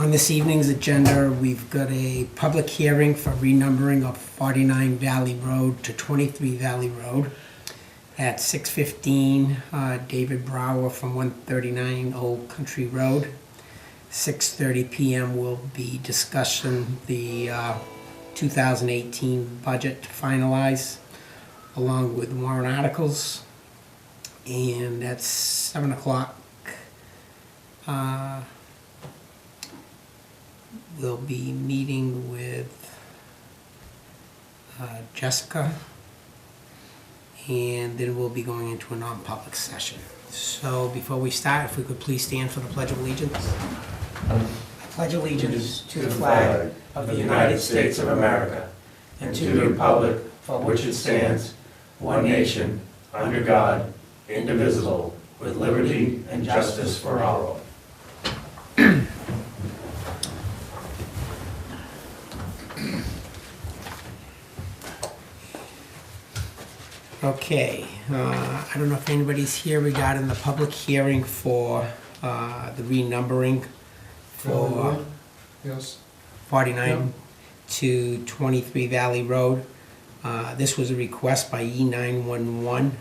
On this evening's agenda, we've got a public hearing for renumbering of 49 Valley Road to 23 Valley Road at 6:15, David Brower from 139 Old Country Road. 6:30 p.m. will be discussing the 2018 budget to finalize, along with warrant articles. And at 7 o'clock, we'll be meeting with Jessica, and then we'll be going into a non-public session. So before we start, if we could please stand for the Pledge of Allegiance. I pledge allegiance to the flag of the United States of America and to the republic for which it stands, one nation, under God, indivisible, with liberty and justice for all. Okay, I don't know if anybody's here regarding the public hearing for the renumbering for Yes. 49 to 23 Valley Road. This was a request by E911,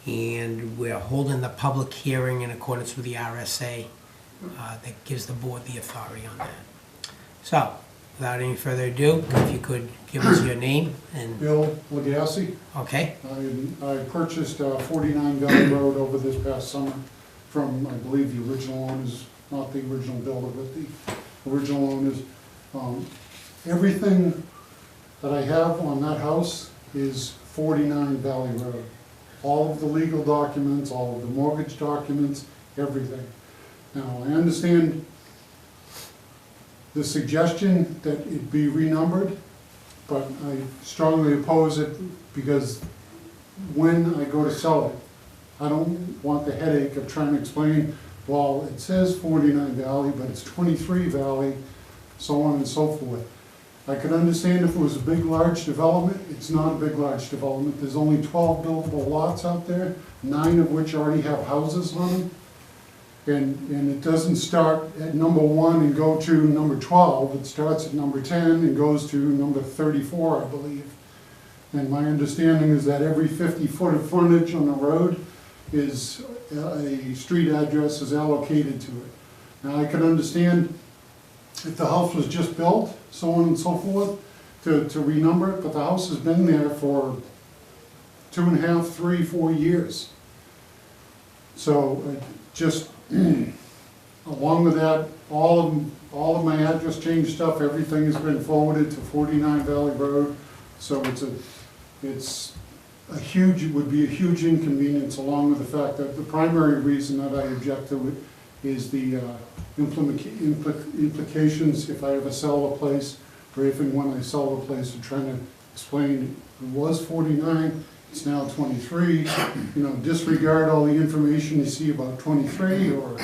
and we're holding the public hearing in accordance with the RSA that gives the board the authority on that. So, without any further ado, if you could give us your name and... Bill Legassi. Okay, I purchased 49 Valley Road over this past summer from, I believe, the original owners, not the original builder, but the original owners. Everything that I have on that house is 49 Valley Road. All of the legal documents, all of the mortgage documents, everything. Now, I understand the suggestion that it be renumbered, but I strongly oppose it because when I go to sell it, I don't want the headache of trying to explain, well, it says 49 Valley, but it's 23 Valley, so on and so forth. I could understand if it was a big, large development. It's not a big, large development. There's only 12 buildable lots out there, 9 of which already have houses on them. And it doesn't start at number 1 and go to number 12. It starts at number 10 and goes to number 34, I believe. And my understanding is that every 50 foot of frontage on the road is a street address is allocated to it. Now, I can understand if the house was just built, so on and so forth, to renumber it, but the house has been there for 2.5, 3, 4 years. So just along with that, all of my address change stuff, everything has been forwarded to 49 Valley Road. So it would be a huge inconvenience, along with the fact that the primary reason that I object to it is the implications if I ever sell a place, or if and when I sell a place, I'm trying to explain it was 49, it's now 23, disregard all the information you see about 23, or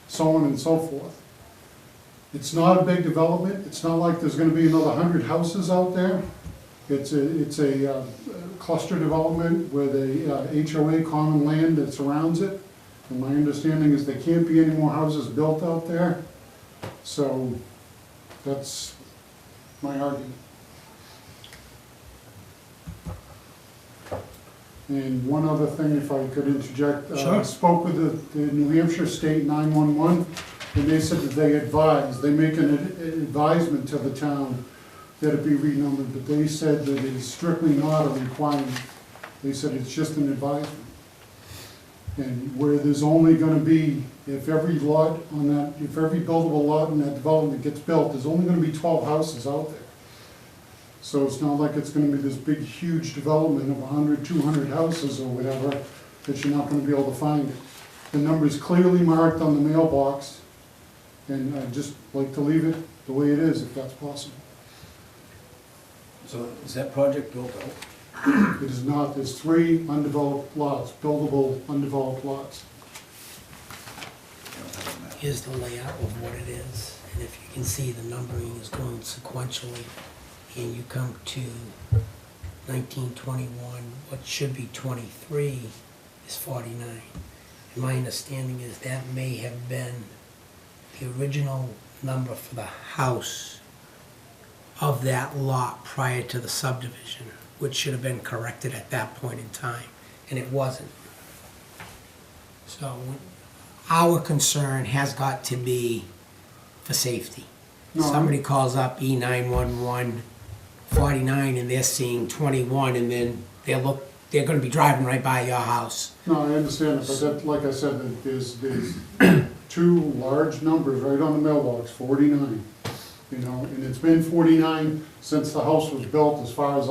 so on and so forth. It's not a big development. It's not like there's going to be another 100 houses out there. It's a cluster development with a HOA common land that surrounds it. And my understanding is there can't be any more houses built out there. So that's my argument. And one other thing, if I could interject, Sure. I spoke with the New Hampshire State 911, and they said that they make an advisement to the town that it be renumbered, but they said that it's strictly not a requirement. They said it's just an advisement. And where there's only gonna be, if every buildable lot in that development gets built, there's only gonna be 12 houses out there. So it's not like it's gonna be this big, huge development of 100, 200 houses or whatever, that you're not gonna be able to find it. The number's clearly marked on the mailbox, and I'd just like to leave it the way it is, if that's possible. So is that project built out? It is not, there's 3 undeveloped lots, buildable undeveloped lots. here's the layout of what it is. And if you can see, the numbering is going sequentially. And you come to 1921, what should be 23 is 49. And my understanding is that may have been the original number for the house of that lot prior to the subdivision, which should have been corrected at that point in time, and it wasn't. So our concern has got to be for safety. No, Somebody calls up E911 49 and they're seeing 21, and then they're gonna be driving right by your house. No, I understand it, but that, like I said, that there's two large numbers right on the mailbox, 49. You know, and it's been 49 since the house was built, as far as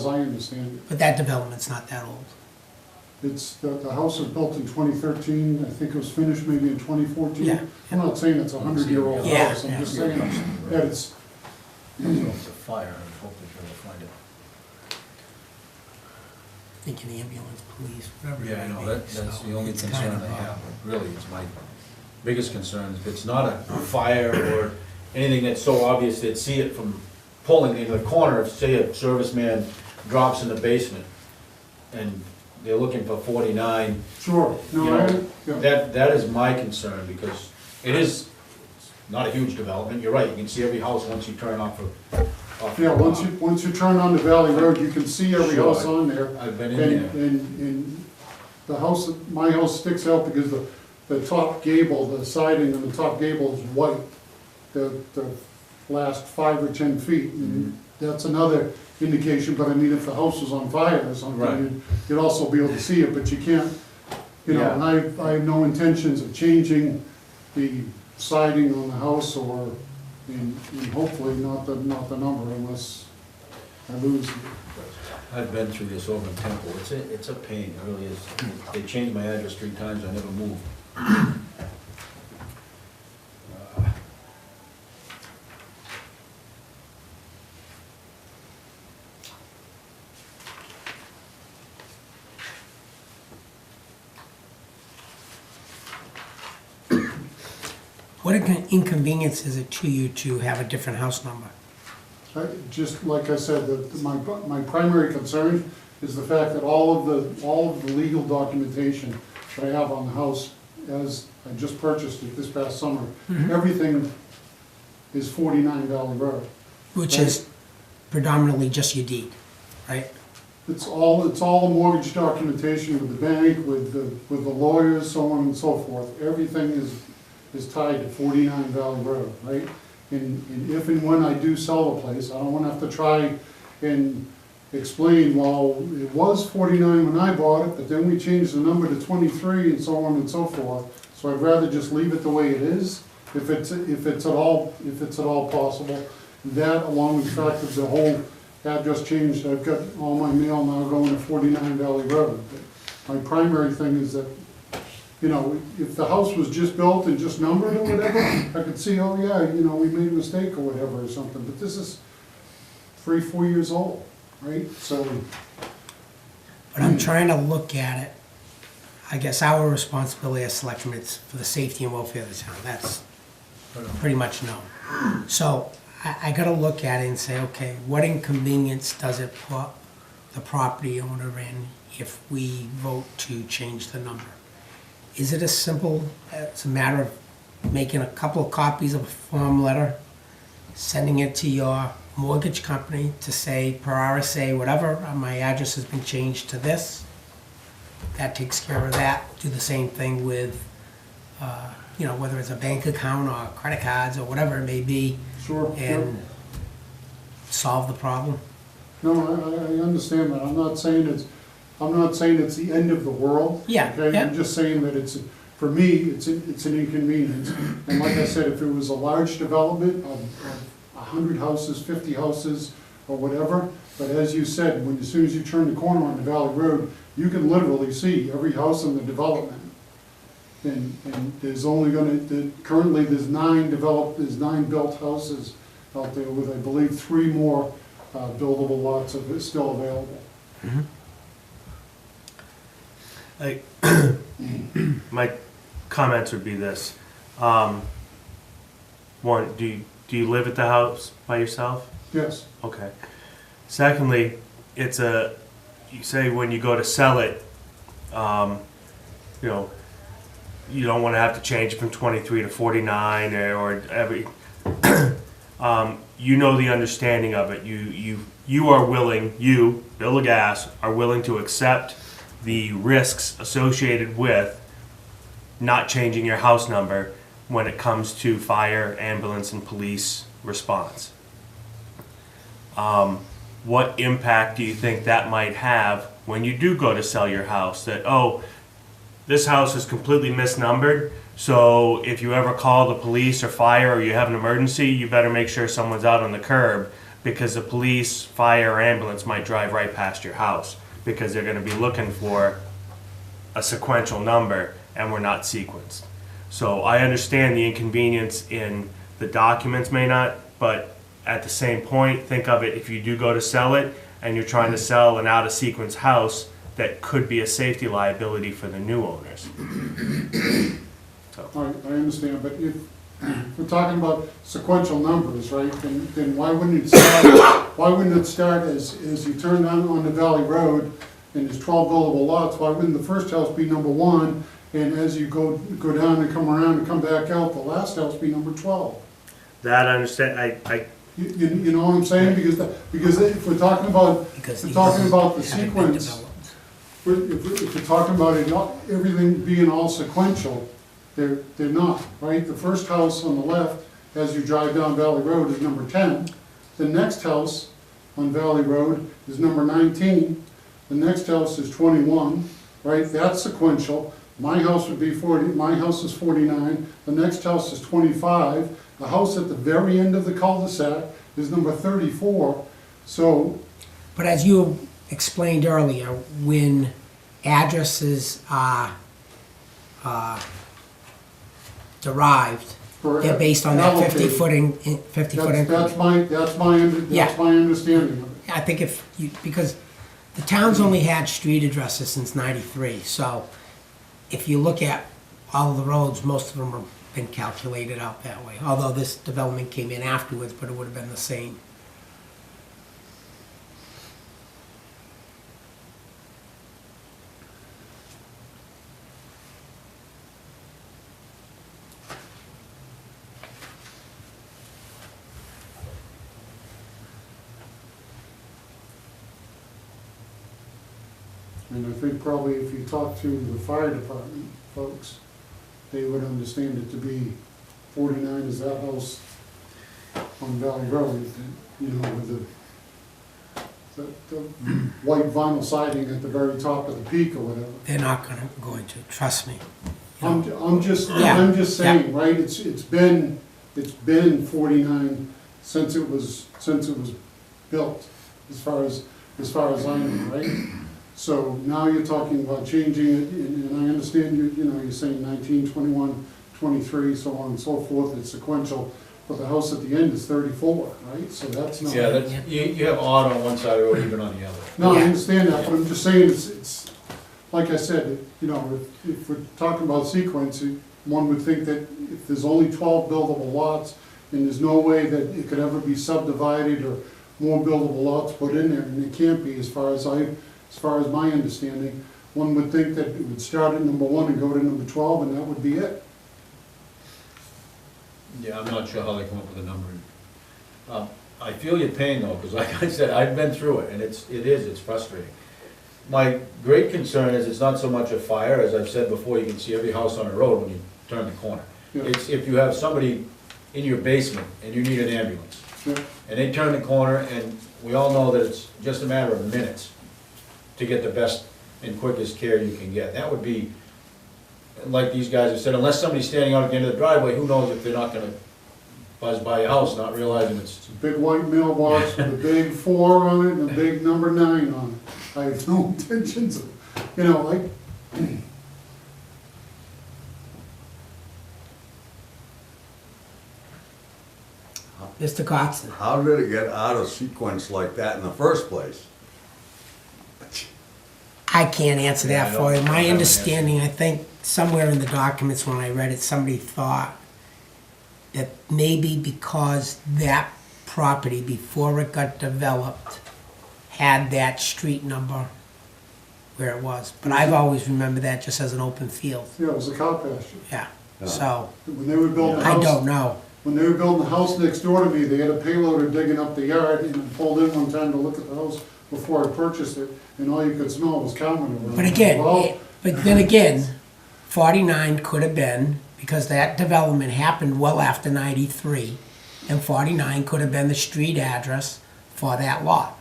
I understand it. But that development's not that old. It's, the house was built in 2013, I think it was finished maybe in 2014. Yeah. I'm not saying it's a 100-year-old Yeah, house, I'm yeah. just saying that it's, So it's a fire, I hope that you'll find it. Thinking ambulance, police, whatever. it Yeah, I may know, be. that's So the only it's concern kind of I a- have, really, it's my biggest concern. If it's not a fire or anything that's so obvious, they'd see it from pulling in the corner, if, say, a serviceman drops in the basement, and they're looking for 49, sure, you no, I, know, yeah. that is my concern, because it is not a huge development, you're right, you can see every house once you turn off of. Yeah, once you turn on the Valley Road, you can see every Sure. house on there. I've been in And, there. and the house, my house sticks out because the top gable, the siding on the top gable is white. The last 5 or 10 feet, and that's another indication, but I mean, if the house was on fire or something, Right. you'd also be able to see it, but you can't, you know, Yeah. and I have no intentions of changing the siding on the house or, and hopefully not the number unless I lose. I've been through this over in Temple, it's a pain, it really is. They changed my address 3 times, I never moved. What inconvenience is it to you to have a different house number? Just like I said, my primary concern is the fact that all of the legal documentation that I have on the house, as I just purchased it this past summer, everything is 49 Valley Road. Which is predominantly just your deed, right? It's all the mortgage documentation with the bank, with the lawyers, so on and so forth. Everything is tied to 49 Valley Road, right? And if and when I do sell the place, I don't wanna have to try and explain, well, it was 49 when I bought it, but then we changed the number to 23 and so on and so forth. So I'd rather just leave it the way it is, if it's at all possible. That, along with the fact that the whole address changed, I've got all my mail now going to 49 Valley Road. But my primary thing is that, you know, if the house was just built and just numbered or whatever, I could see, oh yeah, you know, we made a mistake or whatever or something, but this is 3-4 years old, right? So, But I'm trying to look at it, I guess our responsibility as selectmen is for the safety and welfare of the town, that's pretty much known. So I gotta look at it and say, okay, what inconvenience does it put the property owner in if we vote to change the number? Is it as simple as a matter of making a couple of copies of a form letter, sending it to your mortgage company to say, per RSA, whatever, my address has been changed to this? That takes care of that. Do the same thing with, you know, whether it's a bank account or credit cards or whatever it may be, sure. and solve the problem. No, I understand that. I'm not saying it's the end of the world. Yeah, Okay, yeah. I'm just saying that it's, for me, it's an inconvenience. And like I said, if it was a large development of 100 houses, 50 houses, or whatever, but as you said, as soon as you turn the corner on the Valley Road, you can literally see every house in the development. And there's only currently there's 9 built houses out there with, I believe, 3 more buildable lots still available. Like, my comments would be this. One, do you live at the house by yourself? Yes, Okay. Secondly, you say when you go to sell it, you know, you don't want to have to change it from 23 to 49 or every. You know the understanding of it. You are willing. You, Bill of Gas, are willing to accept the risks associated with not changing your house number when it comes to fire, ambulance, and police response. What impact do you think that might have when you do go to sell your house? That, oh, this house is completely misnumbered, so if you ever call the police or fire or you have an emergency, you better make sure someone's out on the curb, because the police, fire, or ambulance might drive right past your house because they're going to be looking for a sequential number and we're not sequenced. So I understand the inconvenience in the documents may not, but at the same point, think of it, if you do go to sell it and you're trying to sell an out of sequence house, that could be a safety liability for the new owners. I understand, but if we're talking about sequential numbers, right, then why wouldn't it start as you turn down on the Valley Road and there's 12 buildable lots, why wouldn't the first house be number 1, and as you go down and come around and come back out, the last house be number 12? That I understand, You know what I'm saying? Because if we're talking about, Because we're talking about the these haven't been sequence, developed. if we're talking about it, everything being all sequential, they're not, right? The first house on the left, as you drive down Valley Road, is number 10. The next house on Valley Road is number 19. The next house is 21, right? That's sequential. My house would be 40, my house is 49, the next house is 25. The house at the very end of the cul-de-sac is number 34. So, But as you explained earlier, when addresses are derived, they're based on that allocated. 50 foot. That's my understanding of it. I think if you, because the town's only had street addresses since '93, so if you look at all of the roads, most of them have been calculated out that way. Although this development came in afterwards, but it would have been the same. And I think probably if you talk to the fire department folks, they would understand it to be 49 is that house on Valley Road, you know, with the white vinyl siding at the very top of the peak or whatever. They're not going to, trust me. I'm just Yeah, saying, right, it's been 49 since it was built, as far as I know, right? So now you're talking about changing it, and I understand you're saying 19, 21, 23, so on and so forth, it's sequential, but the house at the end is 34, right? So that's not. Yeah, that's, you have odd on one side of the road, even on the other. No, I Yeah. understand that, but I'm just saying, it's, like I said, if we're talking about sequence, one would think that if there's only 12 buildable lots, and there's no way that it could ever be subdivided or more buildable lots put in there, and it can't be, as far as my understanding, one would think that it would start at number 1 and go to number 12, and that would be it. Yeah, I'm not sure how they come up with a number. I feel your pain though, because like I said, I've been through it, and it's frustrating. My great concern is it's not so much a fire, as I've said before, you can see every house on the road when you turn the corner. Yeah. It's if you have somebody in your basement and you need an ambulance, Yeah. and they turn the corner, and we all know that it's just a matter of minutes to get the best and quickest care you can get. That would be, like these guys have said, unless somebody's standing out at the end of the driveway, who knows if they're not gonna buzz by your house, not realizing it's. It's a big white mailbox with a big 4 on it and a big number 9 on it. I have no intentions of, Mr. Cotson, How did it get out of sequence like that in the first place? I can't answer Yeah, that I for don't- you. I don't My have an understanding, I think somewhere in the documents when I read it, somebody thought that maybe because that property, before it got developed, had that street number where it was. But I've always remembered that just as an open field, Yeah, it was a cow pasture. yeah. So, When they were building the I house. don't know. When they were building the house next door to me, they had a payloader digging up the yard, and I pulled in one time to look at the house before I purchased it, and all you could smell was cow manure. But again, Well, but then again, 49 could have been, because that development happened well after 93, and 49 could have been the street address for that lot.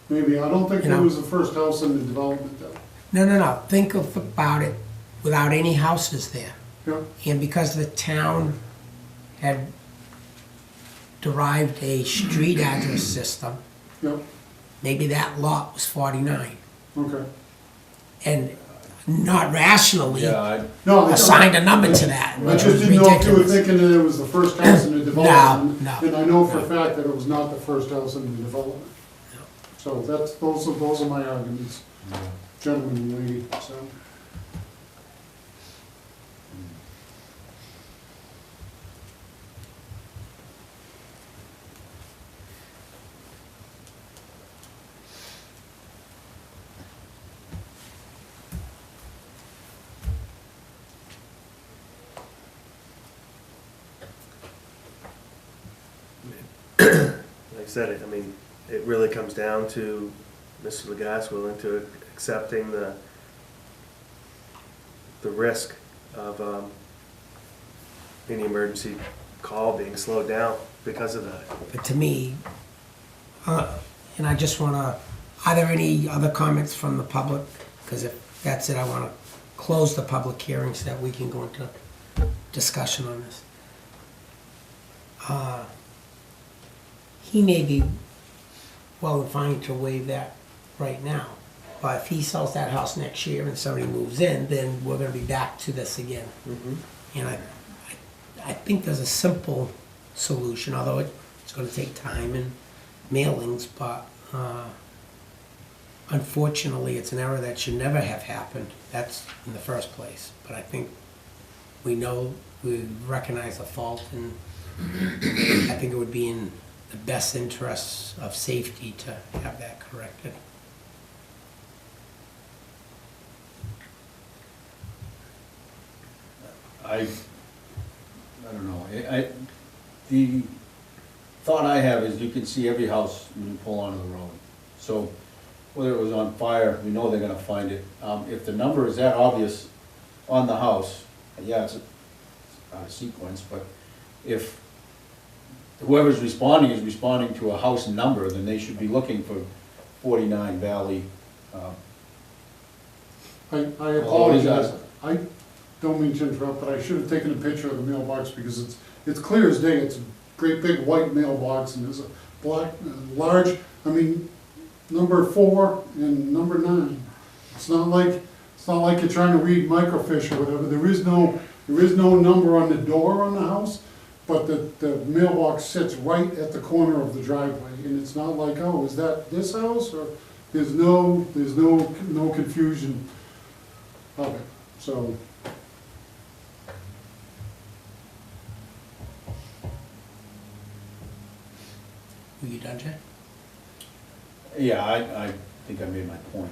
maybe, I don't think You that know. was the first house in the development though. No. Think about it without any houses there. Yep, And because the town had derived a street address system, yep, maybe that lot was 49. okay. And not rationally Yeah, No, I- assigned a number to that, I which just was didn't know if you were ridiculous. thinking that it was the first house in the development. No. And I know for a fact that it was not the first house in the development. So those are my arguments, gentlemen and lady, so. Like I said, I mean, it really comes down to Mr. Legas willing to accepting the risk of any emergency call being slowed down because of that. But to me, and I just want to, are there any other comments from the public? Because if that's it, I want to close the public hearing so that we can go into discussion on this. He may be well inclined to waive that right now, but if he sells that house next year and somebody moves in, then we're going to be back to this again. And I think there's a simple solution, although it's gonna take time and mailings, but unfortunately, it's an error that should never have happened. That's in the first place. But I think we recognize the fault, and I think it would be in the best interests of safety to have that corrected. I don't know, the thought I have is you can see every house when you pull onto the road. So whether it was on fire, we know they're gonna find it. If the number is that obvious on the house, yeah, it's out of sequence, but if whoever's responding is responding to a house number, then they should be looking for 49 Valley. I Well, apologize. I don't mean to interrupt, but I should have taken a picture of the mailbox because it's clear as day. It's a great big white mailbox and there's a black, large, I mean, number 4 and number 9. It's not like you're trying to read microfiche or whatever. There is no number on the door on the house, but the mailbox sits right at the corner of the driveway. And it's not like, oh, is that this house? Or there's no confusion of it, so. Were you done, Jay? Yeah, I think I made my point.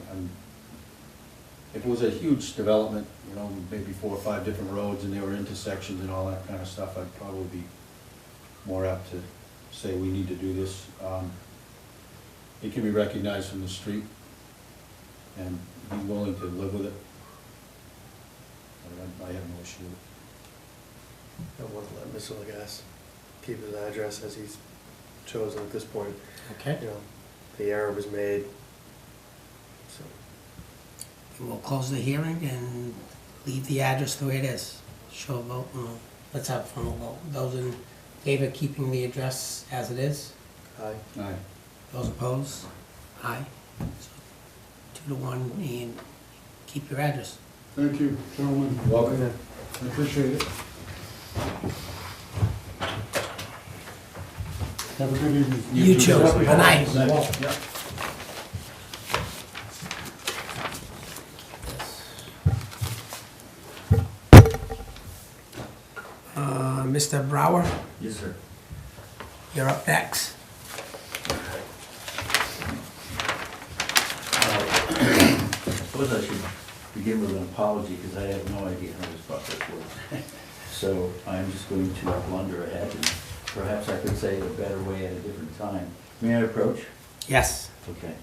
If it was a huge development, you know, maybe 4 or 5 different roads and there were intersections and all that kind of stuff, I'd probably be more apt to say we need to do this. It can be recognized from the street and he's willing to live with it. I have no issue with it. I want to let Mr. Legas keep his address as he's chosen at this point. Okay. You know, the error was made, so. We'll close the hearing and leave the address the way it is. Show a vote, and let's have a formal vote. Those in favor of keeping the address as it is? Aye. Aye. Those opposed? Aye. So 2-1, and keep your address. Thank you, gentlemen. Welcome. I appreciate it. Have a good evening. You too. Good night. Yeah. Mr. Brower, Yes, sir. you're up next. suppose I should begin with an apology, because I have no idea how this process works. So I'm just going to blunder ahead, and perhaps I could say it a better way at a different time. May I approach? Yes. Okay.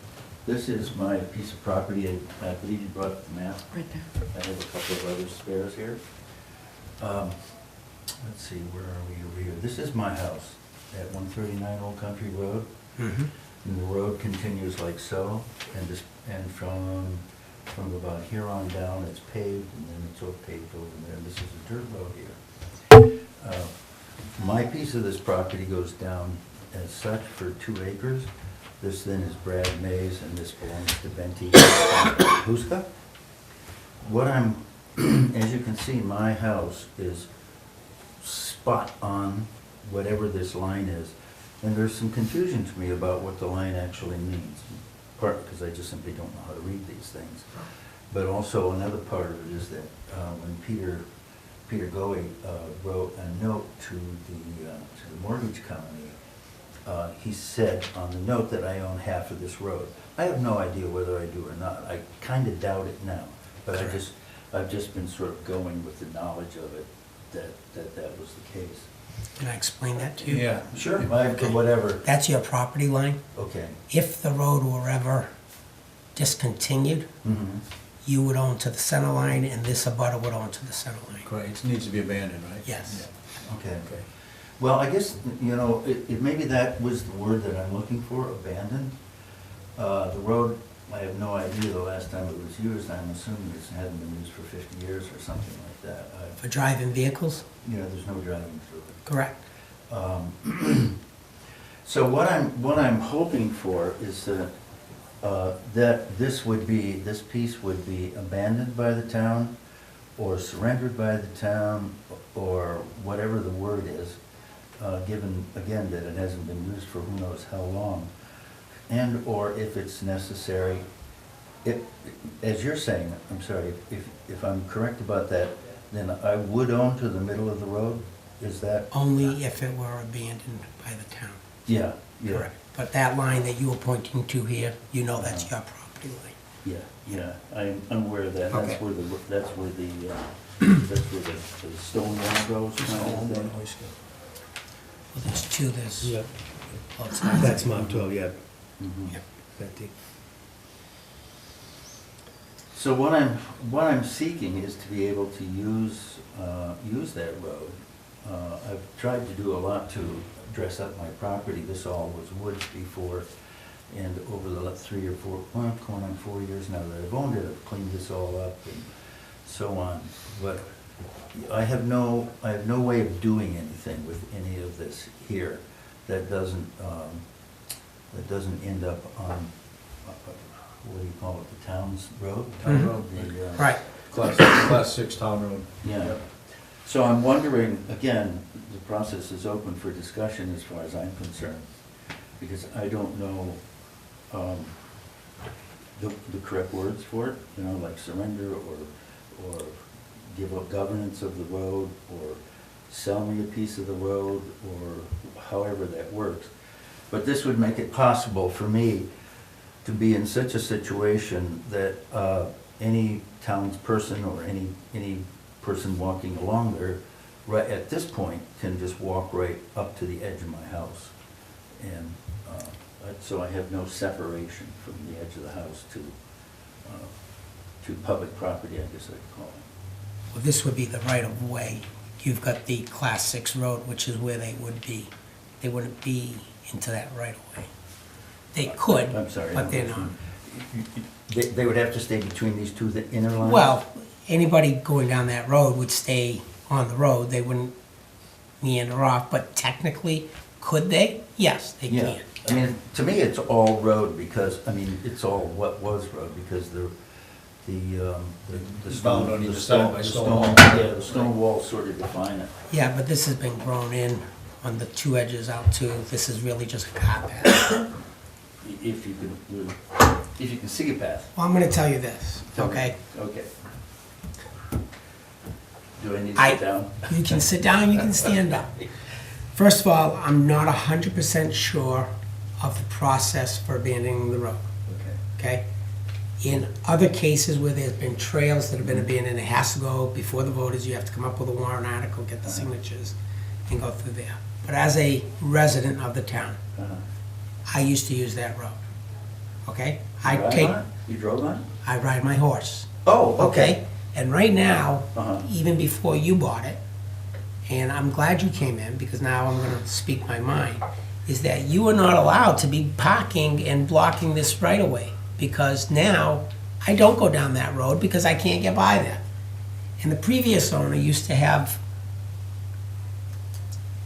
This is my piece of property. I believe you brought the map. Right there. I have a couple of other spares here. Let's see, where are we over here? This is my house at 139 Old Country Road. Mm-hmm. And the road continues like so, and from about here on down, it's paved, and then it's all paved over there. This is a dirt road here. My piece of this property goes down as such for 2 acres. This then is Brad Mays, and this belongs to Benti Huska. What I'm, as you can see, my house is spot on whatever this line is. And there's some confusion to me about what the line actually means, part because I just simply don't know how to read these things. But also another part of it is that when Peter Goey wrote a note to the mortgage company, he said on the note that I own half of this road. I have no idea whether I do or not. I kind of doubt it now, but I've just been sort of going with the knowledge of it that was the case. Can I explain that to you? Yeah. Sure. Whatever. That's your property line. Okay. If the road were ever discontinued, Mm-hmm. you would own to the center line, and this abutter would own to the center line. Correct, it needs to be abandoned, right? Yes. Okay. Okay. Well, I guess, maybe that was the word that I'm looking for, abandoned. The road, I have no idea the last time it was used. I'm assuming it hadn't been used for 50 years or something like that. For driving vehicles? There's no driving through it. Correct. So what I'm hoping for is that this piece would be abandoned by the town, or surrendered by the town, or whatever the word is, given, again, that it hasn't been used for who knows how long. And, or if it's necessary, as you're saying, I'm sorry, if I'm correct about that, then I would own to the middle of the road? Is that? Only if it were abandoned by the town. Yeah, yeah. Correct. But that line that you were pointing to here, you know that's your property line. Yeah, I'm aware of that. Okay. That's where the stone wall goes, kind of thing. Well, there's two, there's. Yep. Well, it's not- That's Mount 12, yeah. Mhm. Yep. Betty. So what I'm seeking is to be able to use that road. I've tried to do a lot to dress up my property. This all was woods before, and over the 3 or 4, well, going on 4 years now that I've owned it, I've cleaned this all up and so on. But I have no way of doing anything with any of this here that doesn't end up on, what do you call it, the town's road? Town road, The, Right. Class 6 town road. Yeah. So I'm wondering, again, the process is open for discussion as far as I'm concerned, because I don't know the correct words for it, like surrender or give up governance of the road, or sell me a piece of the road, or however that works. But this would make it possible for me to be in such a situation that any townsperson or any person walking along there, right at this point, can just walk right up to the edge of my house. And so I have no separation from the edge of the house to public property, I guess I'd call it. Well, this would be the right of way. You've got the class 6 road, which is where they would be. They wouldn't be into that right of way. They could, I'm sorry. but they're not. They would have to stay between these two inner lines? Well, anybody going down that road would stay on the road. They wouldn't meander off, but technically, could they? Yes, they Yeah, can. I mean, to me, it's all road, because, it's all what was road, because the It's stone. bound on the either stone- side by the stone stone- wall. Yeah, the stone walls sort of define it. Yeah, but this has been grown in on the two edges out too. This is really just a car path. If you can see a path. Well, I'm gonna tell you this, Tell me. okay? Okay. Do I need to sit down? You can sit down, you can stand up. First of all, I'm not 100% sure of the process for abandoning the road, Okay. okay? In other cases where there's been trails that have been abandoned, it has to go before the voters, you have to come up with a warrant article, get the signatures, and go through there. But as a resident of the town, I used to use that road, okay? You drove on it? I ride my horse, Oh, okay? And right now, Uh-huh. even before you bought it, and I'm glad you came in, because now I'm gonna speak my mind, is that you are not allowed to be parking and blocking this right of way. Because now, I don't go down that road because I can't get by there. And the previous owner used to have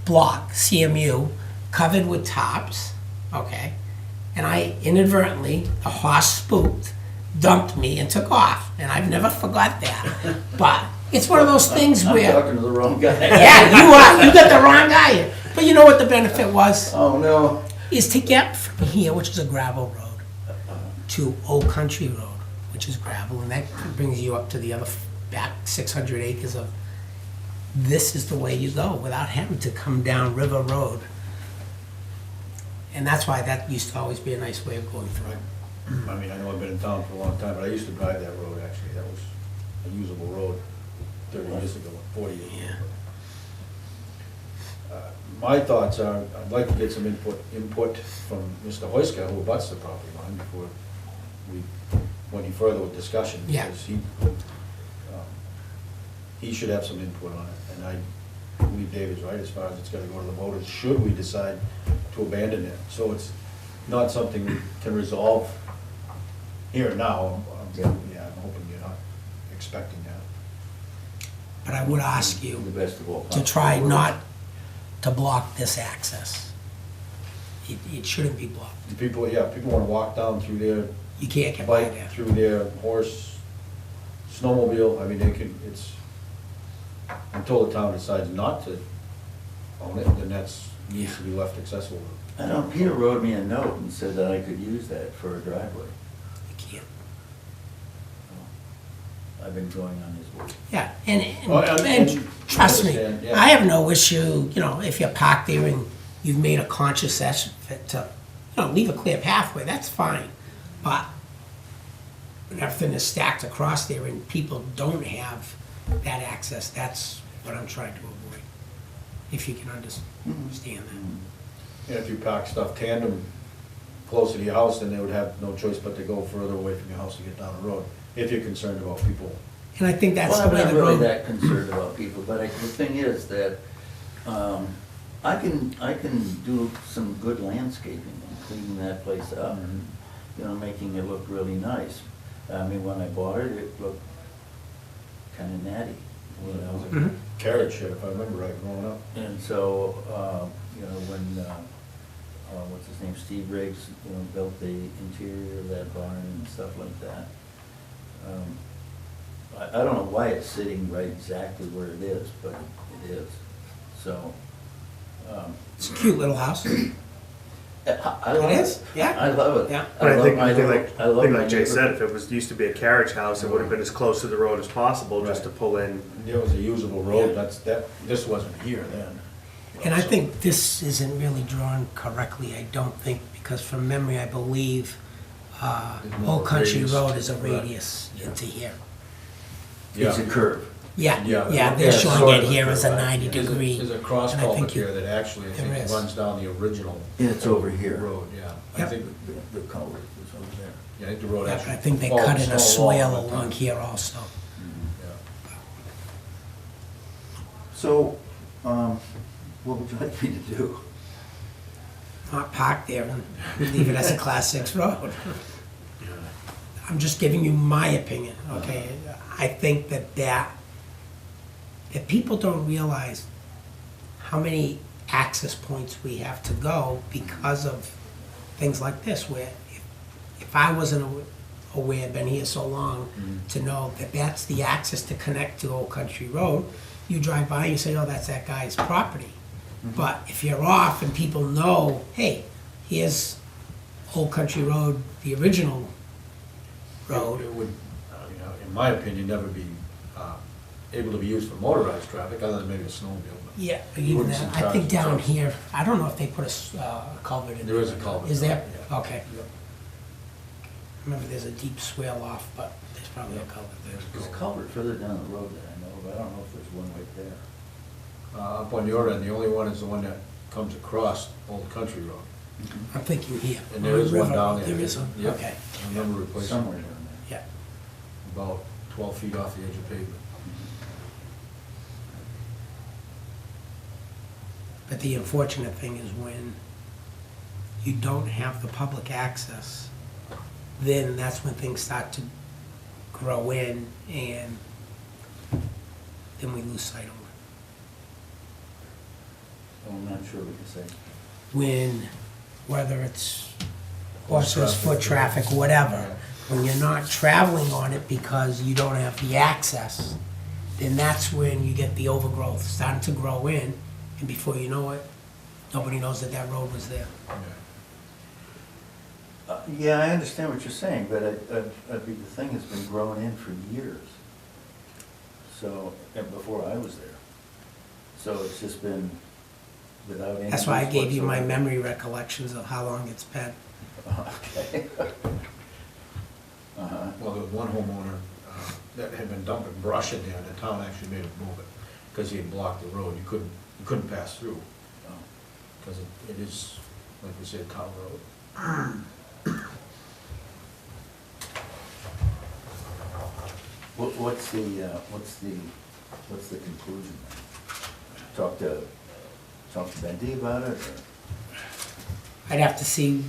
block, CMU, covered with tops, okay? And I inadvertently, a horse spooked, dumped me and took off. And I've never forgot that. But it's one of those things I'm where, talking to the wrong guy. yeah, you are, you got the wrong guy here. But you know what the benefit was? Oh, no. Is to get from here, which is a gravel road, to Old Country Road, which is gravel, and that brings you up to the other back 600 acres of, this is the way you go, without having to come down River Road. And that's why that used to always be a nice way of going through. I mean, I know I've been in town for a long time, but I used to drive that road, actually. That was a usable road 30 years ago, 40 years ago. Yeah. My thoughts are, I'd like to get some input from Mr. Hoyska, who abuts the property line, before we went any further with discussion. Yeah. Because he should have some input on it, and I believe David's right, as far as it's gotta go to the voters, should we decide to abandon it. So it's not something we can resolve here and now. Yeah. I'm hoping you're not expecting that. But I would ask you The best of all. to try not to block this access. It shouldn't be blocked. And people wanna walk down through there, You can't get by bike there. through their horse, snowmobile, I mean, until the town decides not to own it, then that's, needs to be left accessible. I know Peter wrote me a note and said that I could use that for a driveway. You can't. I've been going on his word. Yeah, Well, and trust me, understand, yeah. I have no issue, if you're parked there and you've made a conscious effort to, leave a clear pathway, that's fine. But when everything is stacked across there and people don't have that access, that's what I'm trying to avoid. If you can understand that. And if you park stuff tandem closer to your house, then they would have no choice but to go further away from your house to get down the road, if you're concerned about people. And I think that's the Well, way I'm the not really road. that concerned about people, but the thing is that, I can do some good landscaping and cleaning that place up and, making it look really nice. I mean, when I bought it, it looked kinda natty, Mhm. Carriage shed, if I remember right, growing up. And so, when, what's his name, Steve Riggs, built the interior of that barn and stuff like that. I don't know why it's sitting right exactly where it is, but it is, so. It's a cute little house. I love It it. is? Yeah. I love it. Yeah. But I love think, my I think little- like, I love I think my like Jay said, neighborhood. if it was, used to be a carriage house, it would have been as close to the road as possible, just to pull in. It was a usable road, Yeah. this wasn't here then. And I So- think this isn't really drawn correctly, I don't think, because from memory, I believe It's more Old Country radius. Road is a Right. radius into here. It's a curve. Yeah, Yeah. yeah, they're Yeah, showing sort it of, here as a right. 90-degree. There's a cross and I think culvert you- here that actually, I there think, is. runs down the original It's over here. road, yeah. I Yep. think, The culvert is over there. yeah, I think the road Yeah, actually. but I think they follows cut in a stone wall swale at the time. along here also. Yeah. So, what would you like me to do? Not park there and leave it as a Class 6 road. I'm just giving you my opinion, okay? I think that people don't realize how many access points we have to go because of things like this, where if I wasn't aware, been here so long, to know that that's the access to connect to Old Country Road, you drive by, you say, oh, that's that guy's property. But if you're off and people know, hey, here's Old Country Road, the original road. It would, in my opinion, never be able to be used for motorized traffic, other than maybe a snowmobile. but Yeah, but even wouldn't that, see I think cars down themselves. here, I don't know if they put a culvert in. There is a culvert. Is there? Yeah. Okay. Remember, there's a deep swale off, but there's probably a culvert there. There's a culvert further down the road that I know of, I don't know if there's one right there. Up on your end, the only one is the one that comes across Old Country Road. I'm thinking here. And there is one River down Road, there. There is one, Yep. okay, I remember replacing Somewhere it down there. yeah. about 12 feet off the edge of pavement. But the unfortunate thing is when you don't have the public access, then that's when things start to grow in, and then we lose sight of it. I'm not sure we can say. When, whether it's Horse horses, foot traffic, whatever, when you're not traveling on it because you don't have the access, then that's when you get the overgrowth starting to grow in, and before you know it, nobody knows that that road was there. Yeah. Yeah, I understand what you're saying, but the thing has been growing in for years. So, and before I was there. So it's just been without any. That's why I gave you my whatsoever. memory recollections of how long it's been. Okay. Uh-huh. Well, there was one homeowner that had been dumping brush in there, and the town actually made him move it, because he had blocked the road, you couldn't pass through, Oh. because it is, like we said, town road. What's the conclusion? Talk to Bendy about it, or? I'd have to see,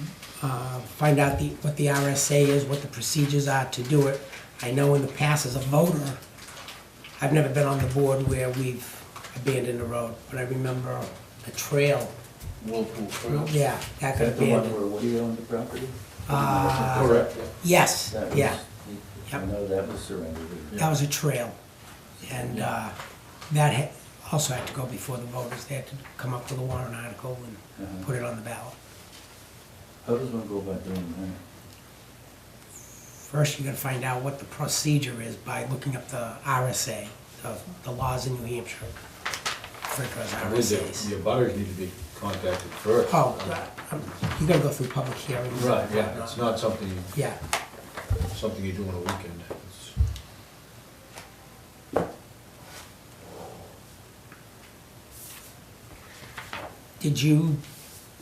find out what the RSA is, what the procedures are to do it. I know in the past as a voter, I've never been on the board where we've abandoned a road, but I remember a trail. Whirlpool Trail? Yeah, that Is got that the one abandoned. where Woody owned the property? Correct. Yes, That was- yeah, I Yep. know that was surrendered. that was a trail. And that also had to go before the voters. They had to come up with a warrant article and Uh-huh. put it on the ballot. How does one go about doing that? First, you gotta find out what the procedure is by looking up the RSA, the laws in New Hampshire. For those I believe RSAs. the abutters need to be contacted first. Oh, you gotta go through public hearings. Right, yeah, it's not something Yeah, you do on a weekend. It's- did you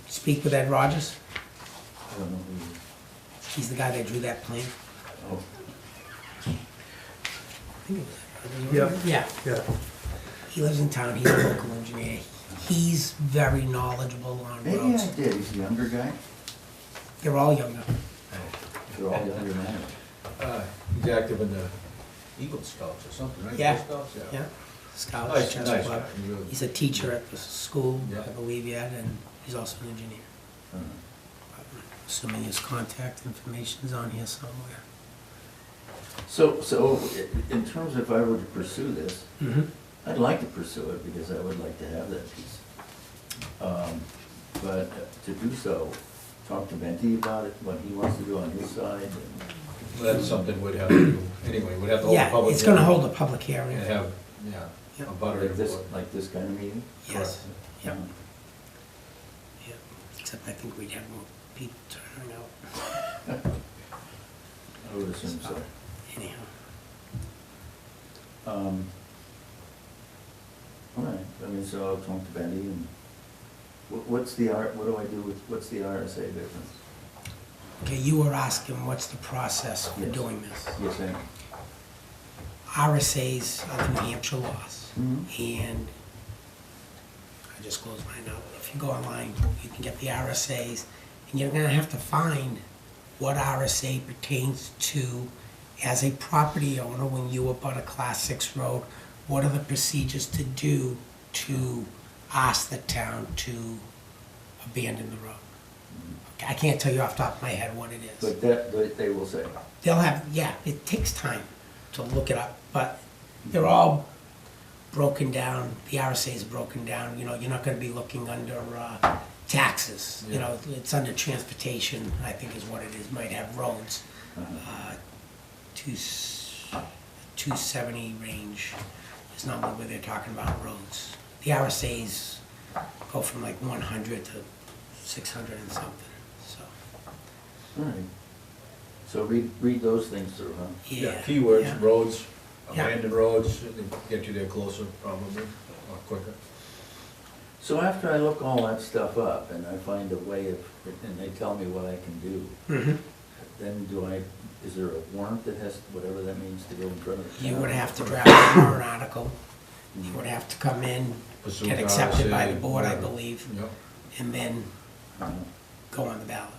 speak with Ed Rogers? I don't know who you. He's the guy that drew that plan. Oh, I think it was Ed Rogers. Yeah. Yeah, He lives in town, he's a local engineer. He's very knowledgeable on maybe I roads. did, he's a younger guy? They're all younger. They're all younger men. He's active in the Eagle Scouts or something, right? Yeah. Eagle Scouts, Yeah, Scouts, Nice, chess nice club. guy. He really- He's a teacher at the school, Yeah. I believe yet, and he's also an engineer. Uh-huh. Assuming his contact information's on here somewhere. So, in terms of if I were to pursue this, Mm-hmm. I'd like to pursue it because I would like to have that piece. But to do so, talk to Benty about it, what he wants to do on his side, and Well, that's something we'd have to do, anyway, we'd have to hold a Yeah, public. it's gonna hearing hold a public hearing. And have, yeah, Yeah. a butter input. like this kind of meeting? Yes, yep, Uh-huh. yep. Except I think we'd have more people turning out I would assume so. anyhow. All right, I mean, so I'll talk to Benny and what do I do with, what's the RSA difference? Okay, you were asking what's the process for Yes. doing this? Yes, sir. RSA's are the New Hampshire laws, Mhm. and I just closed mine out. If you go online, you can get the RSA's, and you're gonna have to find what RSA pertains to as a property owner when you abut a Class 6 road. What are the procedures to do to ask the town to abandon the road? Okay, I can't tell you off the top of my head what it is. But they will say. They'll have, yeah, it takes time to look it up, but they're all broken down, the RSA is broken down, you know, you're not gonna be looking under, taxes, you know, it's under transportation, I think is what it is, might have roads. Uh-huh. 270 range is normally where they're talking about roads. The RSA's go from like 100 to 600 and something, so. All right. So read those things through, huh? Yeah. Keywords, yeah. roads, Yeah. abandoned roads, they get you there closer probably, or quicker. So after I look all that stuff up and I find a way of, and they tell me what I can do, Mhm. then is there a warrant that has, whatever that means, to go in front of the You town? would have to draft a warrant article. You would have to come in, Pursue get accepted by the policy, board, I whatever. believe, Yep. and then Uh, go on the ballot.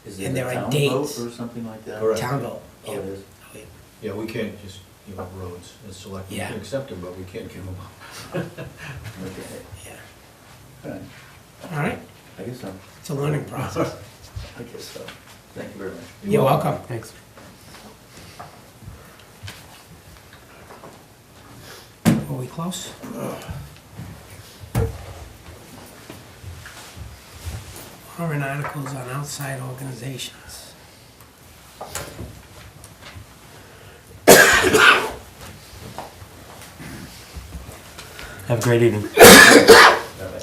Is And it there a are town dates. vote or something like that? Correct. Town vote. Oh, it is? Oh, yeah. Yeah, we can't just give up roads as select, we Yeah. can accept them, but we can't give them up. Okay. Yeah. All right. All right, I guess so. it's a learning process. I guess so. Thank you very much. You're welcome. Thanks. Are we close? Warrant articles on outside organizations. Have a great evening.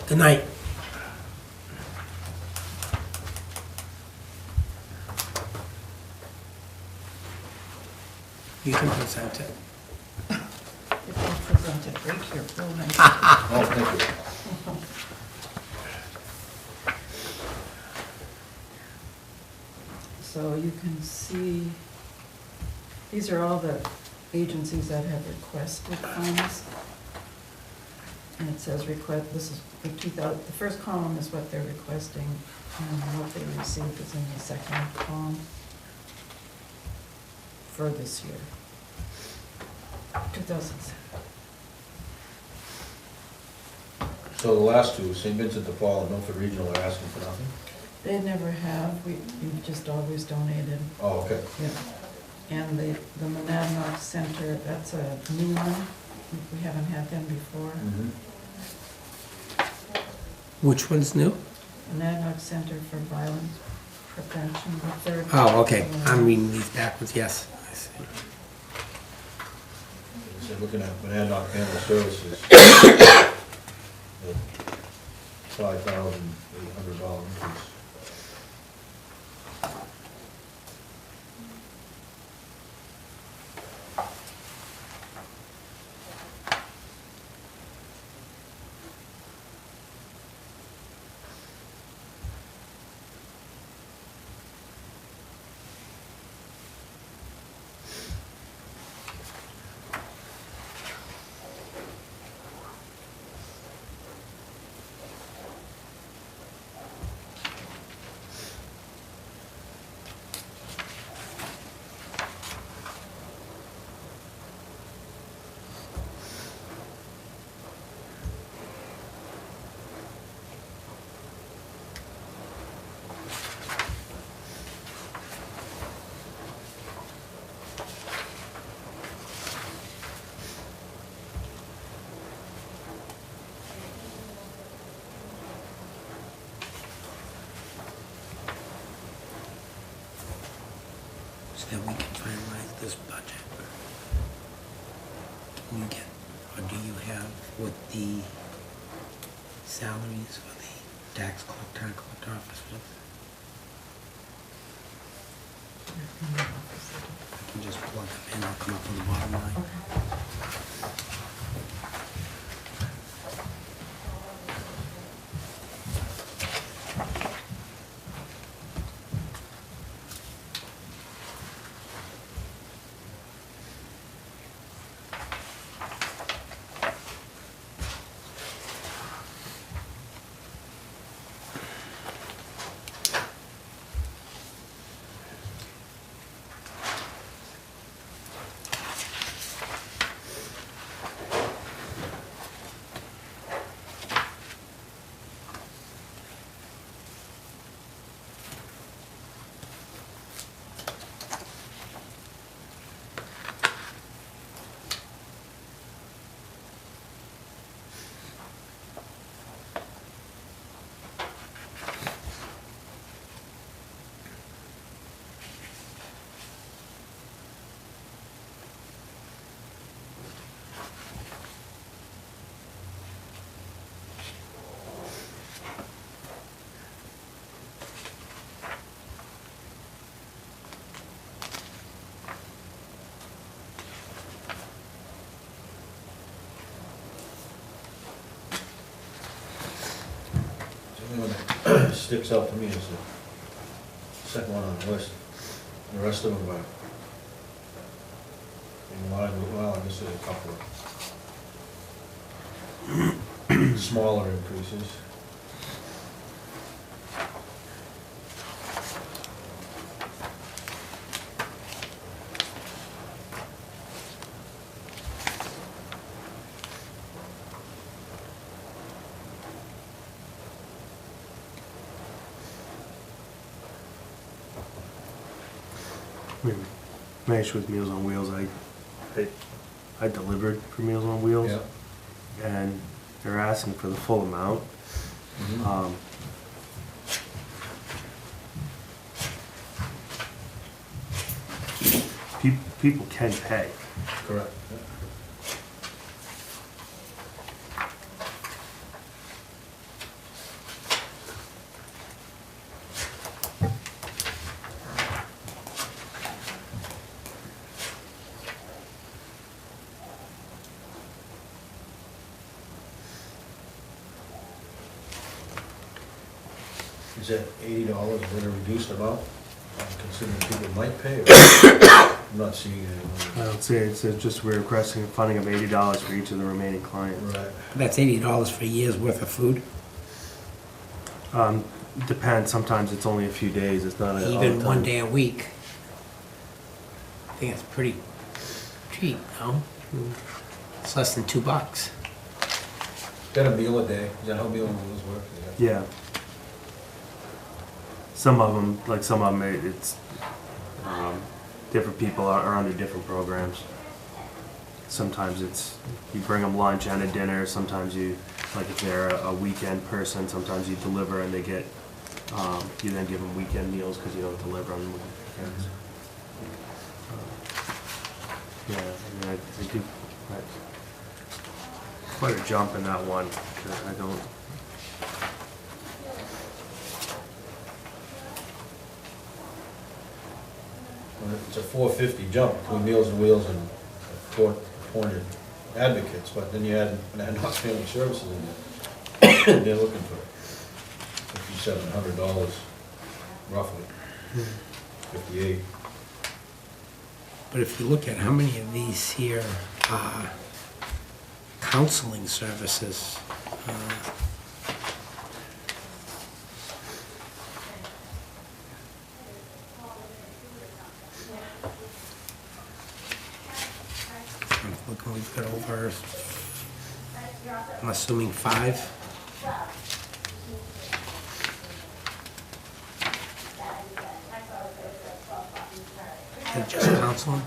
Good night. You can present it. If you present it right here, real nice. Oh, thank you. So you can see, these are all the agencies that have requested funds. And it says request, this is for 2000, the first column is what they're requesting, and what they received is in the second column for this year. 2007. So the last two, St. Vincent de Paul and Milford Regional are asking for nothing? They never have, we've just always donated. Oh, okay. Yeah, and the Monadnock Center, that's a new one, we haven't had them before. Which one's new? Monadnock Center for Violence Prevention, the third. Oh, okay, I'm reading these backwards, yes. I see. So looking at Monadnock Family Services, $5,800 increase. So that we can finalize this budget. Can you get, or do you have what the salaries for the tax collector and collector office was? I can just plug them in, I'll come up with the bottom line. one that sticks out to me is the second one on the list. The rest of them are in line with, well, I guess there's a couple of smaller increases. My issue with Meals on Wheels, I delivered for Meals on Wheels, and they're asking for the full amount. Mhm. People can pay. Correct. Is that $80, is that a reduced amount, considering people might pay, or I'm not seeing I it. don't see it, says just we're requesting a funding of $80 for each of the remaining clients. Right. That's $80 for a year's worth of food, Depends, sometimes it's only a few days, it's not all the even one time. day a week. I think it's pretty cheap, no? It's less than $2. Got a meal a day, is that how meal on wheels work? Yeah. Some of them, it's, different people are under different programs. Sometimes it's, you bring them lunch and a dinner, sometimes you, like if they're a weekend person, sometimes you deliver and they get, you then give them weekend meals because you don't deliver on weekends. Yeah, I mean, I do, quite a jump in that one, 'cause I don't. Well, it's a $4.50 jump between Meals on Wheels and court-appointed advocates, but then you add Knox Family Services in there. They're looking for $5,700 roughly, 58. But if you look at how many of these here are counseling services, I'm looking, we've got over, I'm assuming 5. They're just counseling?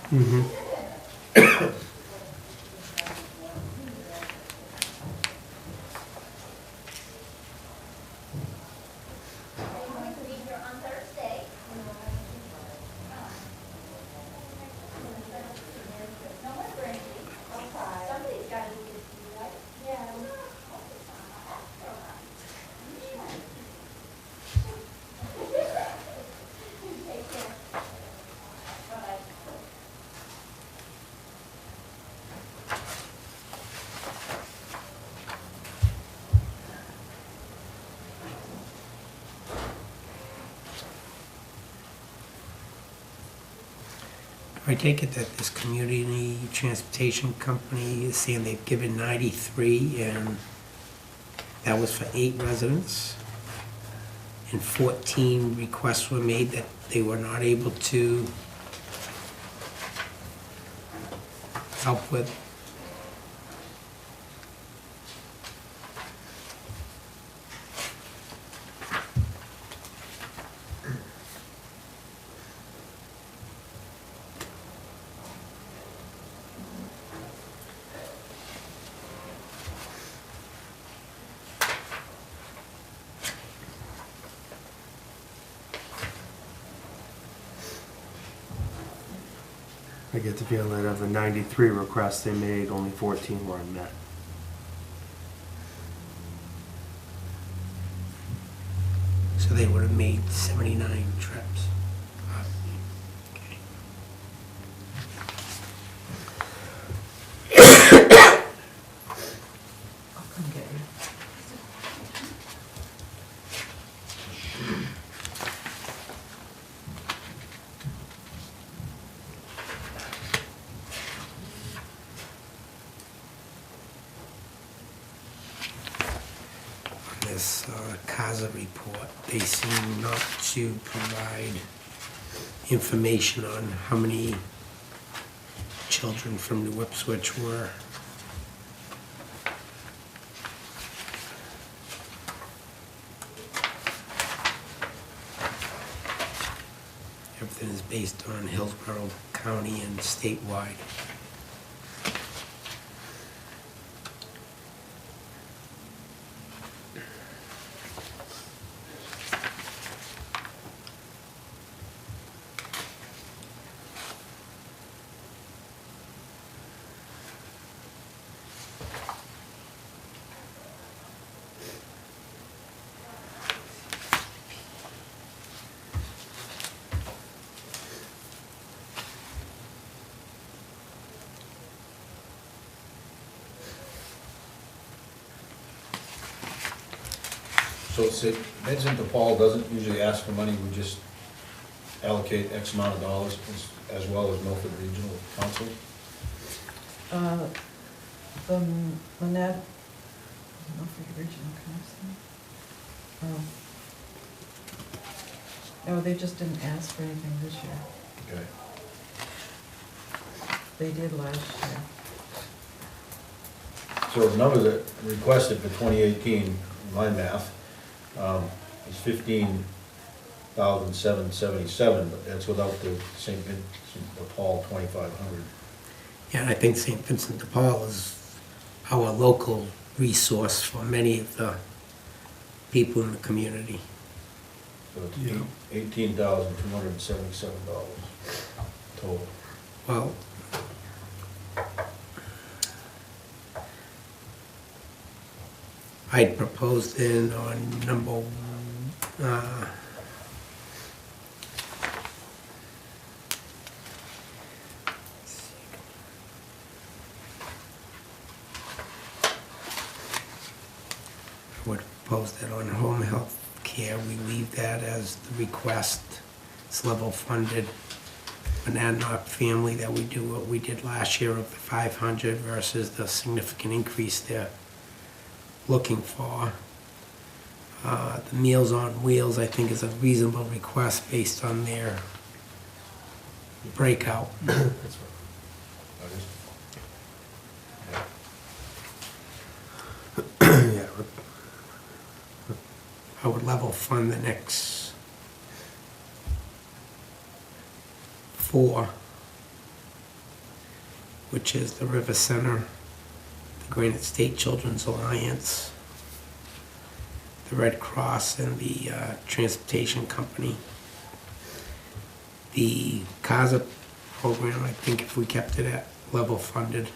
I take it that this community transportation company is saying they've given 93, and that was for 8 residents, and 14 requests were made that they were not able to help with. I get the feeling that of the 93 requests they made, only 14 were met. So they would have made 79 trips. Okay. I'll come get you. this CASA report. They seem not to provide information on how many children from New Ipswich were everything is based on Hillsborough County and statewide. So say, Vincent DePaul doesn't usually ask for money, we just allocate X amount of dollars as well as Milford Regional Council? The Manad, Milford Regional Council. No, they just didn't ask for anything this year. Okay. They did last year. So the number that requested for 2018, my math, is 15,777, but that's without the St. Vincent de Paul 2,500. Yeah, and I think St. Vincent de Paul is our local resource for many of the people in the community. So it's Yeah. $18,277 total. Well, I'd proposed in on number, I would propose that on home health care, we leave that as the request. It's level funded. An ad hoc family that we do what we did last year of the 500 versus the significant increase they're looking for. The Meals on Wheels, I think, is a reasonable request based on their breakout. That's right. Yeah. I would level fund the next 4, which is the River Center, the Granite State Children's Alliance, the Red Cross, and the Transportation Company. The CASA program, I think if we kept it at level funded,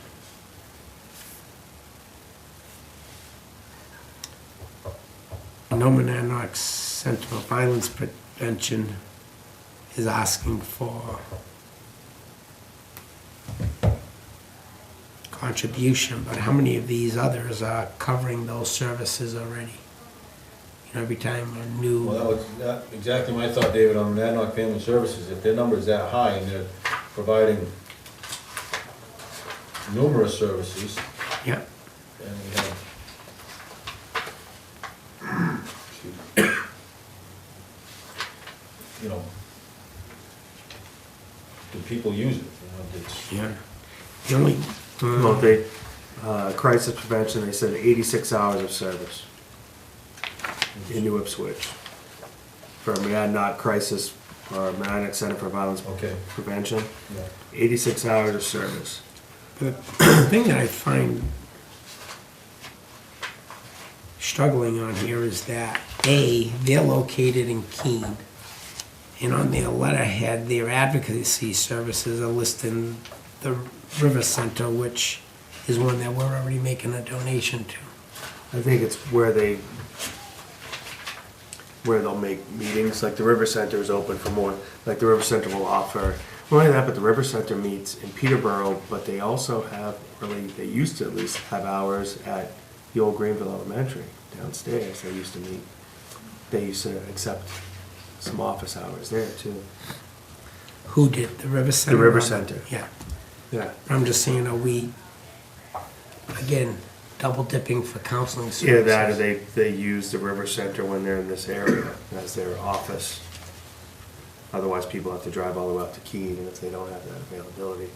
Nomonanoc Center for Violence Prevention is asking for contribution, but how many of these others are covering those services already? You know, every time a new, Well, that was exactly my thought, David, on Monadnock Family Services. If their number is that high and they're providing numerous services, yeah, and we have, you know, do people use it? You know, it's, yeah. The only, Well, they, crisis prevention, they said 86 hours of service in New Ipswich for Monadnock Crisis, or Monadnock Center for Violence okay, Prevention, yeah. 86 hours of service. the thing that I find struggling on here is that, A, they're located in Keene, and on their letterhead, their advocacy services are listing the River Center, which is one that we're already making a donation to. I think it's where they'll make meetings, like the River Center is open for more, like the River Center will offer, not only that, but the River Center meets in Peterborough, but they also have, really, they used to at least have hours at the old Greenville Elementary downstairs, they used to meet. They used to accept some office hours there too. Who did, the River Center? River Center. Yeah, Yeah. I'm just saying, are we, again, double dipping for counseling services. Either that or they use the River Center when they're in this area as their office. Otherwise, people have to drive all the way up to Keene if they don't have that availability.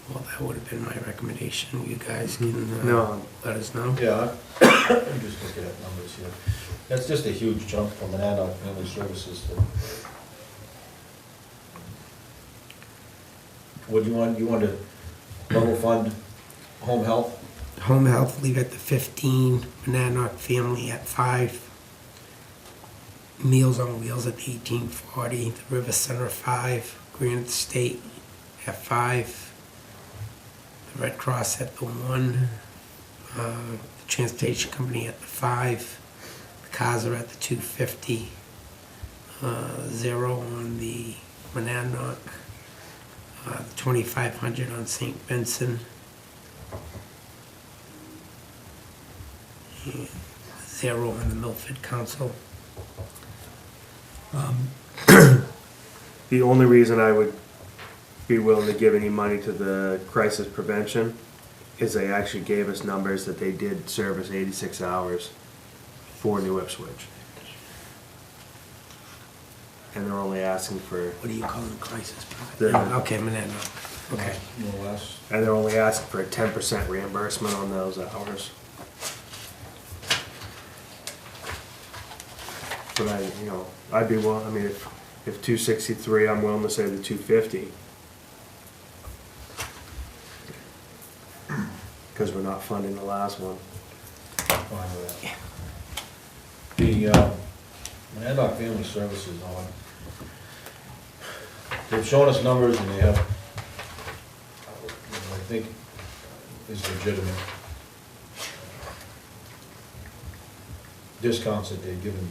Well, that would have been my recommendation. You guys can No. let us know. Yeah, I'm just looking at numbers here. That's just a huge jump from an adult family services to. What do you want, to level fund home health? Home health, leave at the 15, Monadnock family at 5, Meals on Wheels at the 1840, the River Center 5, Granite State at 5, the Red Cross at the 1, the Transportation Company at the 5, the cars are at the 250, 0 on the Monadnock, the 2500 on St. Vincent, and 0 on the Milford Council. The only reason I would be willing to give any money to the crisis prevention is they actually gave us numbers that they did service 86 hours for New Ipswich. And they're only asking for, What do you call them, crisis? The- Okay, Monadnock, okay. More or less. and they're only asking for a 10% reimbursement on those hours. But I'd be willing, if 263, I'm willing to say the 250. Because we're not funding the last one. Fine with that. The, Monadnock Family Services on, they've shown us numbers and they have, I think, is legitimate. Discounts that they've given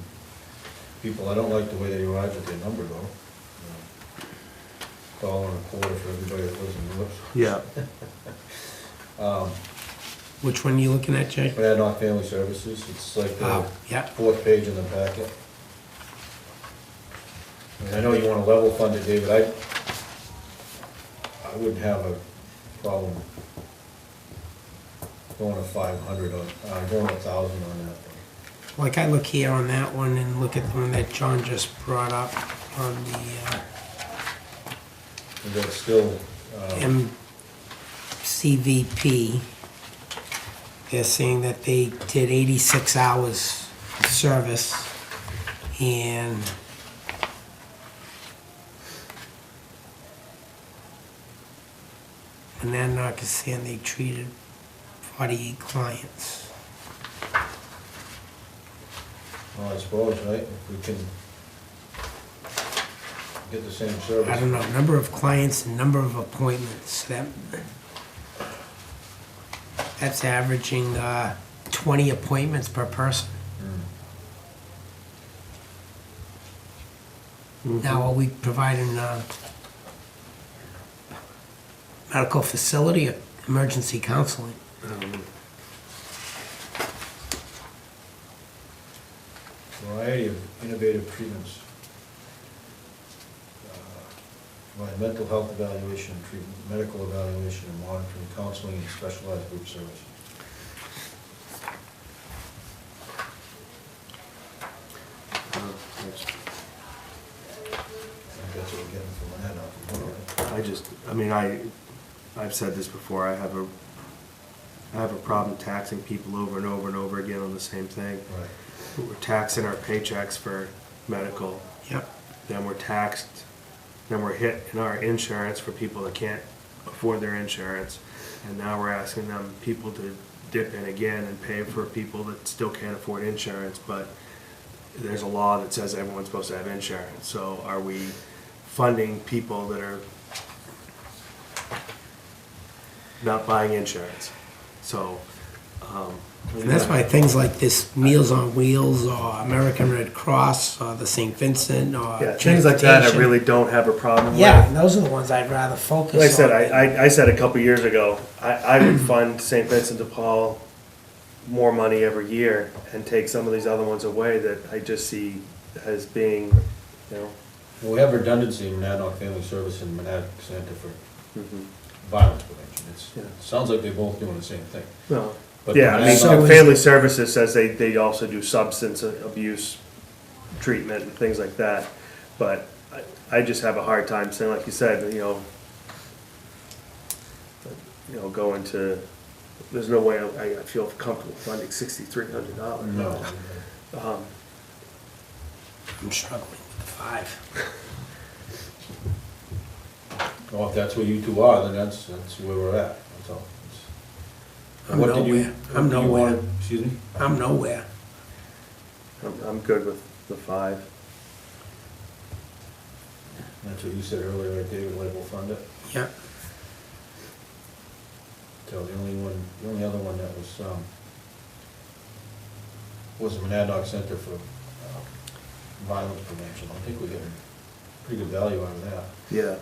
people. I don't like the way they arrived at their number though. $1.25 for everybody that lives in Lewis. Yeah. Which one are you looking at, Jay? Monadnock Family Services, it's like the Oh, yeah. 4th page in the packet. I know you want to level fund it, David, I wouldn't have a problem going to 500 on, going to 1,000 on that one. Like I look here on that one and look at the one that John just brought up on the And that's still, MCVP. They're saying that they did 86 hours of service and Monadnock is saying they treated 48 clients. well, I suppose, right, if we can get the same service. I don't know, number of clients and number of appointments, that's averaging 20 appointments per person. Now, are we providing medical facility or emergency counseling? Variety of innovative treatments. Provide mental health evaluation and treatment, medical evaluation and monitoring, counseling, and specialized group services. I think that's what we're getting from that now. I've said this before, I have a problem taxing people over and over and over again on the same thing. Right. We're taxing our paychecks for medical, Yep. then we're hit in our insurance for people that can't afford their insurance, and now we're asking people to dip in again and pay for people that still can't afford insurance, but there's a law that says everyone's supposed to have insurance, so are we funding people that are not buying insurance? So, And that's why things like this Meals on Wheels or American Red Cross or the St. Vincent or yeah, things like that I transportation. really don't have a problem with. Yeah, those are the ones I'd rather focus on. Like I said, I said a couple years ago, I would fund St. Vincent de Paul more money every year and take some of these other ones away that I just see as being, you know. We have redundancy in Monadnock Family Service and Monadnock Center for Mhm. violence prevention. Yeah. It sounds like they're both doing the same thing. Well, But yeah, I mean, Monadnock- So Family Services says they also do substance abuse treatment and things like that. But I just have a hard time saying, like you said, going to, there's no way I feel comfortable funding $6,300. No. I'm struggling with the 5. Well, if that's where you two are, then that's where we're at, that's all. I'm What did you- nowhere. I'm what do you nowhere. want- Excuse me? I'm nowhere. I'm good with the 5. That's what you said earlier, right, David, like we'll fund it. Yeah. So the only other one that was the Monadnock Center for Violence Prevention. I think we get pretty good value out of that. Yeah.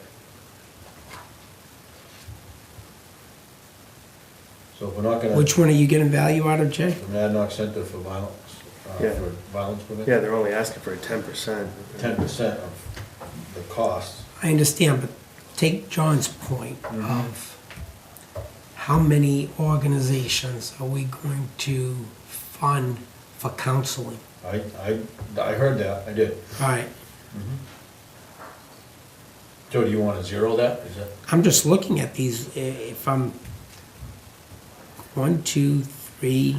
So if we're not gonna. Which one are you getting value out of, Jay? The Monadnock Center for Violence, Yeah. for Violence Yeah, Prevention. they're only asking for a 10%. 10% of the cost. I understand, but take John's point of how many organizations are we going to fund for counseling? I heard that, I did. All right, Joe, do you want to zero that? Is that? I'm just looking at these, if I'm 1, 2, 3,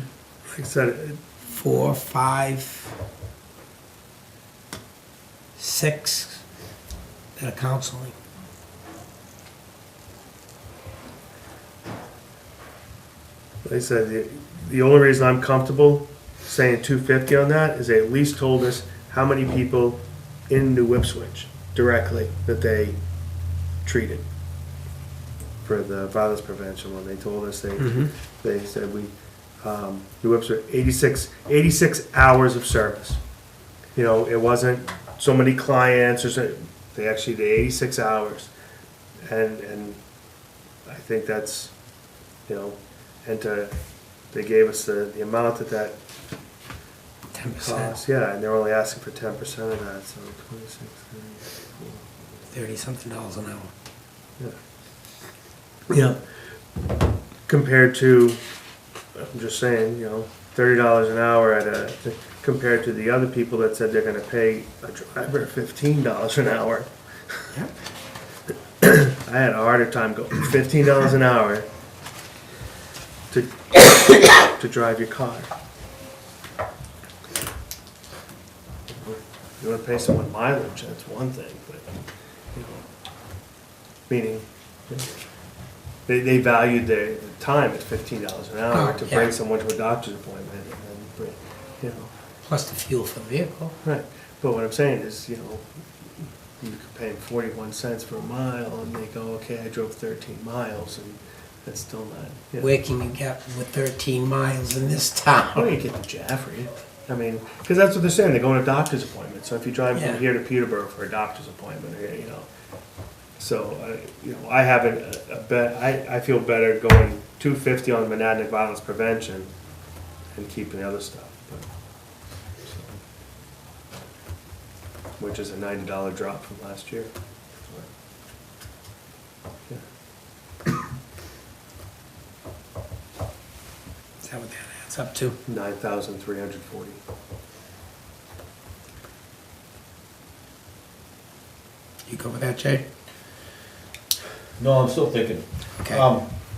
Like I said, 4, 5, 6 that are counseling. like I said, the only reason I'm comfortable saying 250 on that is they at least told us how many people in New Ipswich directly that they treated for the violence prevention when they told us they said New Ipswich 86 hours of service. You know, it wasn't so many clients or so, they actually did 86 hours, and I think that's, you know, and they gave us the amount that 10%, costs, yeah, and they're only asking for 10% of that, so 26, 30-something dollars an hour. yeah. Compared to, I'm just saying, you know, $30 an hour compared to the other people that said they're gonna pay a driver $15 an hour. Yep. I had a harder time going $15 an hour to drive your car. You wanna pay someone mileage, that's one thing, but, you know, meaning, you know, they valued their time at $15 an hour Oh, to yeah. bring someone to a doctor's appointment and then bring, you know. Plus the fuel for the vehicle. Right, but what I'm saying is, you know, you could pay them 41 cents for a mile, and they go, okay, I drove 13 miles, and that's still not, you know. Where can you get with 13 miles in this Well, town? you get to Jaffrey, I mean, because that's what they're saying, they're going to doctor's appointments, so if you drive Yeah. from here to Peterborough for a doctor's appointment, or, you know. So, you know, I haven't, I feel better going 250 on Monadnock violence prevention and keeping the other stuff, but. Which is a $90 drop from last year. Yeah. Is that what that adds up to? 9,340. You go with that, Jay? No, I'm still thinking. Okay.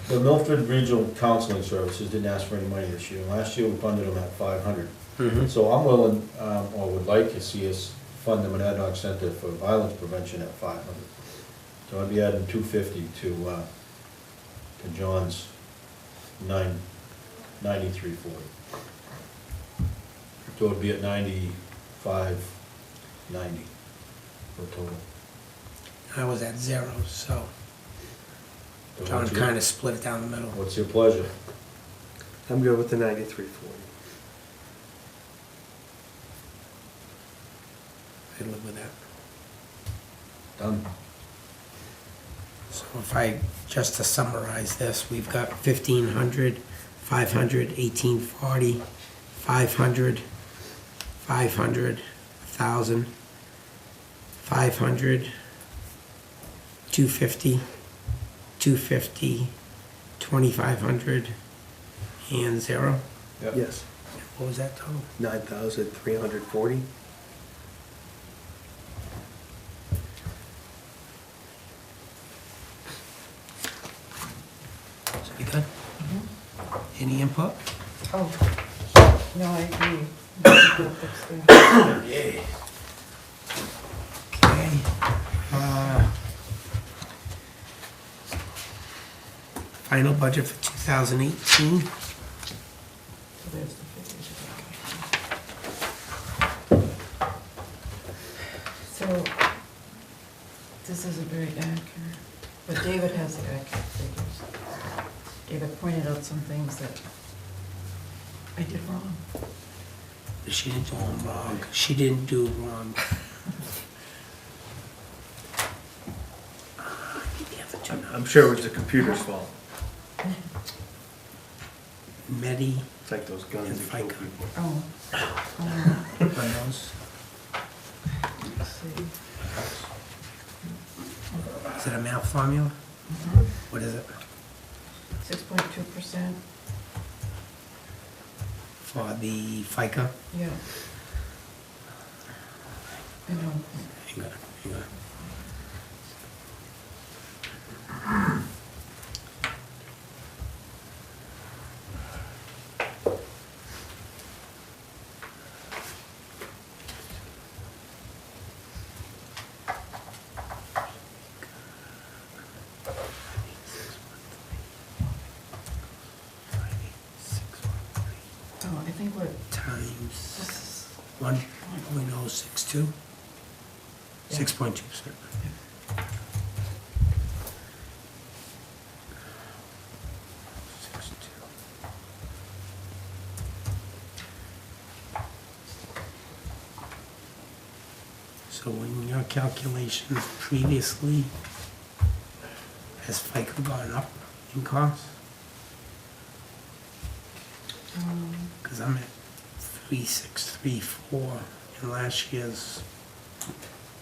The Milford Regional Counseling Services didn't ask for any money this year. Last year, we funded them at 500. Mhm. So I'm willing, or would like to see us fund the Monadnock Center for Violence Prevention at 500. So I'd be adding 250 to John's 9340. So it'd be at 9590 for total. I was at 0, so So John what's your- kind of split it down the middle. What's your pleasure? I'm good with the 9340. I live with that. Done. So if I, just to summarize this, we've got 1,500 500, 1840, 500, 500, 1,000, 500, 250, 250, 2,500, and 0. Yes, What was that total? 9,340. So you good? Any input? Oh, no, I agree. Go fix that. Okay. Final budget for 2018. So there's the figures. So, this isn't very accurate, but David has the accurate figures. David pointed out some things that I did wrong. She didn't do them wrong. She didn't do wrong. I'm sure it was the computer's fault. Medi It's like those guns and that kill FICA. people. Oh, on those. let's see. Is it a math formula? What is it? 6.2%, For the FICA? yeah. I know. Hang on, hang on. Oh, I think what, Times this 1.062? Yeah. 6.2%. So in your calculations previously, has FICA gone up in cost? Because I'm at 3,634 in last year's,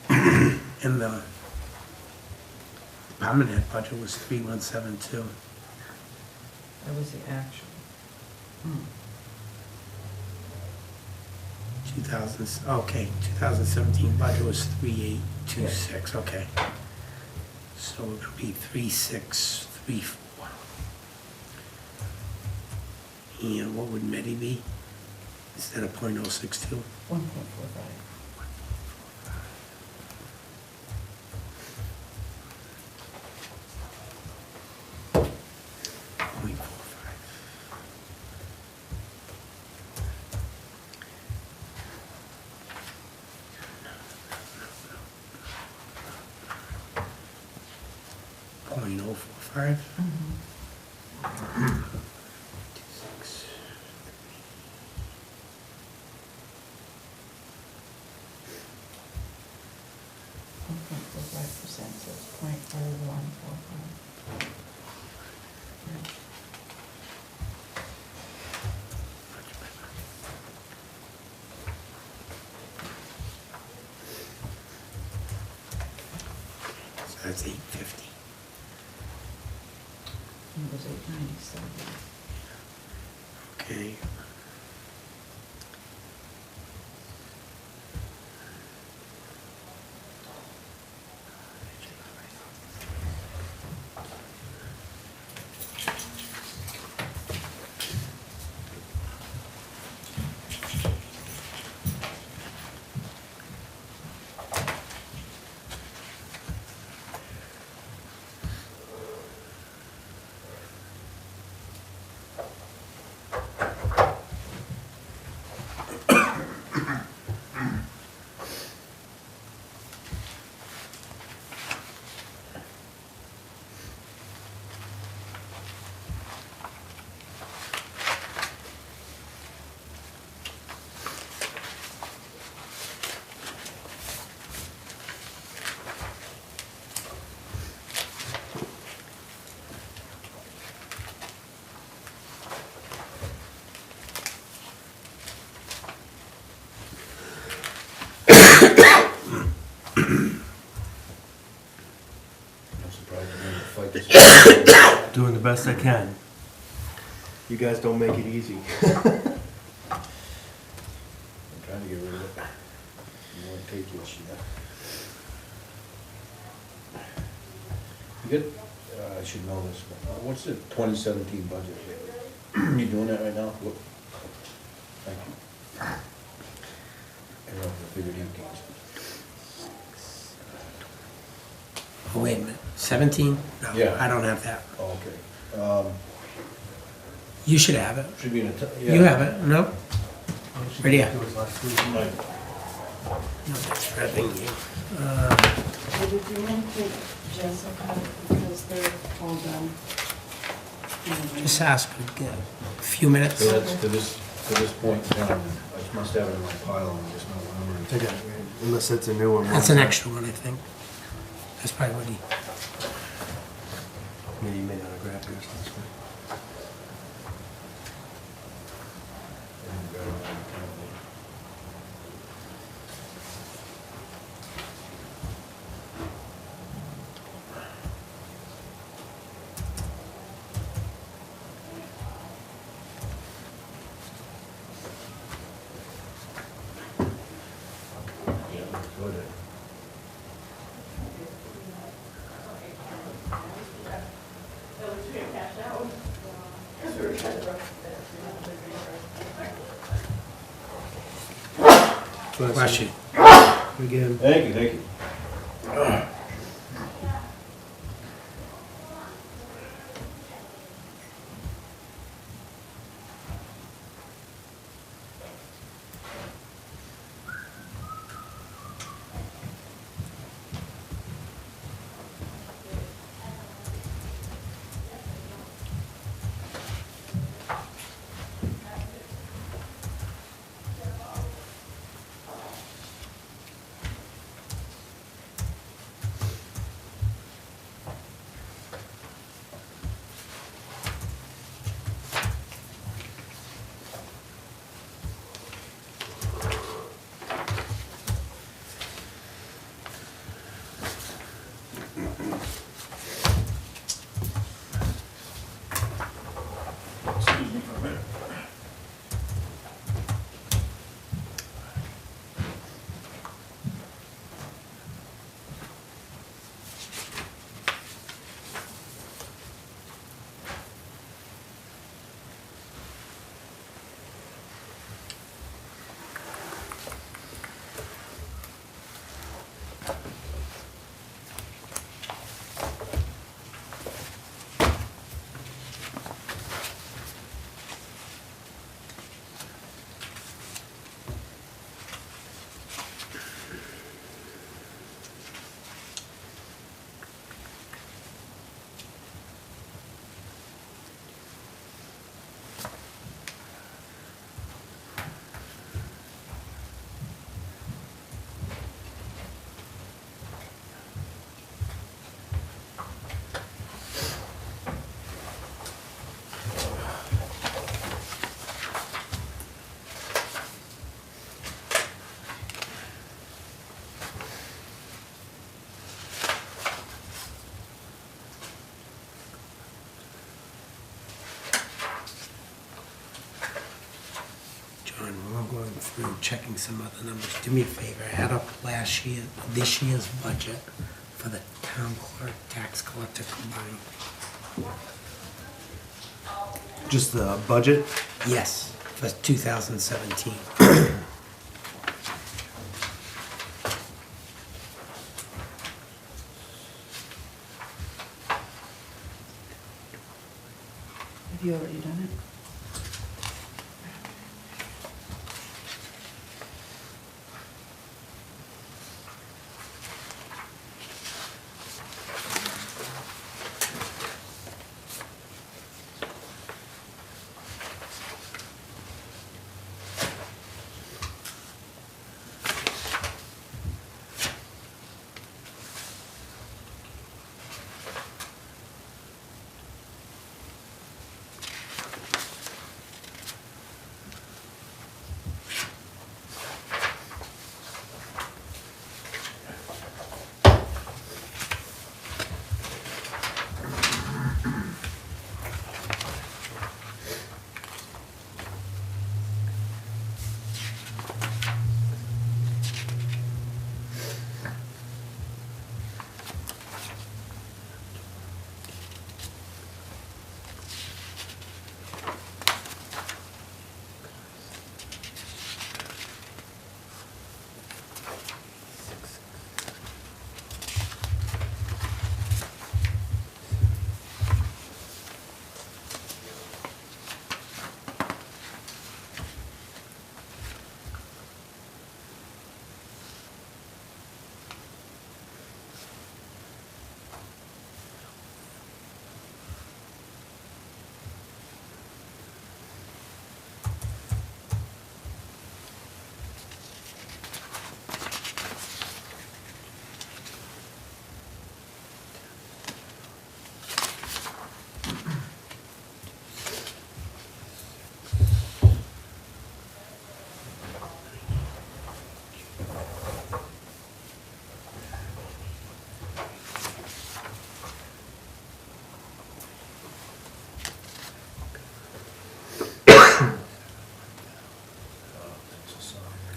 and the department head budget was 3,172. that was the actual. 2017 budget was 3,826, okay. So it would be 3,634. And what would Medi be instead of .062? 1.45. .045. .45%, so it's .0145. So that's 850. It was 897. Okay. I'm surprised I didn't fight this. Doing the best I can. You guys don't make it easy. I'm trying to get rid of it. You won't take it, You get, I should know this, but what's the 2017 budget? You doing that right now? Whoop. Thank you. I don't know if I figured you gains. Oh, wait a minute, 17? No, Yeah. I don't have that. Oh, okay. You should have it. Should be in a, yeah. You have it, no? Right here. Right. No, that's revenue. Did you indicate Jessica, because they're all done? Just ask her to get a few minutes. So that's to this point in time, I just must have it in my pile and just not remembering. Unless it's a new one. That's an extra one, I think. That's probably what he, Maybe you may not have grabbed yours last week. bless you. Again. Thank you, thank you. Excuse me for a minute. John, while I'm going through checking some other numbers, do me a favor, add up this year's budget for the town clerk, tax collector combined. Just the budget? Yes, for 2017. Have you already done it?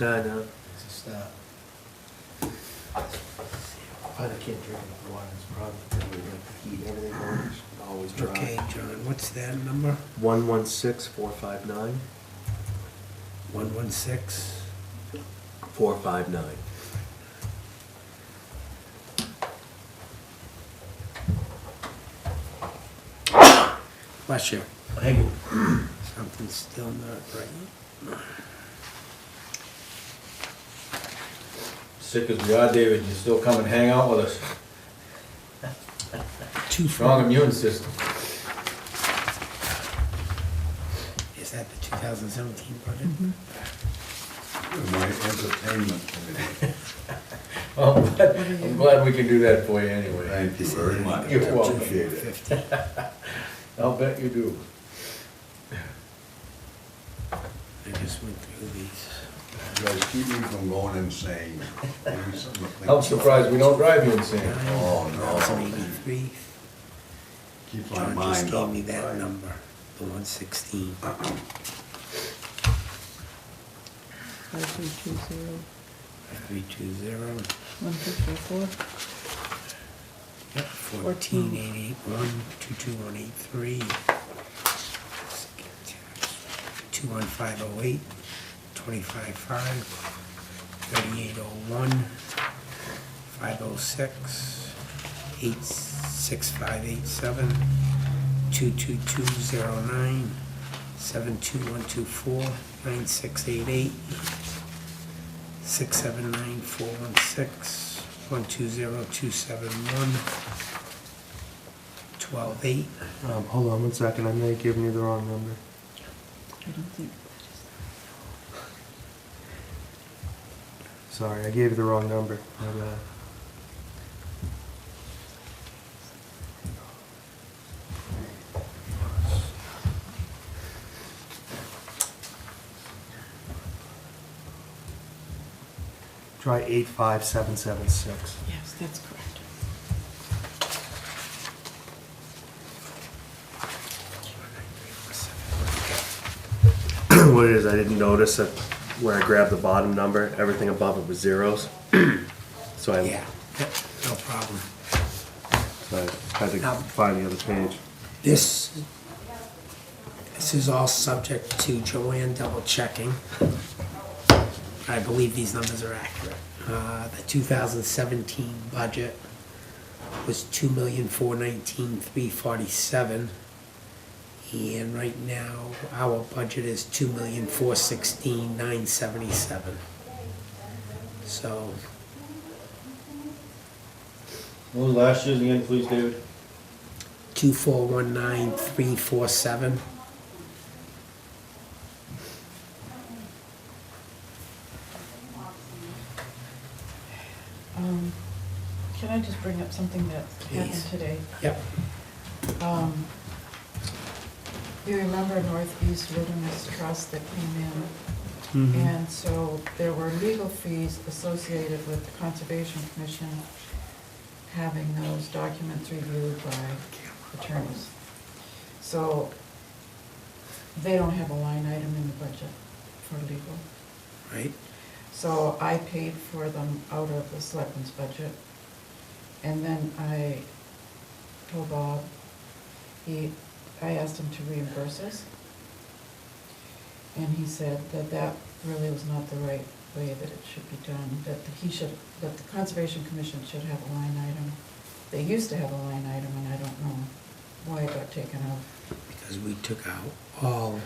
start now. It's a start. But I can't drink enough water, it's a problem. We have to heat everything on, it's always dry. Okay, John, what's that number? 116459. 116? 459. Bless you. Thank you. Something's still not right. Sick as we are, David, you still come and hang out with us. Strong immune system. Is that the 2017 budget? My entertainment committee. Well, I'm glad we can do that for you anyway. Thank you very much. You're welcome. Appreciate it. 2,450. I'll bet you do. I just went through these. You guys keep me from going insane. I'm surprised we don't drive you insane. Oh, no. 1,083. Keeps my John just mind gave up. me that number, the 116. 5320, 320. 1234. Yep, 14881, 22183. 21508, 255, 3801, 506, 86587, 22209, 72124, 9688, 679416, 120271, 128. Hold on one second, I may have given you the wrong number. I don't think, Sorry, I gave you the wrong number. My bad. Try 85776. yes, that's correct. What it is, I didn't notice that where I grabbed the bottom number, everything above it was zeros. So I Yeah, yep, no problem. had to Now- find the other page. This is all subject to Joanne double checking. I believe these numbers are accurate. The 2017 budget was 2,419,347. And right now, our budget is 2,416,977. So, What was last year's again, please, David? 2,419,347. Can I just bring up something that happened Please. today? Yep, You remember Northeast Wilderness Trust that came in? And so there were legal fees associated with the Conservation Commission having those documents reviewed by attorneys. So they don't have a line item in the budget for legal. right? So I paid for them out of the selectmen's budget. And then I told Bob, I asked him to reimburse us. And he said that that really was not the right way that it should be done, that the Conservation Commission should have a line item. They used to have a line item, and I don't know why it got taken out. Because we took out all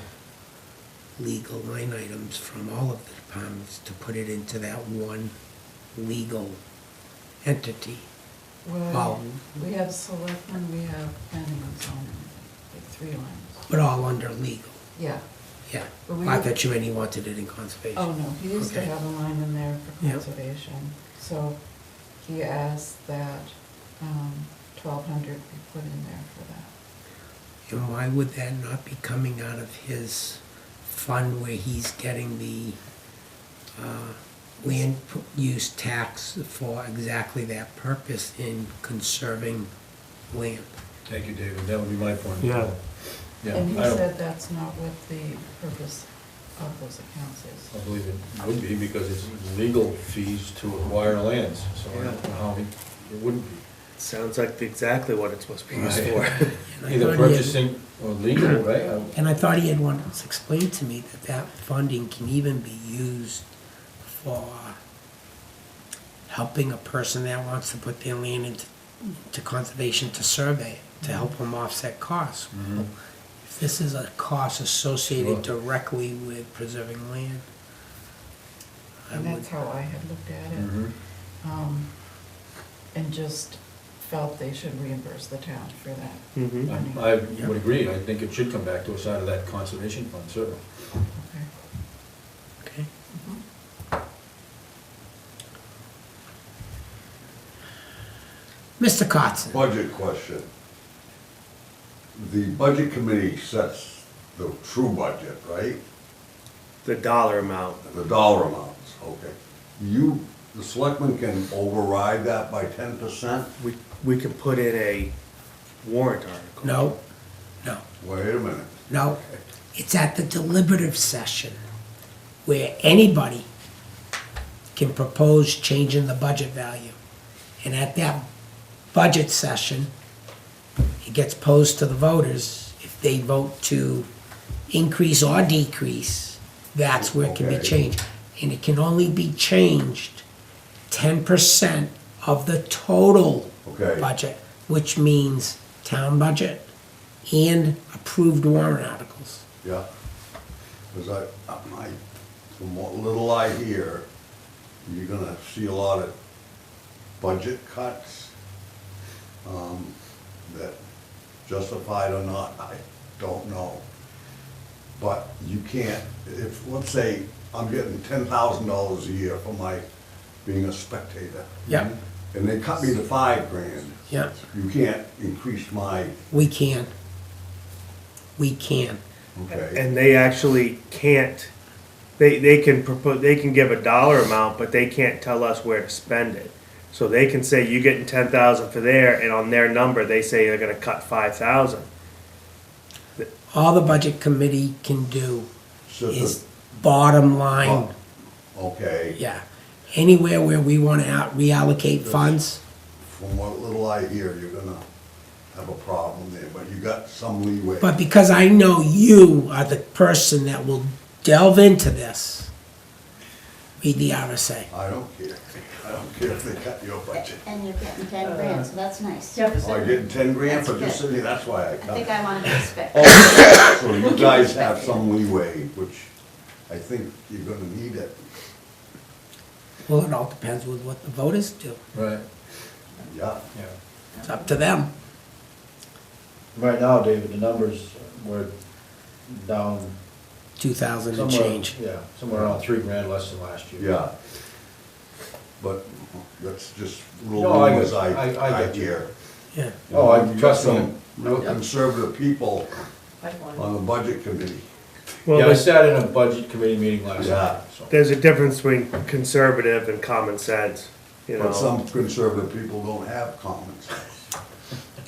legal line items from all of the departments to put it into that one legal entity. Well, we have selectmen, we have planning and zoning, like 3 lines. But all under legal, Yeah. yeah. But we I would- thought you meant he wanted it in conservation. Oh, no, he used to Okay. have a line in there for Yep. conservation. So he asked that 1,200 be put in there for that. And why would that not be coming out of his fund where he's getting the land use tax for exactly that purpose in conserving land? Thank you, David, that would be my point. Yeah. Yeah, And he I don't- said that's not what the purpose of those accounts is. I believe it would be because it's legal fees to acquire lands, so I don't know how it wouldn't be. Sounds like exactly what it's supposed to be used Right. for. And I Either thought he had- purchasing or legal, right? And I thought he had once explained to me that that funding can even be used for helping a person that wants to put their land into conservation to survey it, to help them offset costs. Mhm. If this is a cost associated directly with preserving land, I And would, that's how I had looked at it. Mhm. And just felt they should reimburse the town for that. Mhm. I would agree, I think it should come back to us out of that conservation fund, certainly. Okay. okay? Mr. Kotzen, Budget question. The budget committee sets the true budget, right? The dollar amount. The dollar amounts, okay. You, the selectmen can override that by 10%? We could put in a warrant article. no, Wait a minute. no, it's at the deliberative session where anybody can propose changing the budget value. And at that budget session, it gets posed to the voters. If they vote to increase or decrease, that's where it can be Okay. changed. And it can only be changed 10% of the total Okay. budget, which means town budget and approved warrant articles. Yeah. Because from what little I hear, you're gonna see a lot of budget cuts, that justified or not, I don't know. But you can't, if, let's say, I'm getting $10,000 a year for my, being a spectator. Yeah, And they cut me to $5,000, yeah, you can't increase my, we can. We can. okay? And they actually can't, they can propose, they can give a dollar amount, but they can't tell us where to spend it. So they can say, you're getting 10,000 for there, and on their number, they say they're gonna cut 5,000. All the budget committee can do So is bottom line, Okay, yeah. Anywhere where we want to reallocate funds, from what little I hear, you're gonna have a problem there, but you got some leeway. but because I know you are the person that will delve into this, read the RSA. I don't care. I don't care if they cut your budget. And you're getting 10 grand, so that's nice. Oh, you're getting 10 grand for just sitting, that's why I I think cut. I want to be respected. Oh, so you guys have some leeway, which I think you're gonna need it. Well, it all depends with what the voters do. Right, Yeah. yeah. It's up to them. Right now, David, the numbers were down 2,000 and Somewhere- change. Yeah, somewhere around $3,000 less than last year. Yeah. But that's just No, little I rumors get- I I get you. hear. Yeah. Oh, I You got trust me. some real conservative people on the budget committee. Well, Yeah, I there's, sat in a budget committee meeting last Yeah. night, so. there's a difference between conservative and common sense, you But know. some conservative people don't have common sense.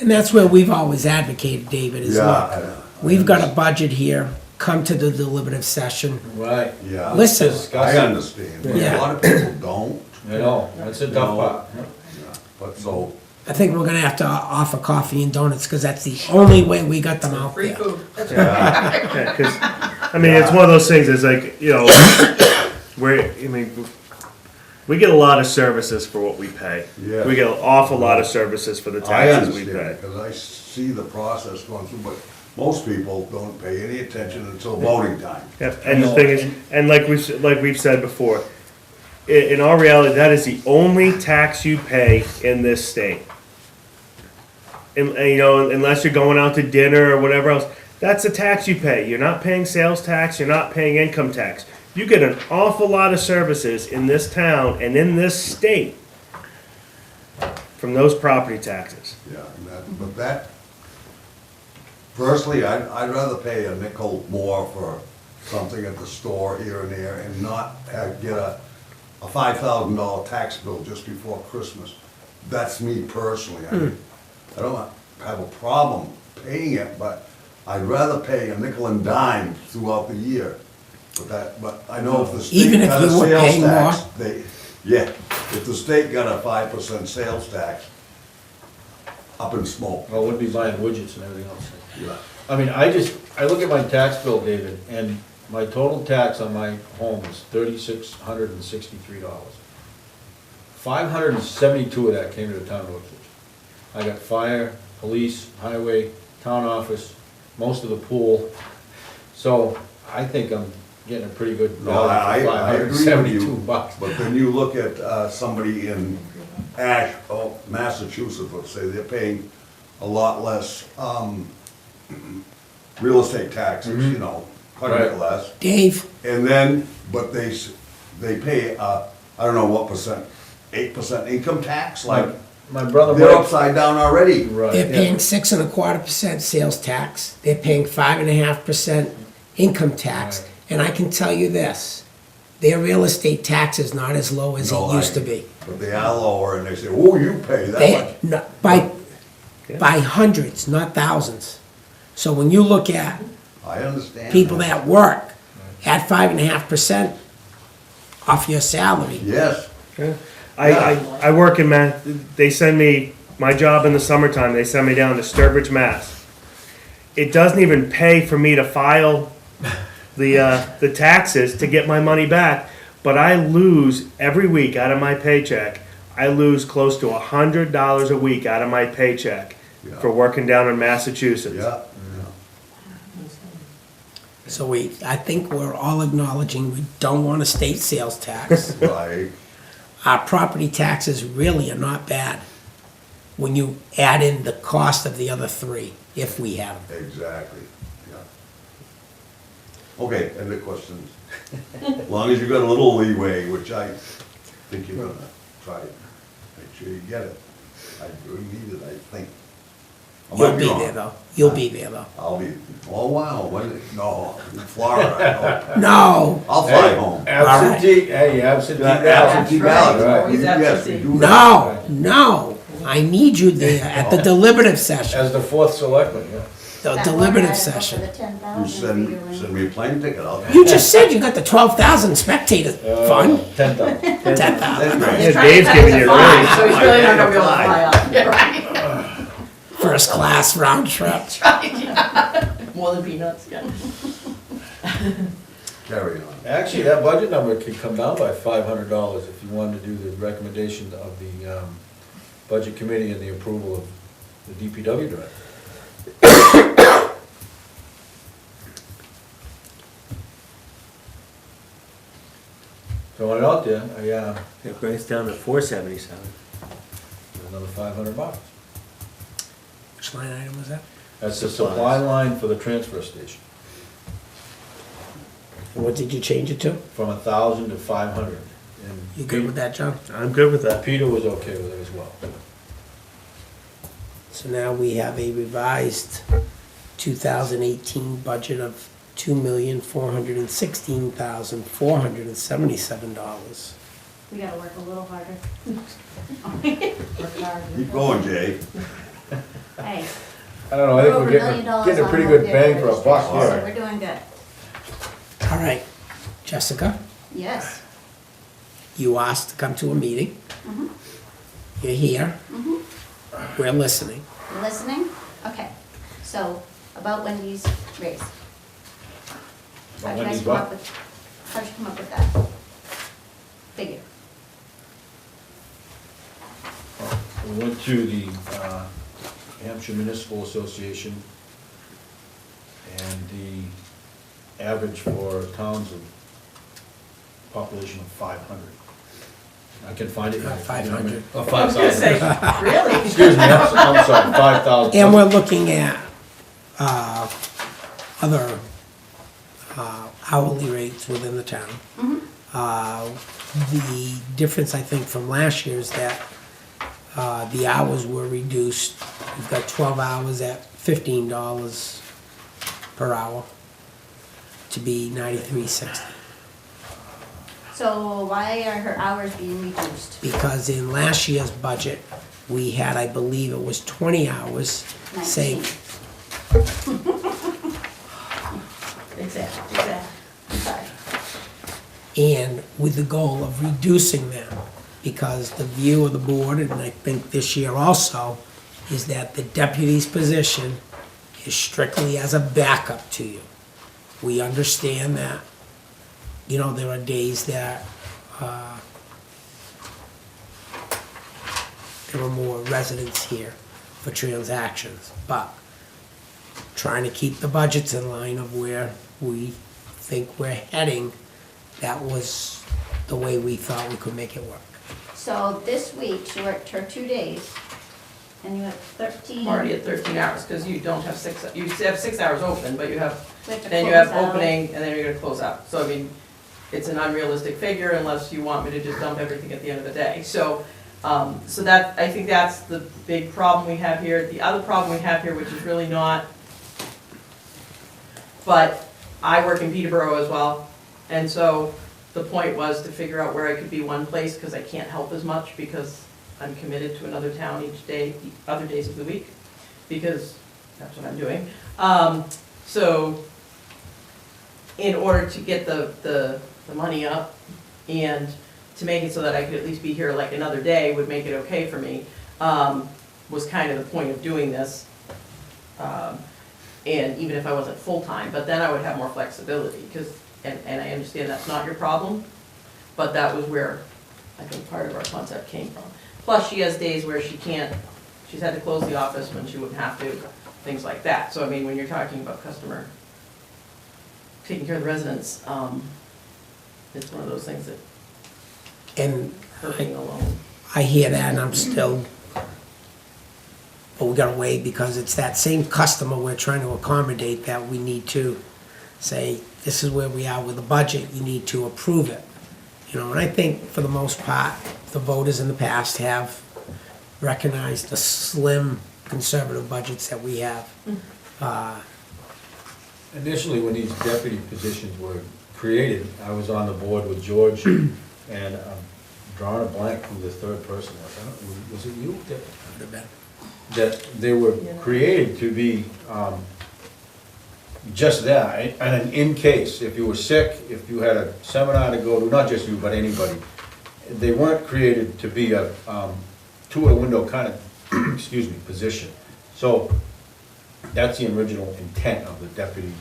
And that's where we've always advocated, David, is Yeah, look, I know. we've got a budget here, come to the deliberative session. Right. Yeah. Listen. Discuss I it. understand, but Yeah. a lot of people don't. I know, that's a You tough know, part. yeah. But so, I think we're gonna have to offer coffee and donuts, because that's the only way we got them out there. yeah, Yeah, 'cause, I mean, it's one of those things, it's like, you know, we get a lot of services for what we pay. Yeah. We get an awful lot of services for the I taxes we pay. understand, because I see the process going through, but most people don't pay any attention until voting time. Yep, and the thing is, and like we've said before, in all reality, that is the only tax you pay in this state. And, you know, unless you're going out to dinner or whatever else, that's the tax you pay. You're not paying sales tax, you're not paying income tax. You get an awful lot of services in this town and in this state from those property taxes. Yeah, and but that, personally, I'd rather pay a nickel more for something at the store here and there and not get a $5,000 tax bill just before Christmas. That's me personally. I don't have a problem paying it, but I'd rather pay a nickel and dime throughout the year But I know if the state Even if got a you were sales paying tax, more? if the state got a 5% sales tax, up in smoke. Well, would be buying widgets and everything else. Yeah. I mean, I look at my tax bill, David, and my total tax on my home is $3,663. 572 of that came to the town of Ipswich. I got fire, police, highway, town office, most of the pool. So I think I'm getting a pretty good No, value for I agree with 572 you, bucks. but then you look at somebody in Massachusetts, let's say, they're paying a lot less real estate taxes, you know, quite a bit Right. less. Dave, And then, but they pay, I don't know what percent, 8% income tax, like, My brother they're Mike, upside down already. right, they're yeah. paying 6.25% sales tax. They're paying 5.5% income tax. Right. And I can tell you this, their real estate tax is not as low as No, it used I- to be. But they are lower, and they say, oh, you pay that They, much. no, by hundreds, not thousands. So when you look at I understand. people that work at 5.5% off your salary, Yes, I work in they send me, my job in the summertime, they send me down to Sturbridge, Mass. It doesn't even pay for me to file the taxes to get my money back, but I lose every week out of my paycheck. I lose close to $100 a week out of my paycheck Yeah. for working down in Massachusetts. yeah. so I think we're all acknowledging we don't want a state sales tax. Right, Our property taxes really are not bad when you add in the cost of the other three, if we have them. exactly, yeah. Okay, end of questions. As long as you got a little leeway, which I think you're gonna try, make sure you get it. I really need it, I think. I might You'll be wrong. there though. You'll be there though. I'll be, oh, wow, no, in Florida, No, no. I'll fly Hey, home. Absentee, hey, absentee ballot. Absentee ballot, right. right, yes, we do that. no. I need you there at the deliberative session, As the fourth selectman, yeah. the That deliberative one article session. For the 10,000 You for send me a plane ticket, I'll. You just said you got the 12,000 spectator fund, 10,000. 10,000. Yeah, Dave's giving you a raise. So he's really not gonna be able to fly out. Yeah, right. First class round trip. More than peanuts, yeah. Carry on. Actually, that budget number could come down by $500 if you wanted to do the recommendation of the budget committee and the approval of the DPW director. Throwing it out there, It brings down to 477. another $500. Which line item was that? That's the supply line for the transfer station, What did you change it to? from 1,000 to 500. You good with that, John? I'm good with that. Peter was okay with it as well. So now we have a revised 2018 budget of $2,416,477. We gotta work a little harder. Work hard. Keep going, Jay. Hey, I don't know, I we're think over we're $1 million getting a on pretty home good care bang for a buck registration, so here. we're doing good. All right, Jessica, Yes. you asked to come to a meeting. Mhm. You're here. Mhm. We're listening. You listening? Okay. So, about Wendy's raise. How did you guys Wendy's come what? up with, how'd you come up with that figure? We went to the Hampshire Municipal Association, and the average for towns of population of 500. I can find it. 500. Oh, 5,000. Really? Excuse me, I'm sorry, 5,000. And we're looking at other hourly rates within the town. The difference, I think, from last year is that the hours were reduced. We've got 12 hours at $15 per hour to be $93.60. So why are her hours being reduced? Because in last year's budget, we had, I believe it was 20 hours, say, 19. Exactly. I'm sorry. and with the goal of reducing them. Because the view of the board, and I think this year also, is that the deputy's position is strictly as a backup to you. We understand that, you know, there are days that there are more residents here for transactions, but trying to keep the budgets in line of where we think we're heading, that was the way we thought we could make it work. So this week, she worked her 2 days, and you have 13. I'm already at 13 hours, because you don't have you have 6 hours open, but you have, We have to then you have close out. opening, and then you're gonna close out. So I mean, it's an unrealistic figure unless you want me to just dump everything at the end of the day. So, so that, I think that's the big problem we have here. The other problem we have here, which is really not, but I work in Peterborough as well, and so the point was to figure out where I could be one place, because I can't help as much, because I'm committed to another town each day, the other days of the week, because that's what I'm doing. So, in order to get the money up, and to make it so that I could at least be here like another day would make it okay for me, was kind of the point of doing this. And even if I wasn't full-time, but then I would have more flexibility, because, and I understand that's not your problem, but that was where I think part of our concept came from. Plus, she has days where she's had to close the office when she wouldn't have to, things like that. So I mean, when you're talking about taking care of the residents, it's one of those things that And hurt being alone. I hear that, and I'm still, but we gotta wait, because it's that same customer we're trying to accommodate that we need to say, this is where we are with the budget, you need to approve it. You know, and I think for the most part, the voters in the past have recognized the slim conservative budgets that we have. Initially, when these deputy positions were created, I was on the board with George, and I'm drawing a blank who the third person was. I don't, was it you? That they were created to be just that, and in case, if you were sick, if you had a seminar to go to, not just you, but anybody, they weren't created to be a two-window kind of, excuse me, position. So that's the original intent of the deputy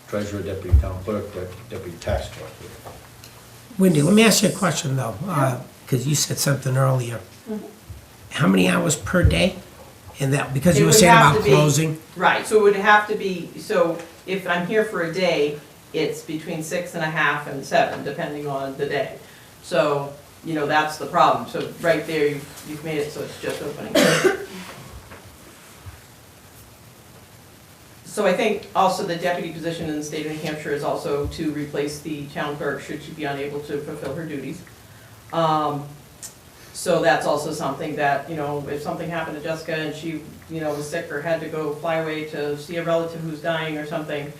treasurer, deputy town clerk, deputy tax collector. Wendy, let me ask you a question though, because you said something earlier. How many hours per day? And that, because It you were would saying have about to be- closing? Right, so it would have to be, so if I'm here for a day, it's between 6.5 and 7, depending on the day. So, you know, that's the problem. So right there, you've made it so it's just opening. So I think also the deputy position in the state of New Hampshire is also to replace the town clerk should she be unable to fulfill her duties. So that's also something that, you know, if something happened to Jessica and she, you know, was sick or had to go fly away to see a relative who's dying or something,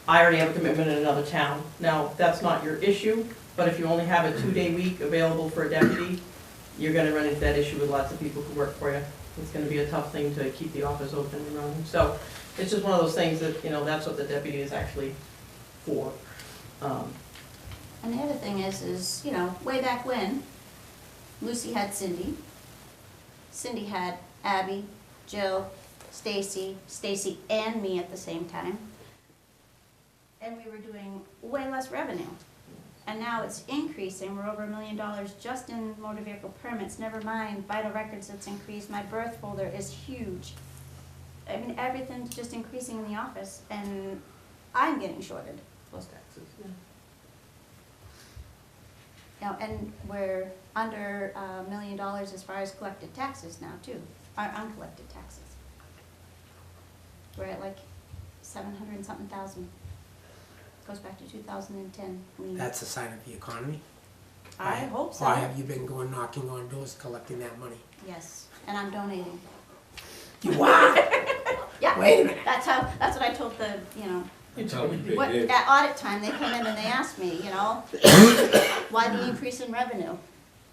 I already have a commitment in another town. Now, that's not your issue, but if you only have a 2-day week available for a deputy, you're gonna run into that issue with lots of people who work for you. It's gonna be a tough thing to keep the office open and running. So it's just one of those things that, you know, that's what the deputy is actually for. And the other thing is, you know, way back when, Lucy had Cindy, Cindy had Abby, Jill, Stacy and me at the same time. And we were doing way less revenue. And now it's increasing, we're over $1 million just in motor vehicle permits, never mind vital records that's increased, my birth folder is huge. I mean, everything's just increasing in the office, and I'm getting shorted. Plus taxes, yeah. You know, and we're under $1 million as far as collected taxes now too, our uncollected taxes. We're at like 700 and something thousand. Goes back to 2010. That's a sign of the economy? I hope so. Or have you been going knocking on doors collecting that money? Yes, and I'm donating. You are? Yeah. Wait a minute. That's what I told the, you know, Tell me, Big what, Dave. at audit time, they come in and they ask me, you know, why the increase in revenue?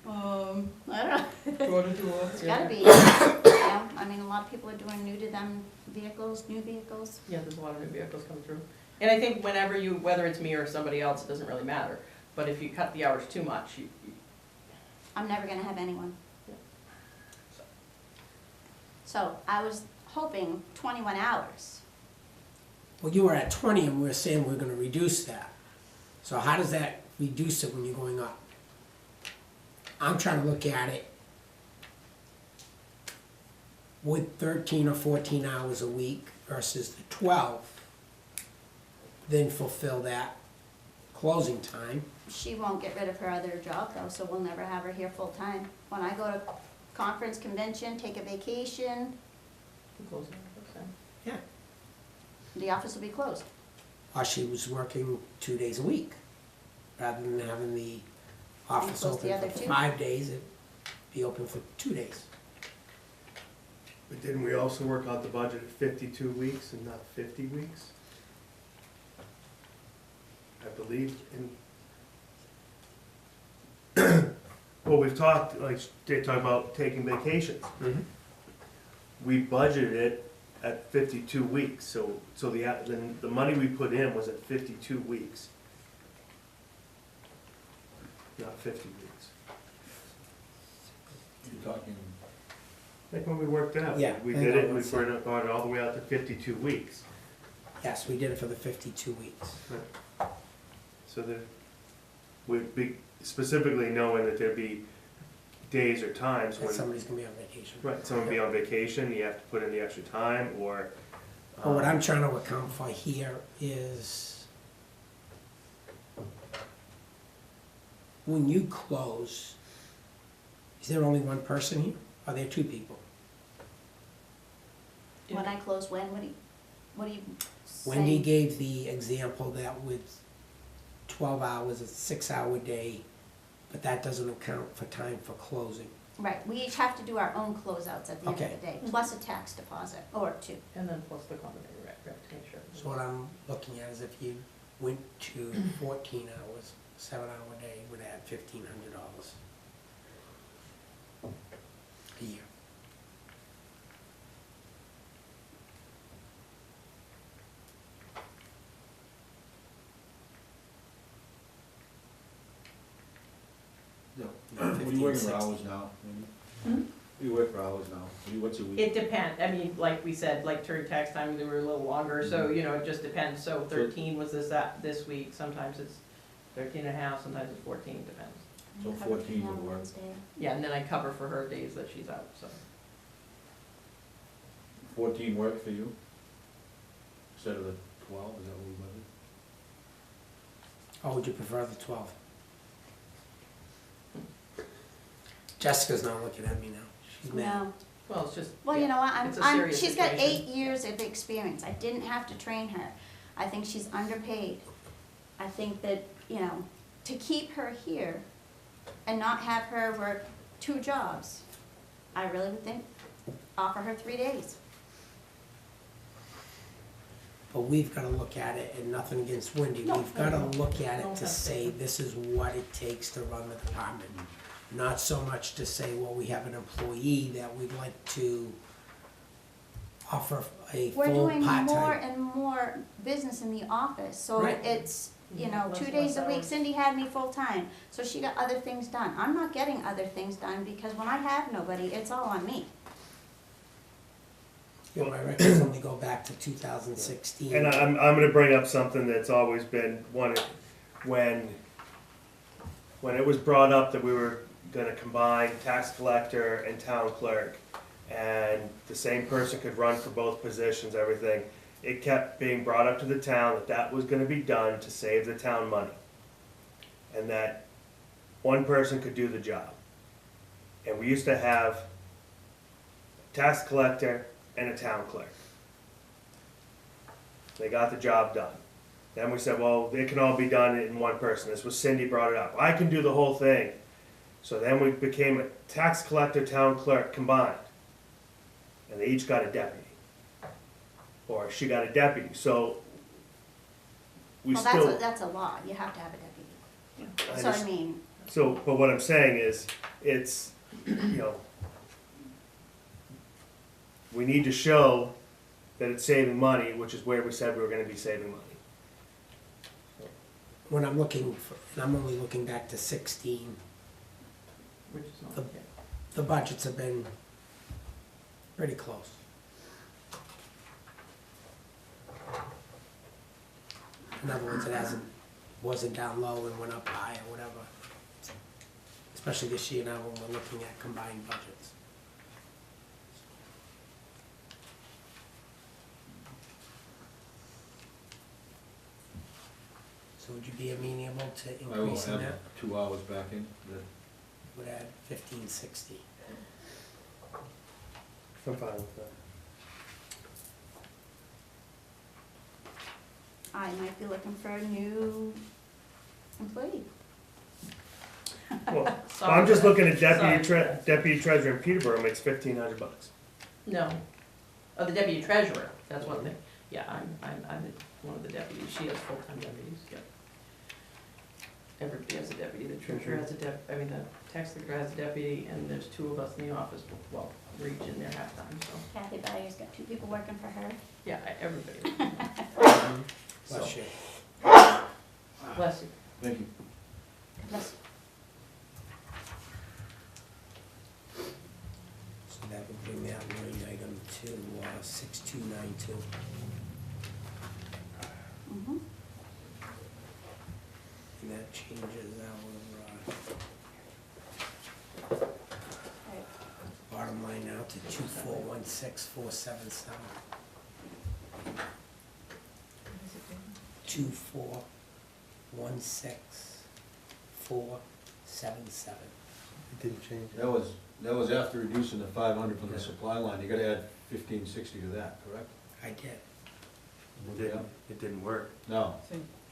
I don't know. Door to door. It's gotta be, you know, I mean, a lot of people are doing new to them vehicles, new vehicles. Yeah, there's a lot of new vehicles coming through. And I think whenever you, whether it's me or somebody else, it doesn't really matter. But if you cut the hours too much, I'm never gonna have anyone. Yeah. So I was hoping 21 hours. Well, you were at 20 and we were saying we're gonna reduce that. So how does that reduce it when you're going up? I'm trying to look at it. Would 13 or 14 hours a week versus the 12 then fulfill that closing time? She won't get rid of her other job though, so we'll never have her here full time. When I go to conference, convention, take a vacation, you close it at that time. Yeah. the office will be closed. Or she was working 2 days a week, rather than having the office close the open other for two? 5 days, it'd be open for 2 days. But didn't we also work out the budget at 52 weeks and not 50 weeks? I believe in, well, we've talked, like, they talk about taking vacations. We budgeted it at 52 weeks, so the money we put in was at 52 weeks. Not 50 weeks. You're talking, Like when we worked it out. Yeah, We I did know it, we what's- brought it all the way out to 52 weeks. Yes, we did it for the 52 weeks. So that we'd be specifically knowing that there'd be days or times That when, somebody's gonna be on vacation. right, someone be on vacation, you have to put in the extra time, or. Well, what I'm trying to account for here is when you close, is there only one person here? Are there two people? When I close when, what do you Wendy say? gave the example that with 12 hours, it's a 6-hour day, but that doesn't account for time for closing. Right, we each have to do our own closeouts at the end Okay. of the day, plus a tax deposit, or two. And then plus the common area rec to make sure. So what I'm looking at is if you went to 14 hours, 7-hour day, would add $1,500 a year. no, what do you work for hours now? Hmm? What do you work for hours now? What's your week? It depends, I mean, like we said, like during tax time, they were a little longer, so, you know, it just depends. So 13 was this week, sometimes it's 13 and a half, sometimes it's 14, depends. So I cover 14 for would on work. Wednesday. Yeah, and then I cover for her days that she's out, so. 14 work for you? Instead of the 12, is that what we wanted? Or would you prefer the 12? Jessica's not looking at me now. She's mad. No, Well, it's just. well, you know what, it's a serious she's got situation. 8 years of experience, I didn't have to train her. I think she's underpaid. I think that, you know, to keep her here and not have her work 2 jobs, I really would think, offer her 3 days. But we've gotta look at it, and nothing against Wendy, No, we've gotta no, look at no it to offense. say, this is what it takes to run the department. Not so much to say, well, we have an employee that we'd like to offer a We're full doing more part-time. and more business in the office, so Right. it's, you know, Less 2 and days less a week, hours. Cindy had me full-time, so she got other things done. I'm not getting other things done, because when I have nobody, it's all on me. You know, my records only go back to 2016. And I'm gonna bring up something that's always been when it was brought up that we were gonna combine tax collector and town clerk, and the same person could run for both positions, everything, it kept being brought up to the town that was gonna be done to save the town money. And that one person could do the job. And we used to have a tax collector and a town clerk. They got the job done. Then we said, well, it can all be done in one person. This was Cindy brought it up. I can do the whole thing. So then we became a tax collector, town clerk combined. And they each got a deputy. Or she got a deputy. So we Well, still. that's a law, you have to have a deputy. I So I just- mean, So, but what I'm saying is, it's, you know, we need to show that it's saving money, which is where we said we were gonna be saving money. when I'm looking for, and I'm only looking back to 16, Which is not, The- yeah. the budgets have been pretty close. In other words, wasn't down low and went up high or whatever. Especially this year now when we're looking at combined budgets. So would you be amenable to I will increasing add that? 2 hours back in, that Would add 1560. I'm fine with that. I might be looking for a new employee. Well, Sorry I'm just for looking at that. deputy treasurer in Peterborough makes $1,500. No. Oh, the deputy treasurer, that's one thing. Yeah, I'm one of the deputies. She has full-time deputies, yeah. Everybody has a deputy. The treasurer has a the tax collector has a deputy, and there's 2 of us in the office, well, we're each in there half-time, so, Kathy Byer's got 2 people working for her. yeah, everybody. Bless you. Bless you. thank you. Bless you. So that would bring that line item to 6292. Mhm. And that changes our Right. bottom line now to 2416477. 2416477. It didn't change. That was after reducing the 500 from the supply line, you gotta add 1560 to that, correct? I did. It didn't work. No,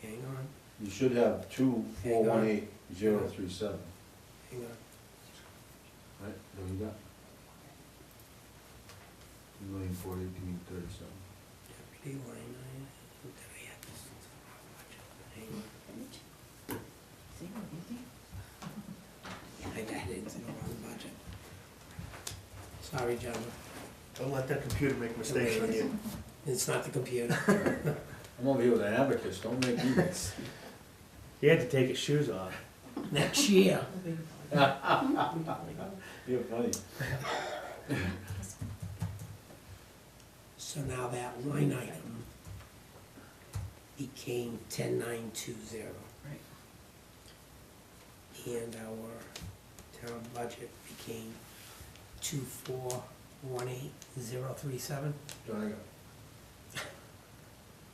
Hang on, you should have 2418037, hang on. right? There you go. 2,040,037. Deputy line item, did I have this? Hang on. See how easy? I got it into the wrong budget. Sorry, gentlemen. Don't let that computer make mistakes on you. It's not the computer. I'm over here with an abacus, don't make me. He had to take his shoes off. Next year, You're funny. so now that line item became 10920. Right. And our town budget became 2418037. John, I got.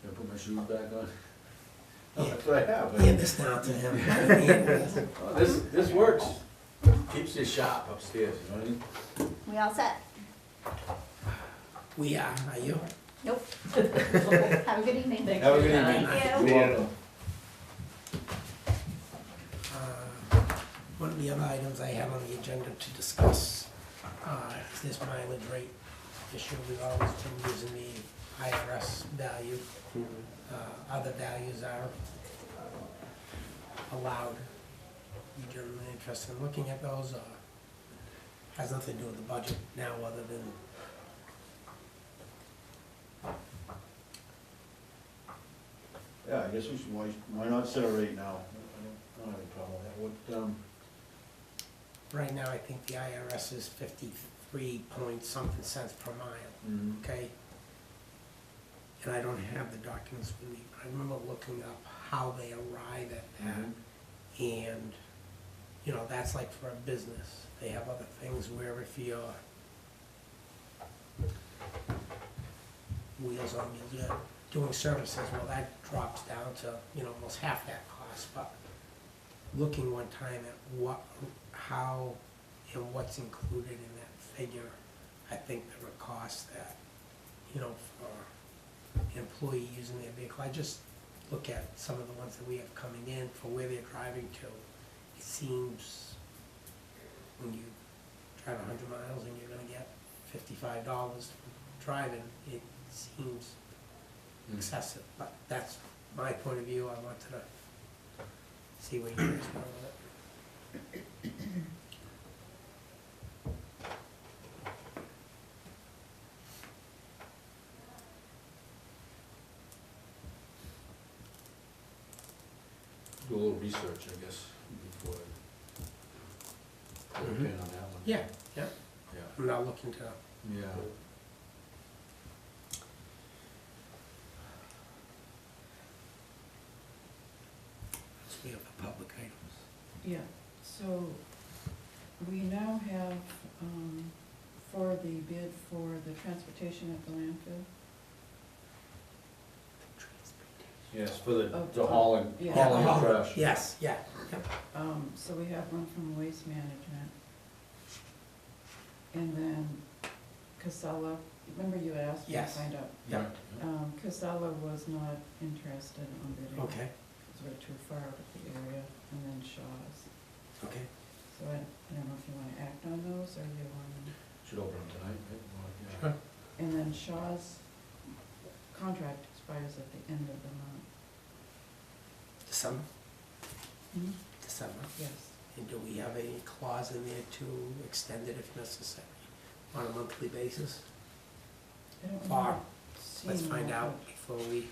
Can I put my shoes back on? Oh, that's what I have. Hand this down to him. Hand this. Oh, this works. Keeps you sharp upstairs, you know what I mean? We all set? We are you? Nope. Have a good evening. Thanks Have a for good your evening. time. Thank you. You're welcome. One of the other items I have on the agenda to discuss is this mileage rate issue. We've always been using the IRS value. Other values are allowed. You gentlemen interested in looking at those? Has nothing to do with the budget now, other than Yeah, I guess we should, why not set a rate now? I don't have any problem with that. What, right now, I think the IRS is 53 point something cents per mile. Mhm. Okay? And I don't have the documents with me, but I remember looking up how they arrive at that. And, you know, that's like for a business. They have other things where if you're Wheels on Wheels, you're doing services, well, that drops down to, you know, almost half that cost. But looking one time at how and what's included in that figure, I think there are costs that, you know, for employee using their vehicle. I just look at some of the ones that we have coming in for where they're driving to. It seems when you drive 100 miles and you're gonna get $55 for driving, it seems excessive. But that's my point of view. I wanted to see where you guys were with it. do a little research, I guess, before I put a pin on that one. Yeah, yeah, Yeah, I'm not looking to, yeah. we have the public items. Yeah, so we now have, for the bid for the transportation at the landfill. Yes, for the Oh, hauling, yeah. hauling of trash. Yes, yeah, yep. So we have one from Waste Management. And then Casella, remember you asked me to Yes. find out? Yep. Casella was not interested in bidding. Okay, Because we're too far out of the area, and then Shaw's. okay. So I don't know if you want to act on those, or you want to... Should open them tonight, right? Well, yeah. Sure. And then Shaw's contract expires at the end of the month. December, December. Yes. And do we have a clause in there to extend it if necessary on a monthly basis? I don't Far. remember Let's seeing find that, out before we.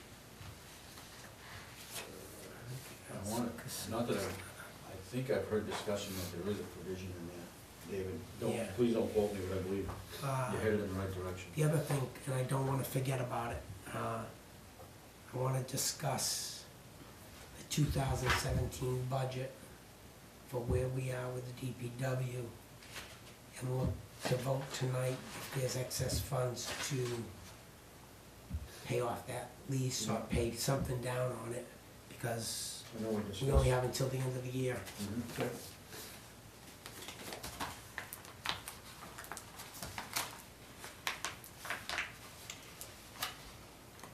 I want it, not that I think I've heard discussion that there is a provision in there, David. Yeah. Don't, please don't quote me, but I believe Uh, you're headed in the right direction. The other thing, and I don't want to forget about it, I want to discuss the 2017 budget for where we are with the DPW and look to vote tonight if there's excess funds to pay off that lease or pay something down on it, because I know we discussed. we only have until the end of the year. Mhm.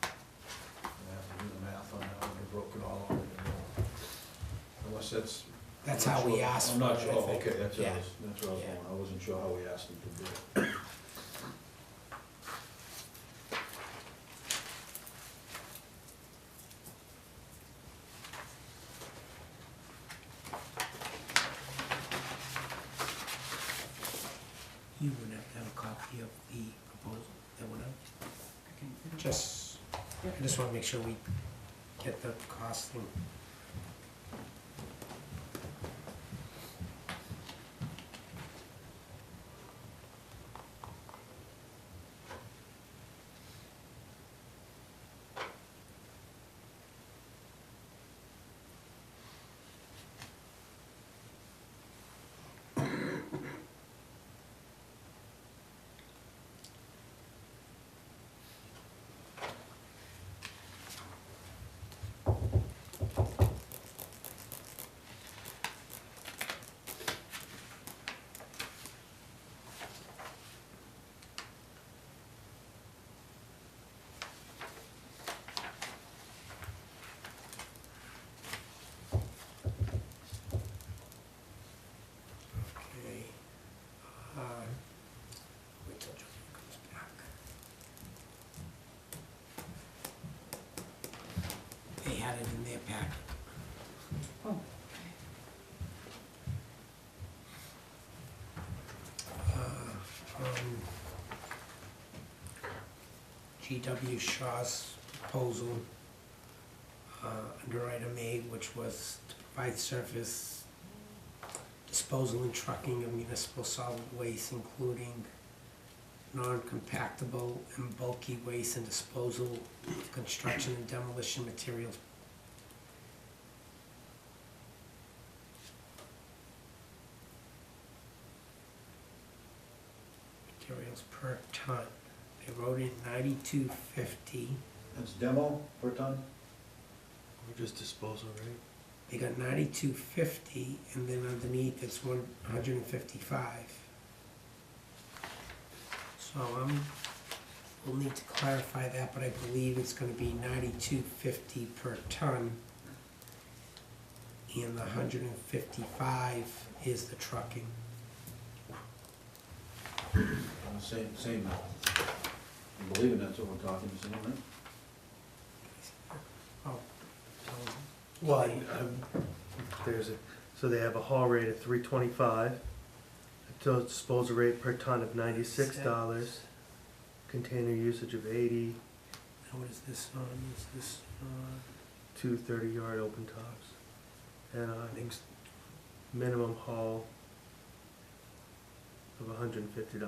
I have to do the math on that one, I broke it all on it. Unless that's. That's I'm not how we sure. asked I'm not for it, sure, I oh, think. okay, that's what I Yeah. was, that's what I was Yeah. going, I wasn't sure how we asked them to do it. You would have to have a copy of the proposal that went out. Okay. Just, I just want to make sure we get the costing. Okay. Wait till John comes back. They had it in their packet. Oh, G.W. Shaw's proposal under item A, which was to provide surface disposal and trucking of municipal solid waste, including non-compactable and bulky waste and disposal of construction and demolition materials. Materials per ton. They wrote in 92.50. That's demo per ton? Or just disposal, right? They got 92.50, and then underneath it's 155. So we'll need to clarify that, but I believe it's gonna be 92.50 per ton. And the 155 is the trucking. Same, I'm believing that's what we're talking, is it, right? Oh. Well, there's a, so they have a haul rate of $3.25, a total disposal rate per ton of $96, container usage of 80, Now what is this on? Is this, 2 30-yard open tops. and minimum haul of $150.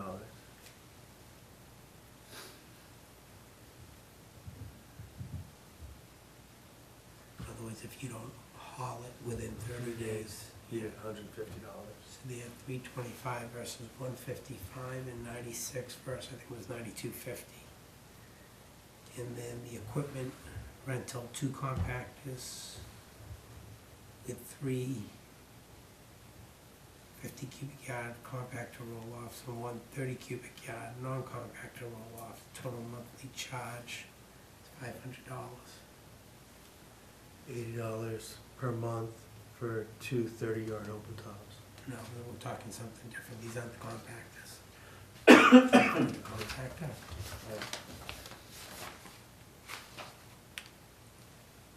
In other words, if you don't haul it within 30 days, You get $150. so they have 325 versus 155 and 96 versus, I think it was 92.50. And then the equipment rental, 2 compactors with 3 50 cubic yard compactor roll-offs and 1 30 cubic yard non-compactor roll-off. Total monthly charge is $500. $80 per month for 2 30-yard open tops. No, we're talking something different. These aren't the compactors. The compactor.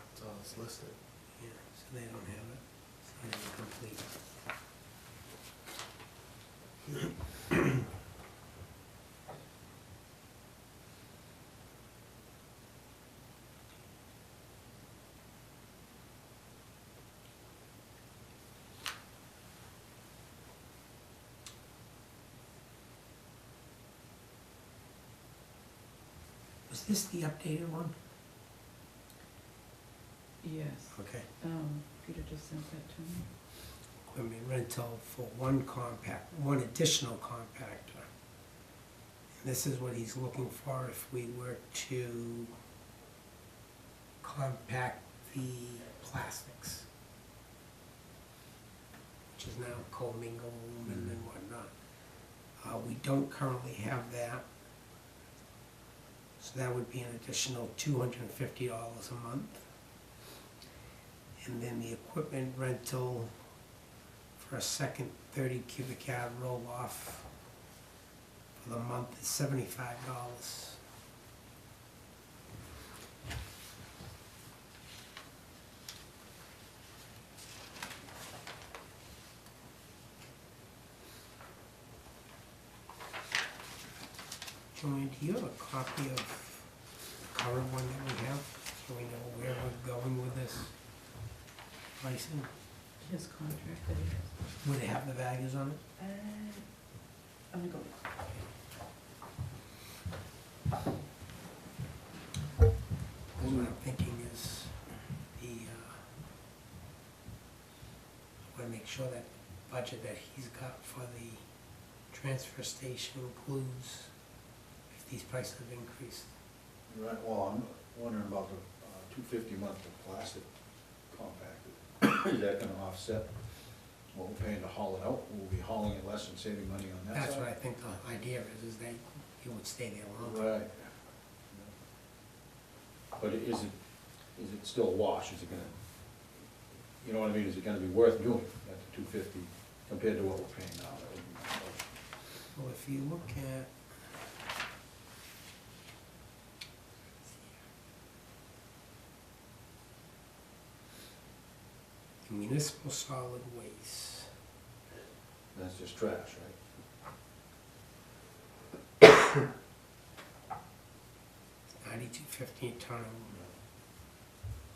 That's all it's listed. Yeah, so they don't have it. It's not even complete. Was this the updated one? Yes. Okay. Peter just sent that to me. Equipment rental for one additional compactor. And this is what he's looking for if we were to compact the plastics, which is now commingled and whatnot. We don't currently have that. So that would be an additional $250 a month. And then the equipment rental for a second 30 cubic yard roll-off for the month is $75. Joanne, do you have a copy of the current one that we have, so we know where we're going with this pricing? His contract that he has. Would it have the values on it? I'm gonna go. What I'm thinking is I want to make sure that budget that he's got for the transfer station includes if these prices have increased. Right, well, I'm wondering about the $250 a month for plastic compacted. Is that gonna offset what we're paying to haul it out? We'll be hauling it less and saving money on that side? That's what I think the idea is that you would stay there longer. Right. But is it still a wash? Is it gonna, you know what I mean, is it gonna be worth doing at the $250 compared to what we're paying now? That would be my question. Well, if you look at municipal solid waste, That's just trash, right? $92.50 a ton,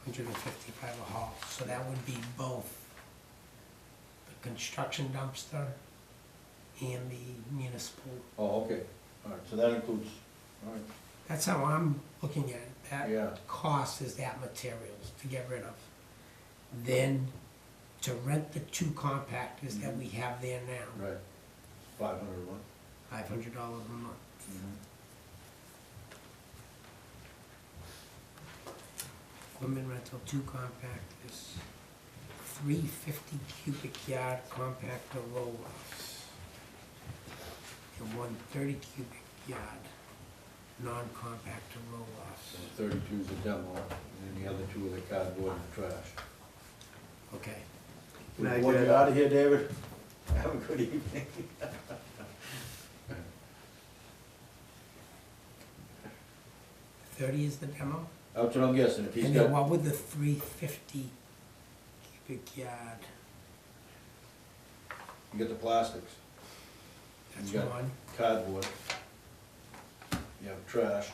$155 a haul. So that would be both the construction dumpster and the municipal. Oh, okay, all right, so that includes, all right, That's how I'm looking at it. Yeah. That cost is that materials to get rid of. Then to rent the 2 compactors that we have there now, right. 500 a month. $500 a month. Equipment rental, 2 compactors, 3 50 cubic yard compactor roll-offs, and 1 30 cubic yard non-compactor roll-offs. So 32 is a demo, and then the other 2 are the cardboard and the trash. Okay. We Can I want get- you out of here, David? Have a good evening. 30 is the demo? That's what I'm guessing, if he's And then got, what would the 350 cubic yard, you get the plastics, that's You got- one? cardboard, you have trash,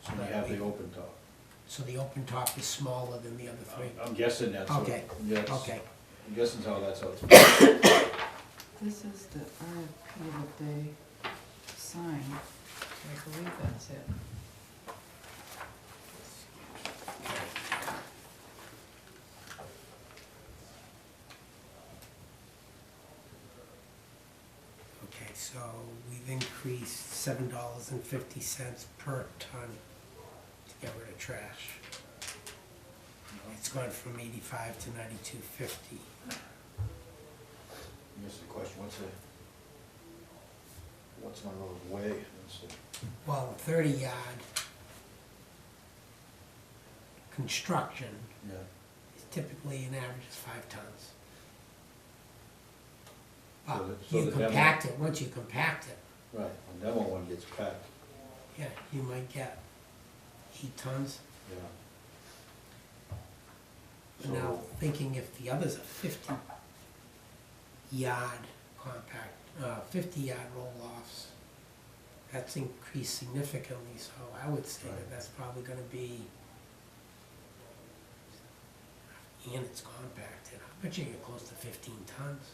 and you have the open top. So the open top is smaller than the other three? I'm guessing that's. what- Okay, yes, okay. I'm guessing how that's how it's. This is the RFP that they signed, so I believe that's it. Okay, so we've increased $7.50 per ton to get rid of trash. It's gone from 85 to 92.50. Here's the question, what's one of those weigh? Well, 30-yard construction Yeah, is typically an average of 5 tons. So But the- so you the demo- compact it, once you compact it, right, and demo one gets packed, yeah, you might get 8 tons. yeah. But now, So- thinking if the others are 50-yard compact, 50-yard roll-offs, that's increased significantly, so I would say that Right. that's probably gonna be, and it's compacted, I bet you get close to 15 tons.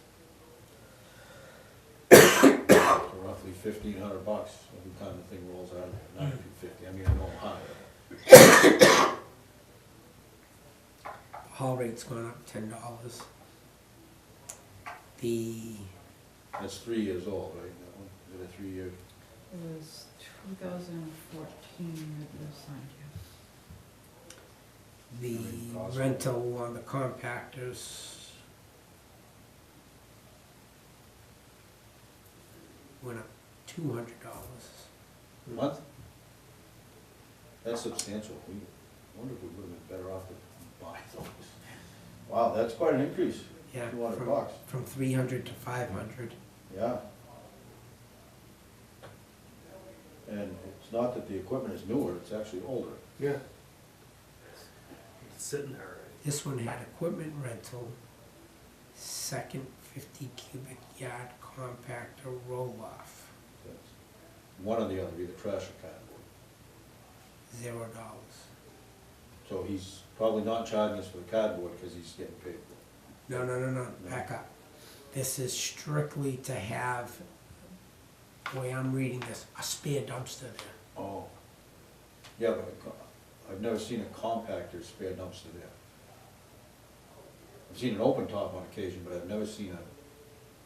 So roughly $1,500 every time the thing rolls out, not 250, I mean, I know I'm high. Haul rate's gone up $10. The, That's 3 years old, right, that one, is it a 3-year? It was 2014 that was signed, yes. the Cost. rental on the compactors went up $200. A month? That's substantial, we wonder if we would have been better off to buy those. Wow, that's quite an increase, Yeah, $200. from 300 to 500. Yeah. And it's not that the equipment is newer, it's actually older. Yeah. It's sitting there already. This one had equipment rental, second 50 cubic yard compactor roll-off, That's one or the other, either trash or cardboard. $0. So he's probably not charging us for the cardboard because he's getting paid for it. No, back up. This is strictly to have, the way I'm reading this, a spare dumpster there. Oh. Yeah, but I've never seen a compactor spare dumpster there. I've seen an open top on occasion, but I've never seen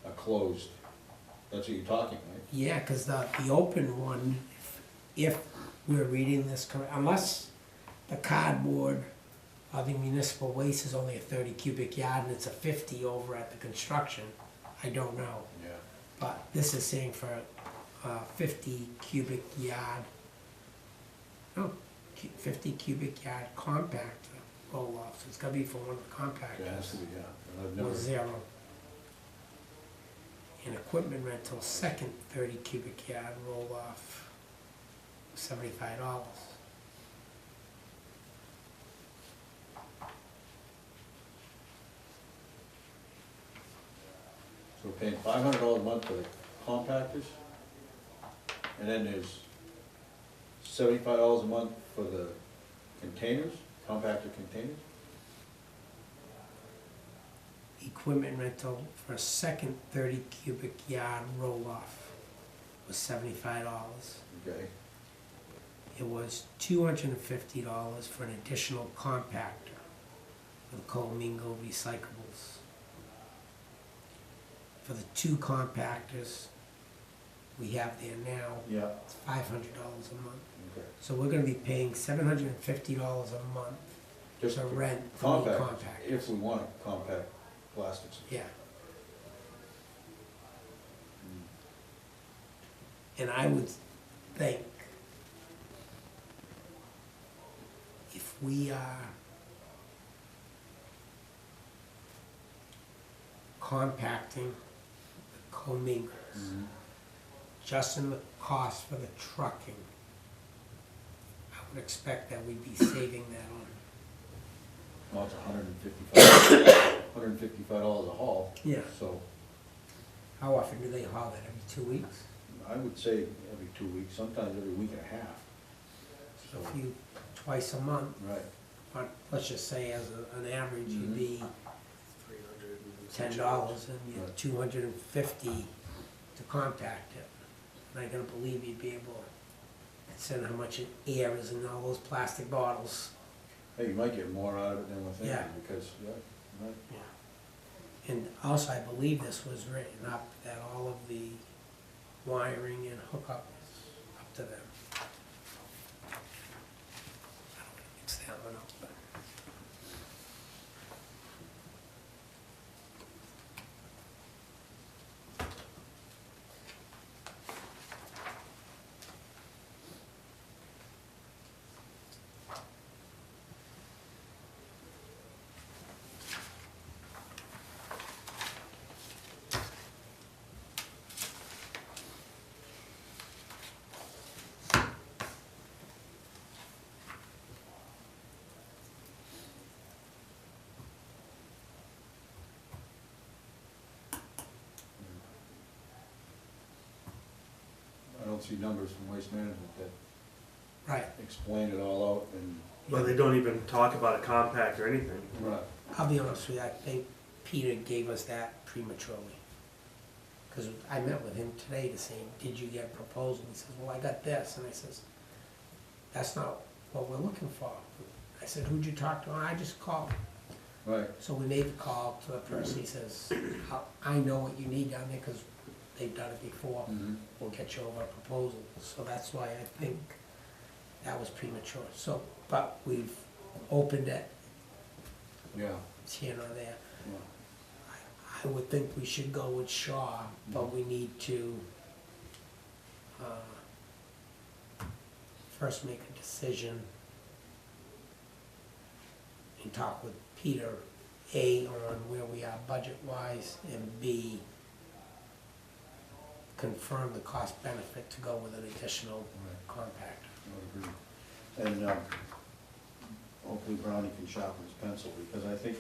a closed, that's what you're talking, right? Yeah, because the open one, if we're reading this correct, unless the cardboard or the municipal waste is only a 30 cubic yard and it's a 50 over at the construction, I don't know. Yeah. But this is saying for 50 cubic yard, no, 50 cubic yard compactor roll-off, so it's gotta be for one of the It has to compactors, be, yeah. And I've never, was $0. And equipment rental, second 30 cubic yard roll-off, $75. so we're paying $500 a month for the compactors, and then there's $75 a month for the containers, compactor containers? Equipment rental for a second 30 cubic yard roll-off was $75. Okay. It was $250 for an additional compactor for the Comingo recyclables. For the 2 compactors we have there now, Yeah, it's $500 a month. okay. So we're gonna be paying $750 a month Just to for rent for the compactors, compactors. if we want to compact plastics. Yeah, and I would think if we are compacting the Comingos, Mhm. just in the cost for the trucking, I would expect that we'd be saving that on. Well, it's $155 a haul. Yeah. So How often do they haul that, every 2 weeks? I would say every 2 weeks, sometimes every week and a half. So if you twice a month, Right. but let's just say as an average, you'd be $10 and you Right. 250 to contact it. And I gotta believe you'd be able to consider how much air is in all those plastic bottles. Hey, you might get more out of it than we're Yeah. thinking, because, yeah, right. And also, I believe this was written up that all of the wiring and hookup is up to them. I don't wanna mix that one up, but. I don't see numbers from Waste Management that Right, explain it all out and. Well, they don't even talk about a compact or anything. Right. I'll be honest with you, I think Peter gave us that prematurely. Cause I met with him today to say, did you get a proposal? He says, well, I got this, and I says, that's not what we're looking for. I said, who'd you talk to? I just called. Right. So we made the call to the person, he says, I know what you need down there, cause they've done it before. Mhm. We'll get you over a proposal, so that's why I think that was premature. So, but we've opened it, Yeah. it's here nor there. Yeah. I would think we should go with Shaw, but we need to, first make a decision and talk with Peter, A, on where we are budget-wise, and B, confirm the cost benefit to go with an additional compactor. I agree. And, hopefully Brownie can sharpen his pencil, because I think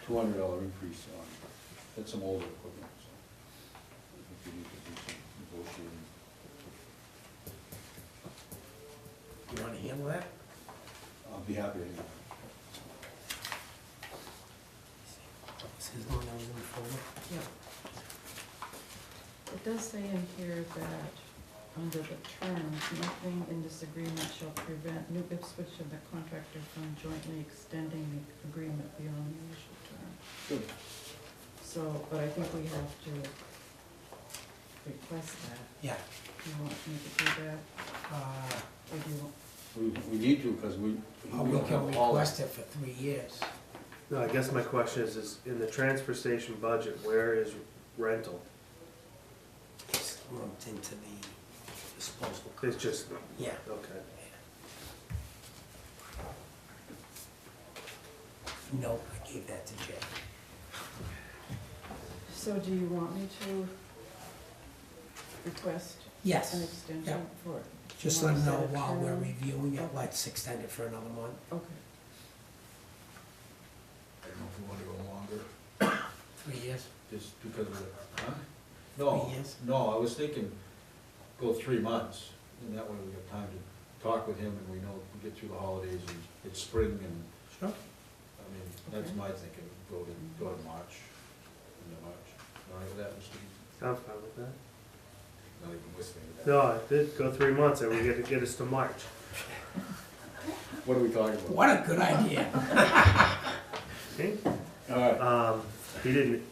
$200 increase on, that's some older equipment, so. I think we need to do some negotiating. You wanna handle that? I'll be happy to hear. This is the one that was in the folder. Yeah. It does say in here that, under the terms, nothing in this agreement shall prevent New Ipswich and the contractor from jointly extending the agreement beyond the initial term. Good. So, but I think we have to request that. Yeah, Do you want me to do that, or do you want? We need to, because we we don't can have all. request it for 3 years. No, I guess my question is in the transfer station budget, where is rental? It's lumped into the disposal. It's just, Yeah. okay. No, I gave that to Jay. So do you want me to request an Yes, extension for? just you let wanna them know set a while we're term? reviewing it, Okay. let's extend it for another month. Okay. I don't know if we want to go longer, 3 years? just because of the, huh? No, 3 years? no, I was thinking, go 3 months, and that way we got time to talk with him, and we know we get through the holidays, and it's spring, and, Sure. I mean, that's Okay. my thinking, go to March, into March. All right with that, Mr. Eaton? I'm fine with that. Not even listening to that. No, I did go 3 months and we get us to March. What are we talking about? What a good idea. Okay. All right, He didn't,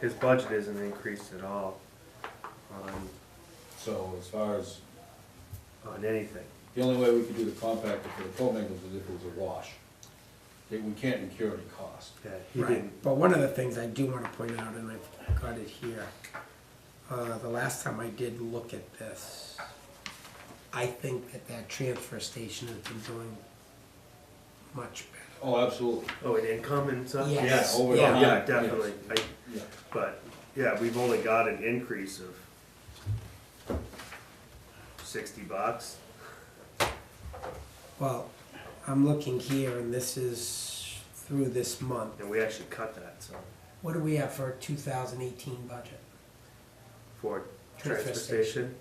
his budget isn't increased at all so as far as, on anything. the only way we could do the compactor for the co-mingles is if it was a wash. We can't incur any cost. Yeah, he Right, didn't. but one of the things I do want to point out, and I've got it here, the last time I did look at this, I think that transfer station has been doing much better. Oh, absolutely. Oh, and income and stuff? Yes. Yeah, over Yeah. time. Yeah, definitely. Yeah. But, yeah, we've only got an increase of $60. Well, I'm looking here, and this is through this month. And we actually cut that, so, What do we have for a 2018 budget? for Transfer transfer station,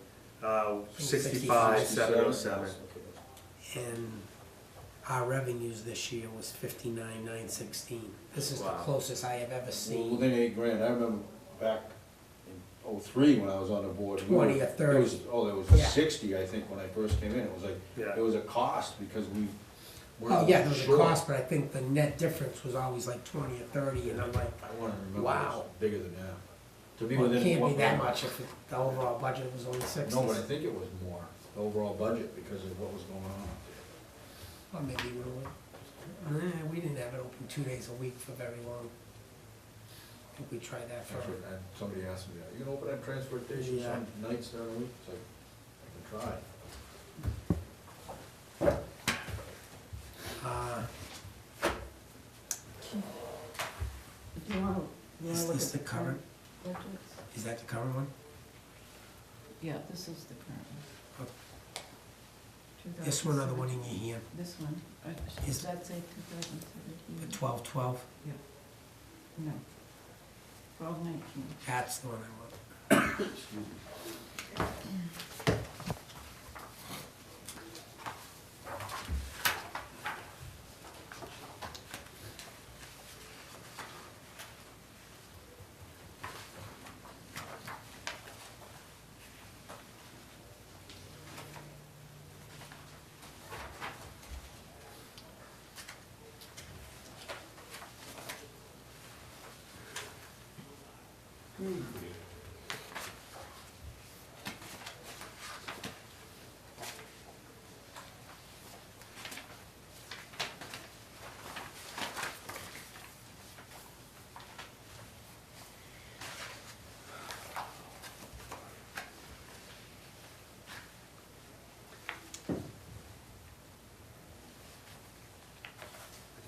65, 65, 707. Okay. and our revenues this year was 59,916. This is the Wow. closest I have ever Well, seen. within 8 grand, I remember back in '03 when I was on the board. we were- 20 or 30. It was, oh, there was Yeah. 60, I think, when I first came in, it was like, Yeah. it was a cost because we Oh, weren't yeah, there was a sure. cost, but I think the net difference was always like 20 or 30, and I'm like, I wanna remember it Wow. was bigger than that. To be well, it within. can't be what- that much if the overall budget was only 60. No, but I think it was more, the overall budget, because of what was going on up Or maybe we didn't have it open 2 days a week for very long. I think we tried that there. for, Actually, somebody asked me, are you gonna open that transfer station Yeah. some nights during the week? It's like, I can try. Do you wanna is look this at the the current, current budgets? is that the current one? Yeah, this is the current one. This one or the one in your hand, This one, Is- does that say 2017? the 1212, No. 1219. that's the one I want. Excuse me.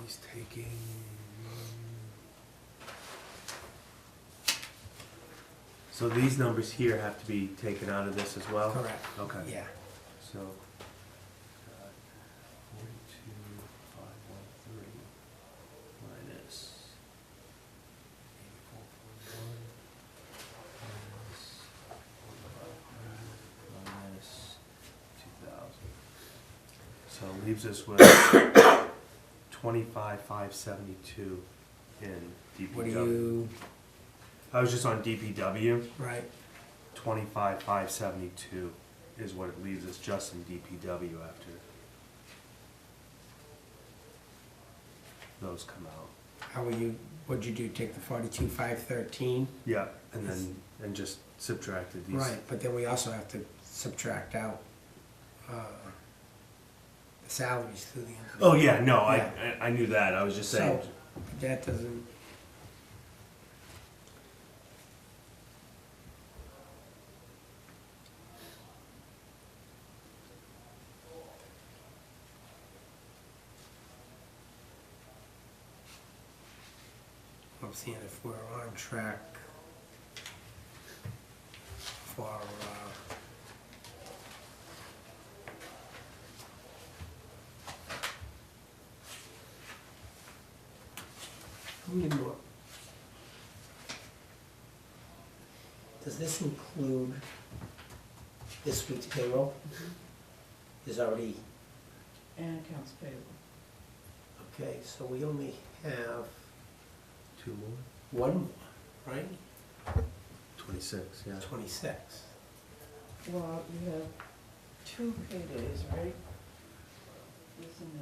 He's taking, So these numbers here have to be taken out of this as well? correct, Okay. yeah. So, 42,513 minus 84.1 minus 2,000. So it leaves us with 25,572 in DPW. What do you, I was just on DPW. right, 25,572 is what it leaves us just in DPW after those come out. how will you, what'd you do, take the 42,513? Yeah, and then, and just subtracted these. Right, but then we also have to subtract out, the salaries through the end. of the Oh, year. yeah, no, Yeah. I knew that, I was just saying. So, that doesn't. I'm seeing if we're on track for, how many more? Does this include this week's payroll? Is already, And accounts payable. okay, so we only have Two more? one more, right? 26, yeah. 26. Well, you have 2 paydays, right? This and this.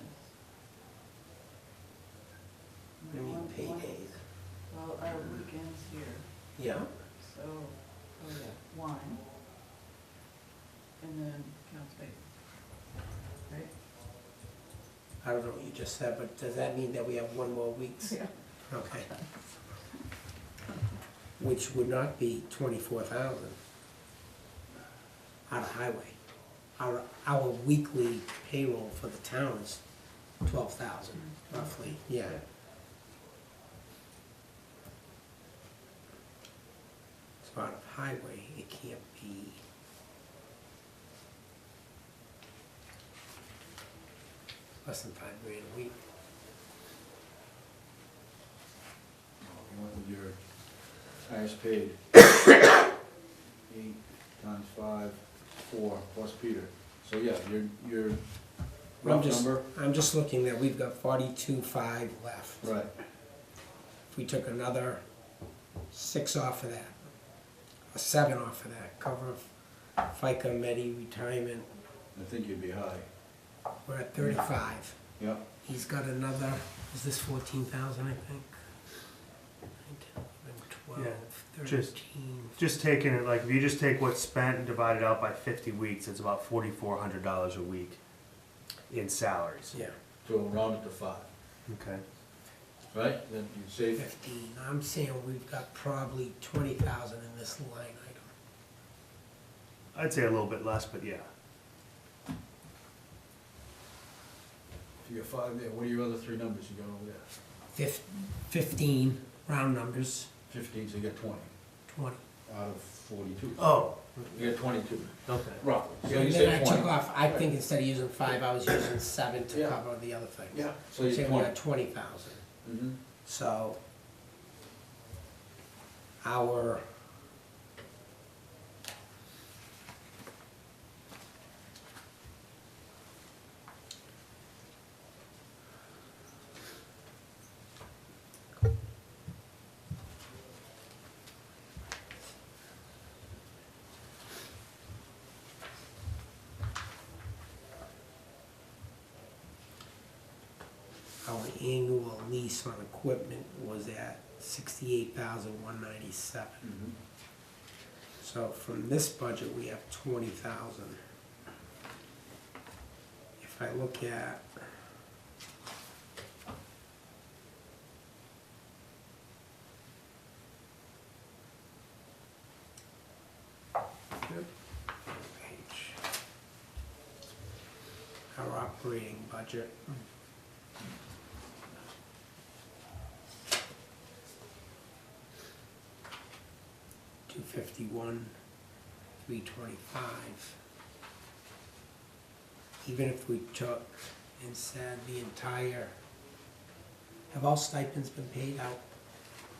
What do you mean One- paydays? Well, our weekends here, Yeah, so, oh yeah, 1. And then accounts payable. Right? I don't know what you just said, but does that mean that we have one more week's? Yeah. Okay. Which would not be 24,000 out of highway. Our weekly payroll for the town is 12,000 roughly, yeah. So out of highway, it can't be. Less than $5 grand a week. You went with your highest paid. 8 times 5, 4, plus Peter. So yeah, your rough number. I'm just looking that we've got 42.5 left. Right. If we took another 6 off of that, or 7 off of that, cover FICA, Medi, retirement, I think you'd be high. we're at 35. Yeah. He's got another, is this 14,000, I think? 9, 10, 11, 12, Yeah, just- 13. Just taking it, like, if you just take what's spent and divide it out by 50 weeks, it's about $4,400 a week in salaries. Yeah, So round it to 5, Okay. right? Then you save 15. I'm saying we've got probably 20,000 in this line item. I'd say a little bit less, but yeah. You got 5 there, what are your other 3 numbers you got over there? 15, round numbers, 15, so you got 20 20. out of 42. Oh, You got 22, okay. roughly. So And you then say I took 20. off, I think instead of using 5, I was using 7 to Yeah. cover the other things. Yeah, so So you're we 20. got 20,000. Mhm. So our our annual lease on equipment was at 68,197. Mhm. So from this budget, we have 20,000. If I look at page, our operating budget. $251, $325. Even if we took and said the entire, have all stipends been paid out?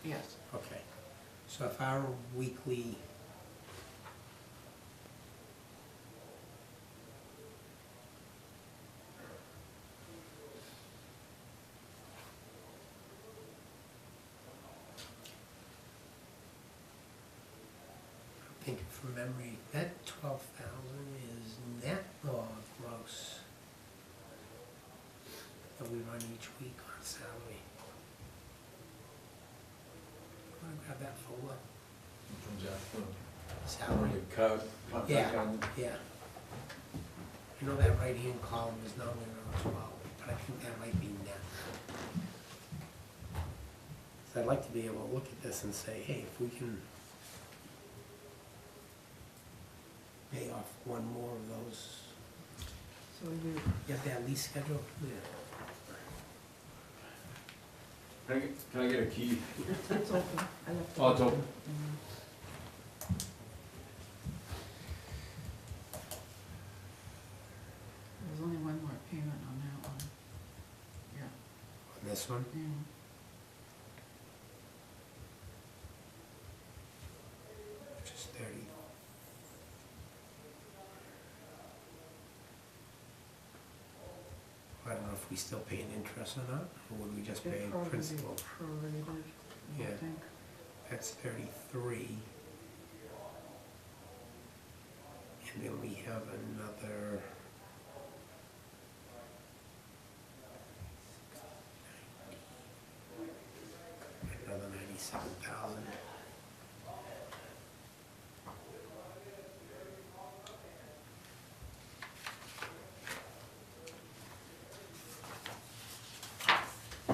Yes. Okay, so if our weekly thinking from memory, that 12,000 is net or gross that we run each week on salary. Want to grab that folder? Comes out for Salary. your card. Yeah, yeah. You know that right-hand column is normally around 12, but I think that might be net. So I'd like to be able to look at this and say, hey, if we can pay off one more of those, So we do, you have that lease schedule? Yeah. Can I get a key? it's open. I left it Oh, it's open. Mhm. There's only one more payment on that one. Yeah. On this one? Yeah. Which is 30. I don't know if we still pay an interest or not, or would we just pay It'd probably be principal? prorated, I Yeah. think. That's 33. And then we have another. Another 97,000.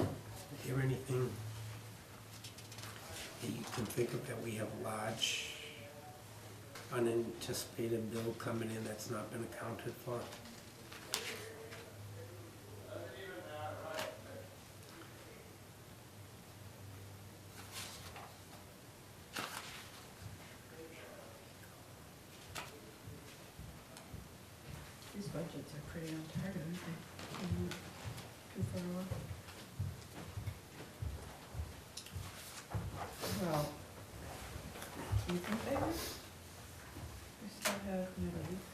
Is there anything that you can think of that we have large unanticipated bill coming in that's not been accounted for? These budgets are pretty on target, aren't they? Too far off. Well, do you think they are? We still have another week.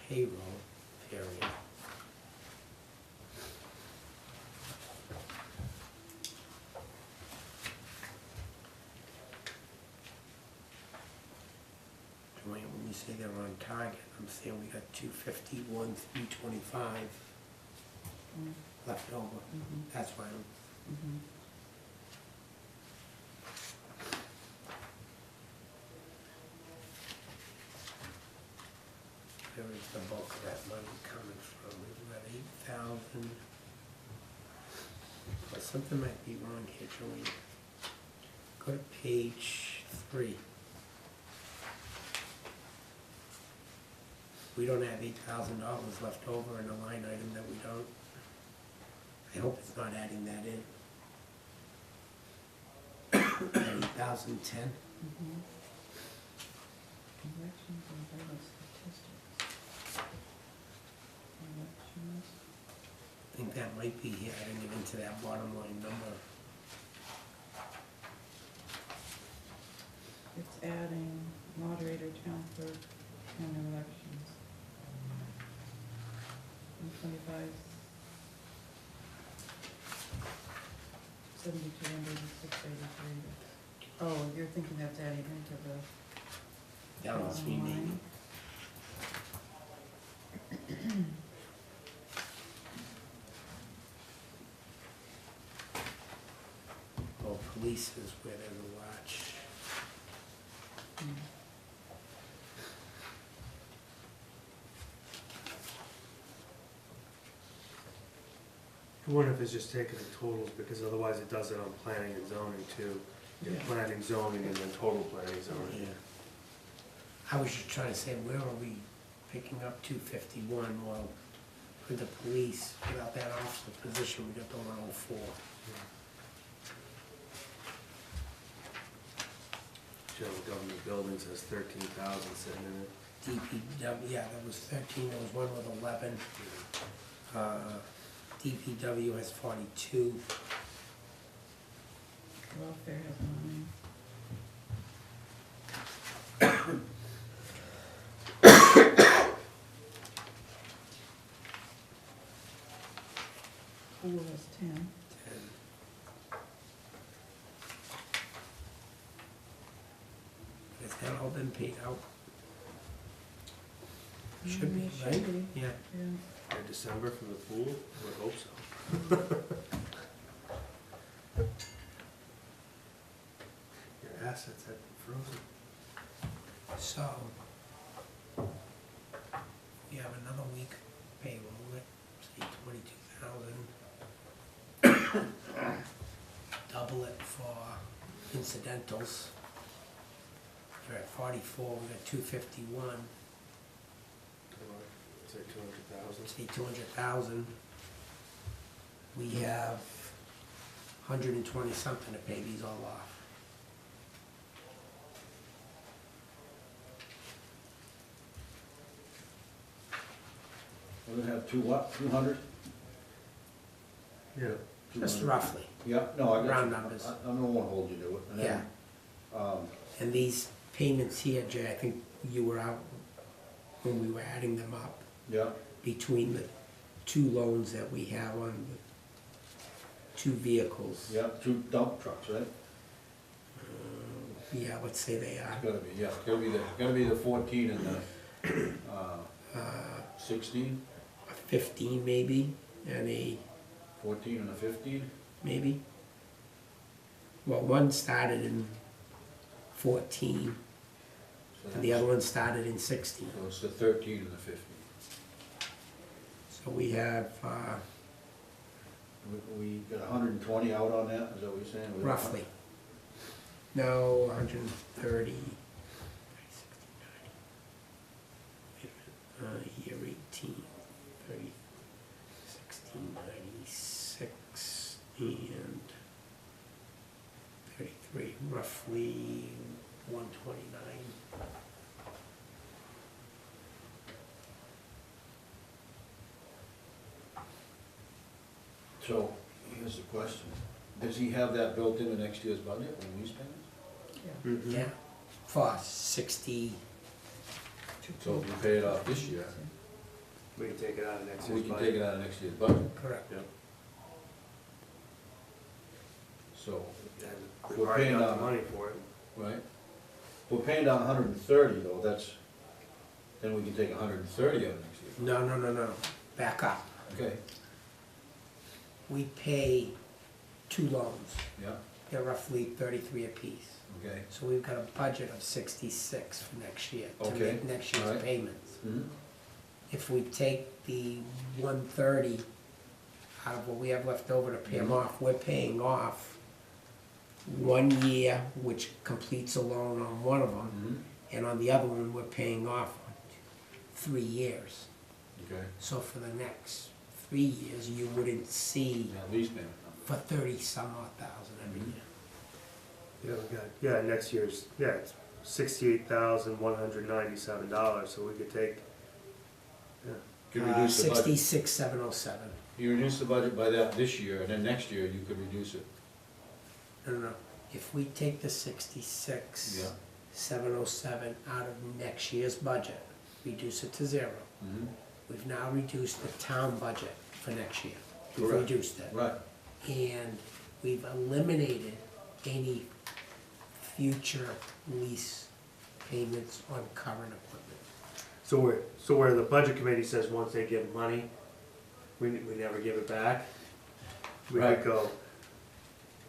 payroll, period. When we say they're on target, I'm saying we got 251, 325 Mm, left over. mhm, That's why I'm, mhm. where is the bulk of that money coming from? We've got 8,000. Well, something might be wrong here, Joey. Go to page 3. We don't have $8,000 left over in a line item that we don't. I hope it's not adding that in. 8,010. Mhm. Elections and vital statistics. Elections. I think that might be adding it into that bottom line number. It's adding moderator, town clerk, and elections. 125, 7,200, 683. Oh, you're thinking that's adding into the That was me, maybe. line? Oh, police is where there's a watch. Mm. I wonder if it's just taking the totals, because otherwise it does it on planning and zoning too. You're Yeah. planning, zoning, and then total planning, zoning. Yeah. I was just trying to say, where are we picking up 251? Well, for the police, without that officer position, we got the 104. General government buildings has 13,000 sitting in it. DPW, yeah, there was 13, there was one with 11. DPW has 42. Welfare has 9. Pool has 10. 10. Has that all been paid out? Should be, Mm, right? should be. Yeah. Yeah. By December from the pool? I would hope so. Your assets have been frozen. So, we have another week payroll, let's say 22,000. Double it for incidentals. We're at 44, we got 251, Say 200,000. say 200,000. We have 120 something to pay these all off. We're gonna have two what, 200? Yeah. Just roughly, Yeah, no, I got you. Round numbers. I don't wanna hold you to it. And then, and these payments here, Jay, I think you were out when we were adding them up, yeah, between the two loans that we have on the two vehicles. yeah, two dump trucks, right? Yeah, let's say they are. It's gotta be, yeah, gotta be the 14 and the, 16, 15 maybe, and a, 14 and a 15? maybe. Well, one started in 14, So and the other one started in 16. So it's the 13 and the 15. So we have We got 120 out on that, is that what you're saying? roughly, no, 130, year 18, 30, 16, 96, and 33, roughly 129. So, here's the question. Does he have that built into next year's budget when we spend it? Yeah. Yeah, for 60, So if we pay it off this year, We can take it out of next we year's can budget. take it out of next year's budget, Correct. Yep. so, And We're we've already paying got on- the money for it. right? We're paying down 130 though, then we can take 130 out of next year. No. Back up. Okay, We pay 2 loans. yeah, They're roughly 33 apiece. okay. So we've got a budget of 66 for next year to Okay, make next year's alright. payments. Mhm. If we take the 130 out of what we have left over to pay them off, we're paying off 1 year, which completes a loan on one of them, Mhm. and on the other one, we're paying off 3 years. Okay, So for the next 3 years, you wouldn't see yeah, lease payment. for 30 some odd thousand every Mhm. year. Yeah, we got, yeah, next year's, yeah, it's $68,197, so we could take, yeah. Could reduce the budget. 66,707. You reduce the budget by that this year, and then next year you could reduce it. No. If we take the Yeah. 66,707 out of next year's budget, reduce it to 0. Mhm. We've now reduced the town budget for next year. We've Correct. reduced it. Right, And we've eliminated any future lease payments on current equipment. So where the budget committee says once they give money, we never give it back, we Right. could go,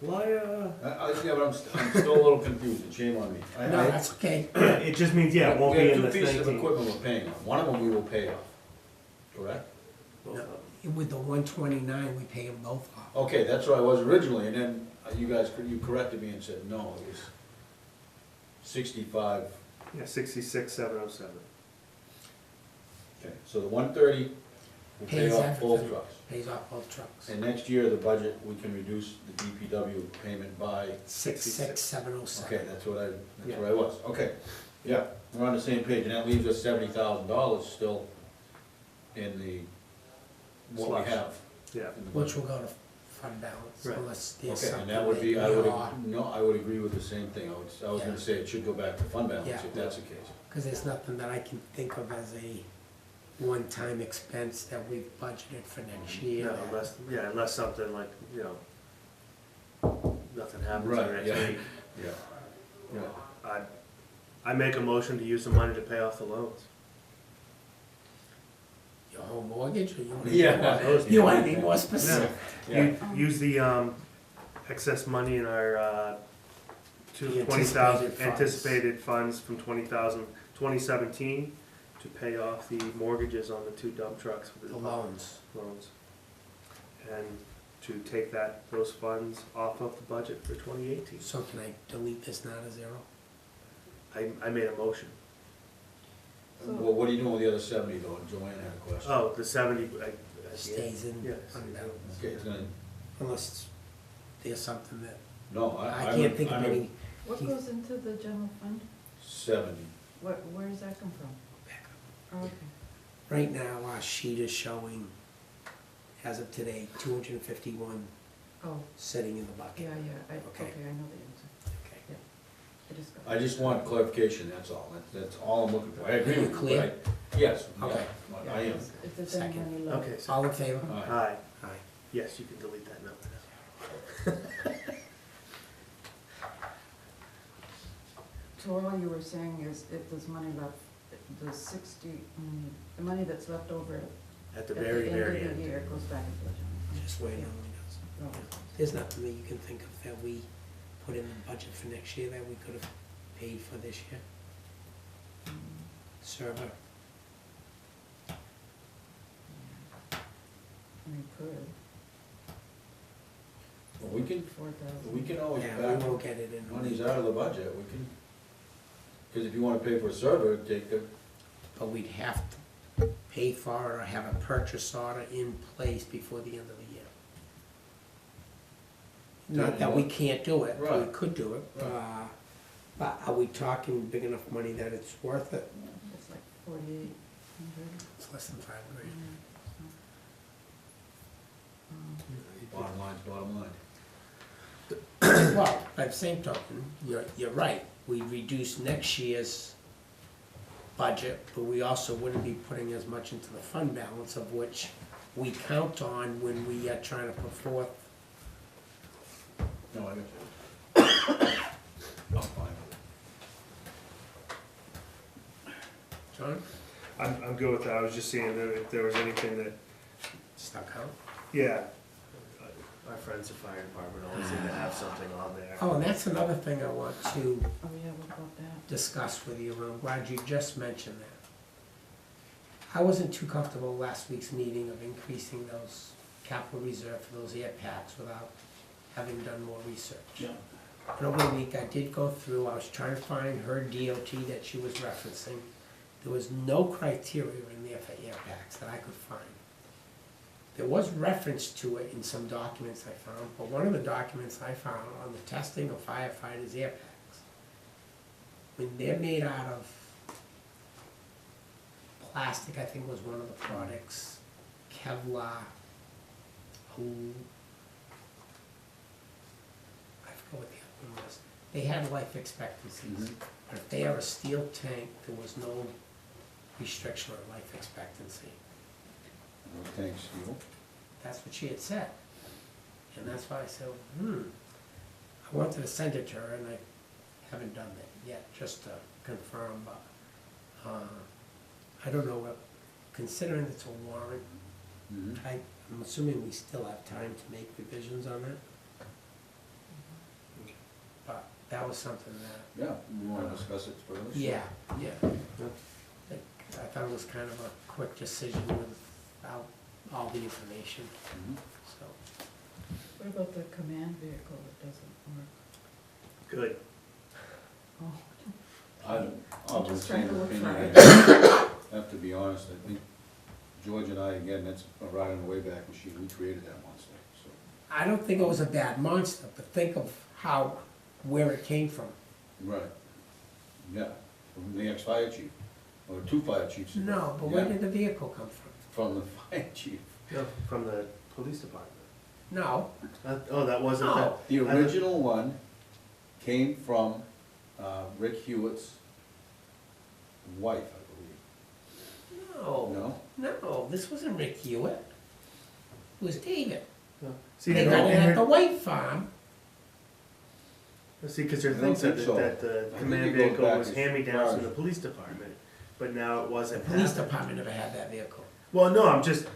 why, yeah, but I'm still a little confused, and shame on me. No, that's okay. it just means, yeah, it won't We be have in two the pieces of 19. equipment we're paying on, one of them we will pay off, correct? With the 129, we pay them both off. Okay, that's what I was originally, and then you guys, you corrected me and said, no, it was 65. Yeah, 66,707. Okay, so the 130 will pay Pays off everything. both trucks. Pays off both trucks. And next year, the budget, we can reduce the DPW payment by, 66,707. okay, that's what Yeah. I was, okay. Yeah, we're on the same page, and that leaves us $70,000 still in the, what we Slush. have. Yeah. in the Which budget. will go to fund balance Right. unless there's Okay, something and that would be, I that would, we are. no, I would agree with the same thing. I was Yeah. gonna say it should go back to fund balance Yeah. if that's the case. Because there's nothing that I can think of as a one-time expense that we've budgeted for next year. No, unless something like, nothing happens Right, next yeah. week. Yeah. I make a motion to use the money to pay off the loans. Your home mortgage, or you want to Yeah. you want to be more specific? Yeah. Use the excess money in our The 20,000 funds. anticipated funds from 2017 to pay off the mortgages on the 2 dump trucks for The loans. loans. And to take those funds off of the budget for 2018. So can I delete this now to 0? I made a motion. Well, what are you doing with the other 70 though? Joanne had a question. Oh, the 70. Stays in Yes. fund balance. Okay, it's gonna, Unless there's something that, no, I I'm can't think of I'm a any. What goes into the general fund? 70. Where does that come from? Oh, okay. Right now, our sheet is showing, as of today, 251 Oh, sitting in the bucket. yeah, Okay. okay, I know the answer. Okay. Yeah. I just got. I just want clarification, that's all. That's all I'm looking for. I agree Are you with you, clear? but Yes, Okay. yeah, I am. If there's any Second. money left. Okay, so, All in favor? Aye. aye. Aye. Yes, you can delete that number now. So all you were saying is if there's money left, the money that's left over At the very, very At the end of end. the year goes back into the general fund. Just wait on it. Oh. There's nothing that you can think of that we put in the budget for next year that we could have paid for this year? Server, We could, Well, we can 4,000. always yeah, we back, won't get it in. money's out of the budget, we can, because if you wanna pay for a server, take the, But we'd have to pay for it or have a purchase order in place before the end of the year. Not that we can't do it, we Right. could do it, Right. but are we talking big enough money that it's worth it? It's like 4,800. It's less than $5,000. bottom line's bottom line. Well, by the same token, you're right, we reduce next year's budget, but we also wouldn't be putting as much into the fund balance, of which we count on when we are trying to put forth. No, I got you. I'm fine with it. John, I'm good with that. I was just seeing that if there was anything that, stuck out. yeah. Our friends at fire department always seem to have something on there. Oh, and that's another thing I want to Oh, yeah, what about that? discuss with you, and I'm glad you just mentioned that. I wasn't too comfortable last week's meeting of increasing those capital reserve for those air packs without having done more research. Yeah. And over the week, I did go through, I was trying to find her DOT that she was referencing. There was no criteria in there for air packs that I could find. There was reference to it in some documents I found, but one of the documents I found on the testing of firefighters' air packs, when they're made out of plastic, I think was one of the products, Kevlar, I forgot what the other one was. They had life expectancies, but if they are a steel tank, there was no restriction on life expectancy. No tank steel. That's what she had said. And that's why I said, I wanted to send it to her, and I haven't done that yet, just to confirm, but, I don't know, what considering it's a warrant, I'm assuming we still have time to make revisions on that. But that was something that, Yeah, we wanna discuss it further? yeah. I thought it was kind of a quick decision without all the information, Mhm. so. What about the command vehicle that doesn't work? Good. Oh, I'm of the just trying same to look for opinion. I have to be honest, I think George and I, again, that's a ride on the Wayback Machine, we created that monster, so. I don't think it was a bad monster, but think of where it came from. Right. Yeah, from the ex-fire chief, or two fire chiefs. ago. No, but where Yeah, did the vehicle come from? from the fire chief. No, from the police department. No, Oh, that wasn't No. that? The original one came from Rick Hewitt's wife, I believe. no, No? no, this wasn't Rick Hewitt. It was David. No. See, They in got it at the her, White Farm. see, because her I thing don't said think so. that the I think command it goes vehicle back was as hand-me-downs far from as- the police department, but now it The wasn't. police happening. department never had that vehicle. Well, no, I'm just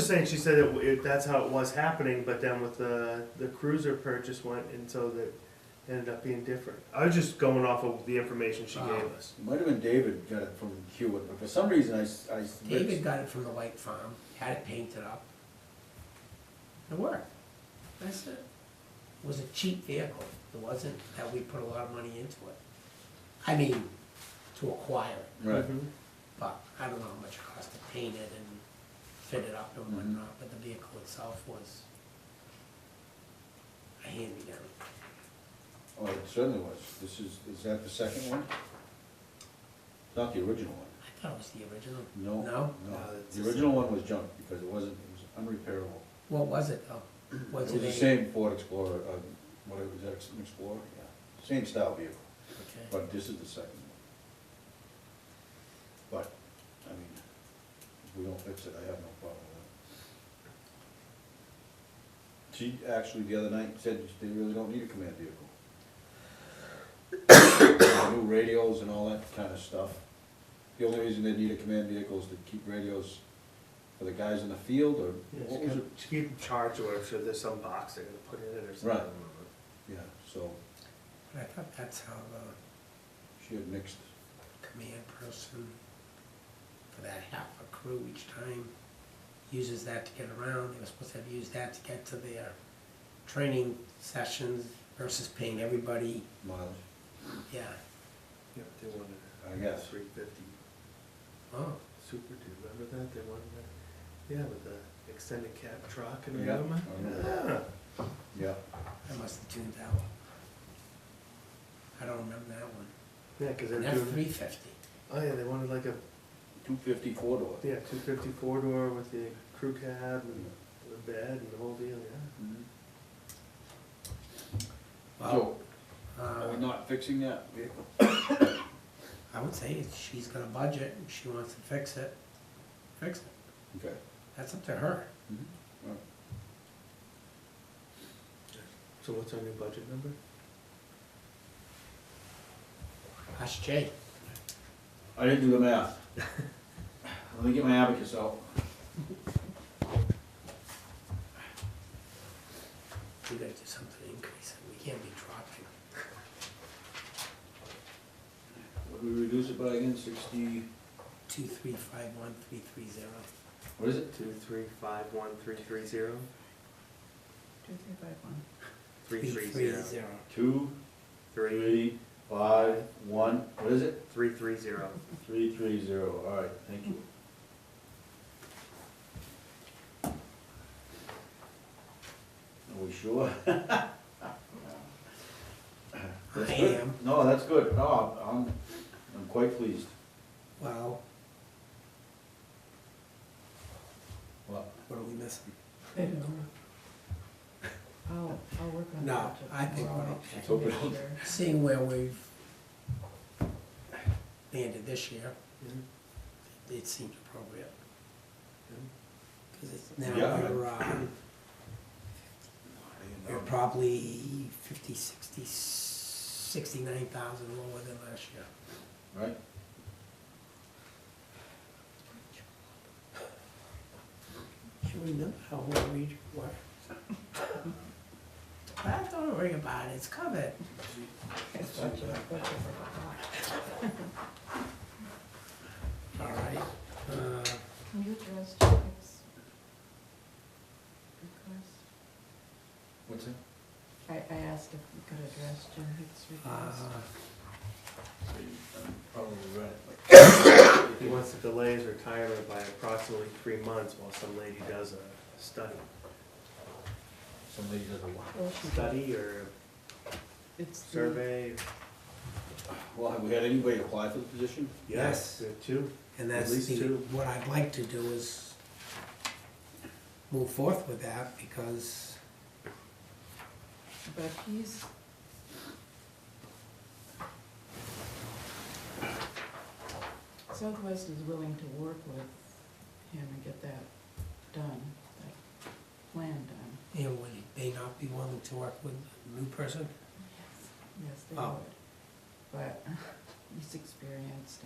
saying, she said that's how it was happening, but then with the cruiser purchase went, and so that ended up being different. I was just going off of the information she gave us. It might have been David got it from Hewitt, but for some reason David got it from the White Farm, had it painted up. It worked. That's it. It was a cheap vehicle. It wasn't that we put a lot of money into it. I mean, to acquire it. Right. Mhm. But I don't know how much it cost to paint it and fit it up and whatnot, but the vehicle itself was a hand-me-down. Oh, it certainly was. Is that the second one? Not the original one. I thought it was the original. No. No? No, it's The the original one was junk because it was unrepairable. What was it though? It Was was it the a? same Ford Explorer, what was that, an Explorer? Yeah, same style vehicle, Okay. but this is the second one. But, I mean, if we don't fix it, I have no problem with it. She actually the other night said they really don't need a command vehicle. New radios and all that kind of stuff. The only reason they need a command vehicle is to keep radios for the guys in the field, or Yeah, what was it? to keep in charge, or if there's some box they're gonna put in it or something. Right. Yeah, so But I thought that's how the she had mixed. command person for that half a crew each time uses that to get around. They were supposed to have used that to get to their training sessions versus paying everybody, Mileage, yeah. Yeah, they wanted I guess. 350 Oh, Super Dude, remember that? They wanted that, yeah, with the extended cab truck and Yeah, everything. I remember. Yeah. Yeah, I must have tuned that one. I don't remember that one. Yeah, because An they're doing, F-350. oh yeah, they wanted like a, 250 4-door. yeah, 250 4-door with the crew cab and the bed and the whole deal, yeah. Mhm. Well, So, are we not fixing that vehicle? I would say if she's got a budget and she wants to fix it, fix it. Okay. That's up to her. Well, So what's our new budget number? Ask Jay. I didn't do the math. Let me get my abacus out. We gotta do something to increase it. We can't be dropping. What do we reduce it by again, 60, 2351330. what is it? 2351330 2351. 330 2, 3, 5, 1, what is it? 330. 330, all right, thank you. Are we sure? That's I good. am. No, that's good, no, I'm quite pleased. Well, Well, what are we missing? I don't know. I'll work on No, that. I think we're tomorrow okay. to make sure. Seeing where we've landed this year, it seems appropriate. Because it's now Yeah. we're probably 50, 60, 69,000 lower than last year. right? Should we know how well we work? Don't worry about it, it's covered. It's budget, budget. All right. Can you address Jack's request? What's that? I asked if you could address Jim Hick's request. Probably right. He wants to delay his retirement by approximately 3 months while some lady does a study. Somebody does a what? Well, she- Study or It's the- survey? Well, have we had anybody apply for the position? Yes. There are 2. And At that's least the, 2. what I'd like to do is move forth with that because, But he's, Southwest is willing to work with him and get that done, that plan done. you know, would they not be willing to work with a new person? Yes, they Oh. would. But he's experienced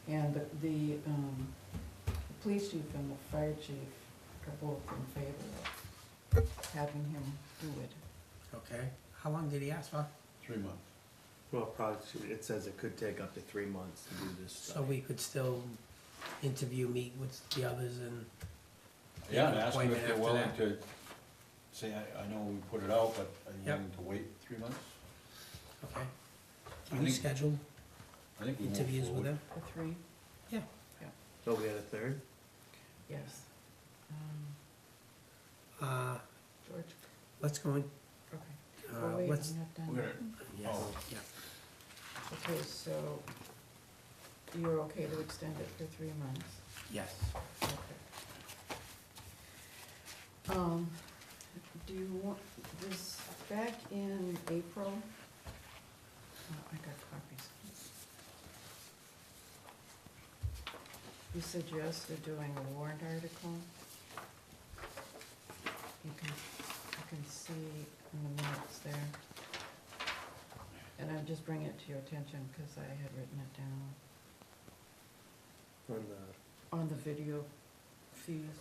and the police chief and the fire chief are both in favor of having him do it. Okay. How long did he ask for? 3 months. Well, probably, it says it could take up to 3 months to do this So study. we could still interview, meet with the others and. Yeah, and ask them if Appointment they're after willing that. to, say, I know we put it out, but are you Yep. willing to wait 3 months? Okay. I Can we think- schedule I think we move interviews with forward. them? For 3? Yeah. So we had a third? Yes. George, Let's go in, okay. Oh, wait, let's, I'm not done. We're yet. gonna, yes, Oh. yeah, Okay, so you're okay to extend it for 3 months? yes. Okay. Do you want this back in April? Oh, I got copies. You suggested doing a warrant article. You can see in the minutes there. And I'm just bringing it to your attention because I had written it down On the, on the video fees.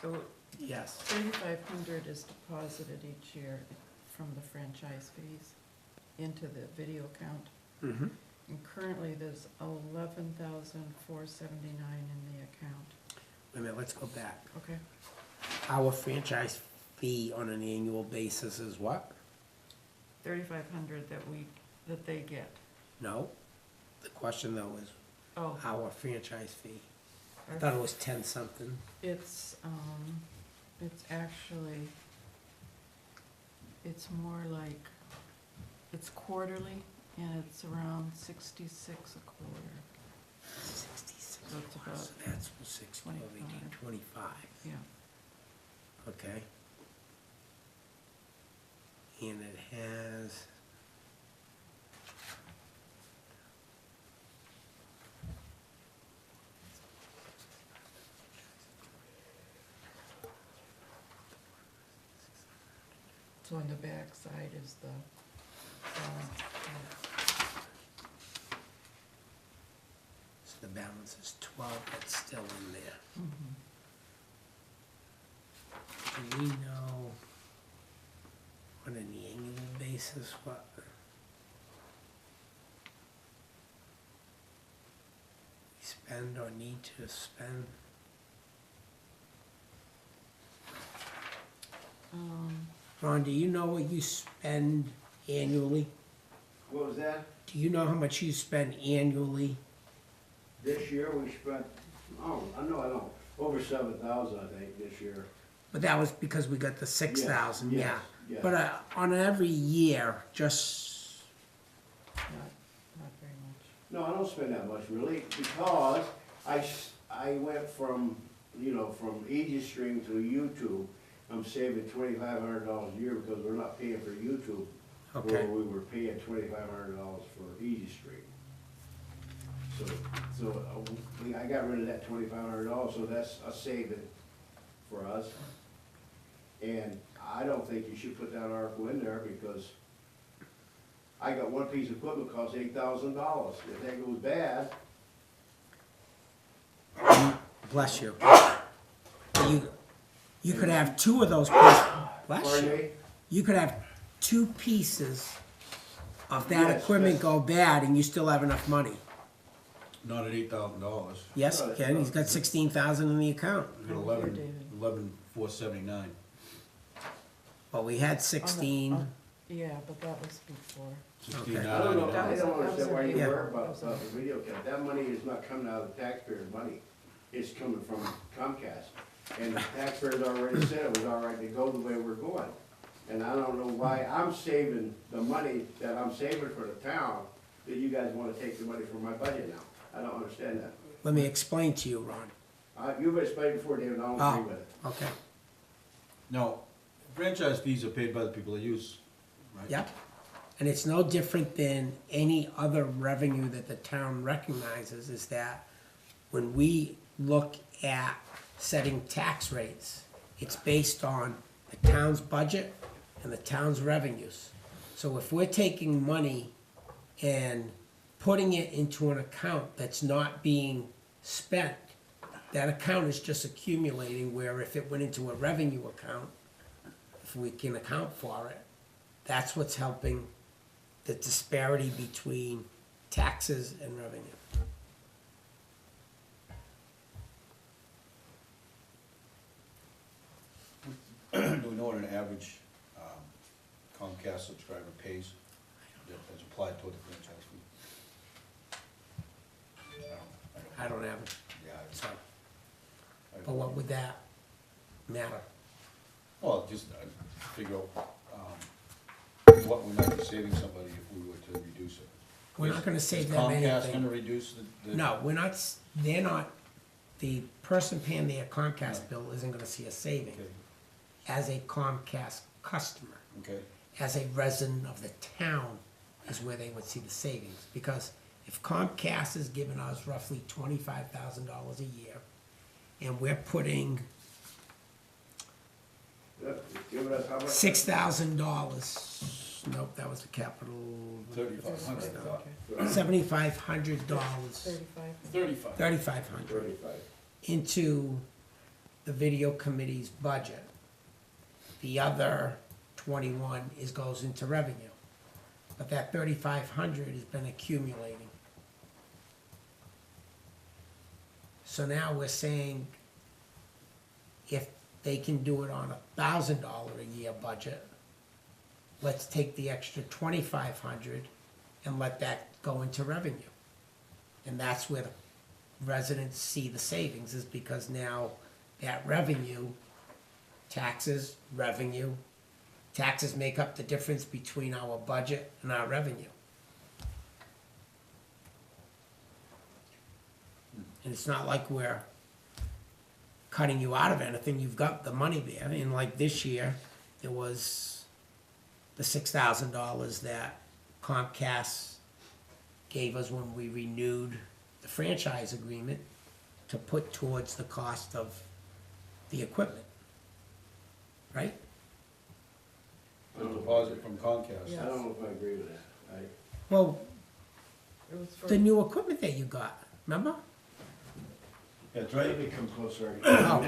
So Yes. 3,500 is deposited each year from the franchise fees into the video account. Mm-hmm. And currently, there's 11,479 in the account. Wait a minute, let's go back. Okay. Our franchise fee on an annual basis is what? 3,500 that they get. No. The question though is Oh, our franchise fee. I thought it was 10 something. it's actually, it's more like, it's quarterly, and it's around 66 a quarter. 66. So it's about So that's 6, 12, 18, 25. 25. Yeah. Okay. And it has. So on the back side is the, So the balance is 12, that's still in there. Do we know on an annual basis what? We spend or need to spend? Ron, do you know what you spend annually? What was that? Do you know how much you spend annually? This year we spent, oh, I know, over 7,000, I think, this year. But that was because we got the 6,000, Yes, yeah. yes. But on every year, just, not very much. No, I don't spend that much really, because I went from, from Aegis String to YouTube. I'm saving $2,500 a year because we're not paying for YouTube. okay. Where we were paying $2,500 for Aegis String. So I got rid of that $2,500, so that's a saving for us. And I don't think you should put that article in there because I got one piece of equipment costs $8,000. If that goes bad, Bless you. You could have two of those pieces. Bless pardon you. me? You could have two pieces of that Yes, equipment yes. go bad and you still have enough money. Not at $8,000. Yes, No, Ken, he's got 16,000 in the account. We got Here, David. 11,479. But we had 16. Yeah, but that was before. I don't know, I don't understand why you Yeah. worry about the video camera. That money is not coming out of the taxpayers' money. It's coming from Comcast. And the taxpayers already said it was all right to go the way we're going. And I don't know why I'm saving the money that I'm saving for the town, that you guys wanna take the money from my budget now. I don't understand that. Let me explain to you, Ron. You've explained before, David, I don't Oh, agree with it. okay. No, franchise fees are paid by the people that use, right? Yep. And it's no different than any other revenue that the town recognizes, is that when we look at setting tax rates, it's based on the town's budget and the town's revenues. So if we're taking money and putting it into an account that's not being spent, that account is just accumulating, where if it went into a revenue account, if we can account for it, that's what's helping the disparity between taxes and revenue. Do we know what an average Comcast subscriber pays that is applied toward the franchise fee? I don't have it, Yeah, so, but what would that matter? well, just figure out what we might be saving somebody if we were to reduce it. We're not gonna save Is them Comcast anything. gonna reduce the? No, we're not, they're not, the person paying their Comcast bill isn't gonna see a saving Okay, as a Comcast customer. okay. As a resident of the town is where they would see the savings. Because if Comcast is giving us roughly $25,000 a year, and we're putting Yep, giving us how much? $6,000, nope, that was the capital. $3,500. $7,500, $35. $3,500 35. into the video committee's budget. The other 21 goes into revenue. But that 3,500 has been accumulating. So now we're saying if they can do it on $1,000 a year budget, let's take the extra 2,500 and let that go into revenue. And that's where the residents see the savings, is because now that revenue, taxes, revenue, taxes make up the difference between our budget and our revenue. And it's not like we're cutting you out of anything, you've got the money there. And like this year, there was the $6,000 that Comcast gave us when we renewed the franchise agreement to put towards the cost of the equipment. Right? The deposit from Comcast. Yeah. I don't know if I agree with that. Well, It was for, the new equipment that you got, remember? That's Let right. me come closer. Oh,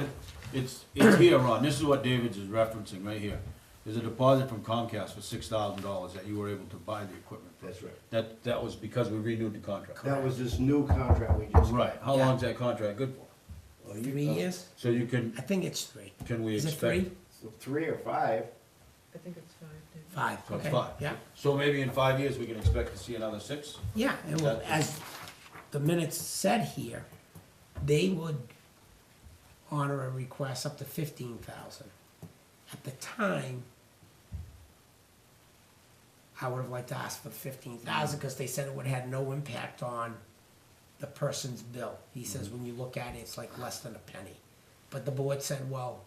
It's here, Ron, this is what David's is referencing right here. There's a deposit from Comcast for $6,000 that you were able to buy the equipment. That's right. That was because we renewed the contract. That was this new contract we just. Right, how Yeah. long's that contract good for? Well, you- 3 years? So you can, I think it's 3. can we Is it expect? 3? 3 or 5. I think it's 5, David. 5, So it's okay, 5. yeah. So maybe in 5 years, we can expect to see another 6? Yeah, and well, as the minutes said here, they would honor a request up to 15,000. At the time, I would have liked to ask for 15,000 because they said it would have had no impact on the person's bill. He says when you look at it, it's like less than a penny. But the board said, well,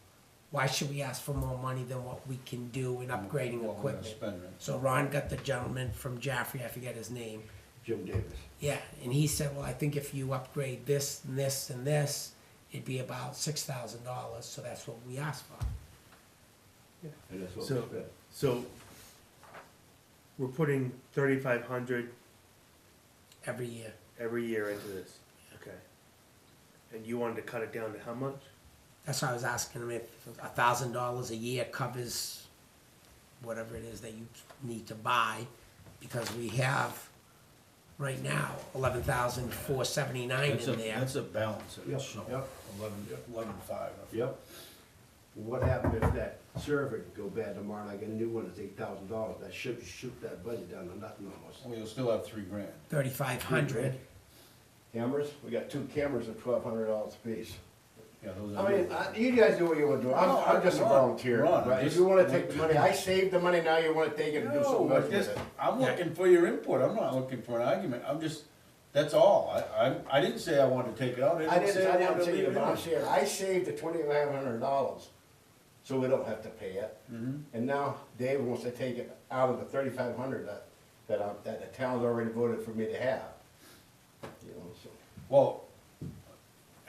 why should we ask for more money than what we can do in upgrading What we're gonna equipment? spend, right? So Ron got the gentleman from Jaffrey, I forget his name, Jim Davis. yeah, and he said, well, I think if you upgrade this and this and this, it'd be about $6,000, so that's what we asked for. And that's what we So, spent. so we're putting 3,500 Every year. every year into this, okay? And you wanted to cut it down to how much? That's why I was asking him if $1,000 a year covers whatever it is that you need to buy, because we have, right now, $11,479 That's in there. a balance that Yep, it's showing, yep. 11,500. Yep. What happened if that server go bad tomorrow and I get a new one that's $8,000? That should shoot that budget down to nothing almost. Well, you'll still have $3,000. 3,500. Cameras, we got 2 cameras at $1,200 a piece. Yeah, those I are. mean, you guys do what you wanna do. I'm just a Ron, volunteer. Ron, But if just- you wanna take the money, I saved the money, now you wanna take it and do No, something but else just, with it. I'm Yeah. looking for your input, I'm not looking for an argument, I'm just, that's all. I didn't say I wanted to take it out, I I didn't say didn't I wanted to say leave it, it but I'm in. saying, I saved the $2,500, so we don't have to pay it. Mhm. And now Dave wants to take it out of the 3,500 that the town's already voted for me to have. You know, so. Well,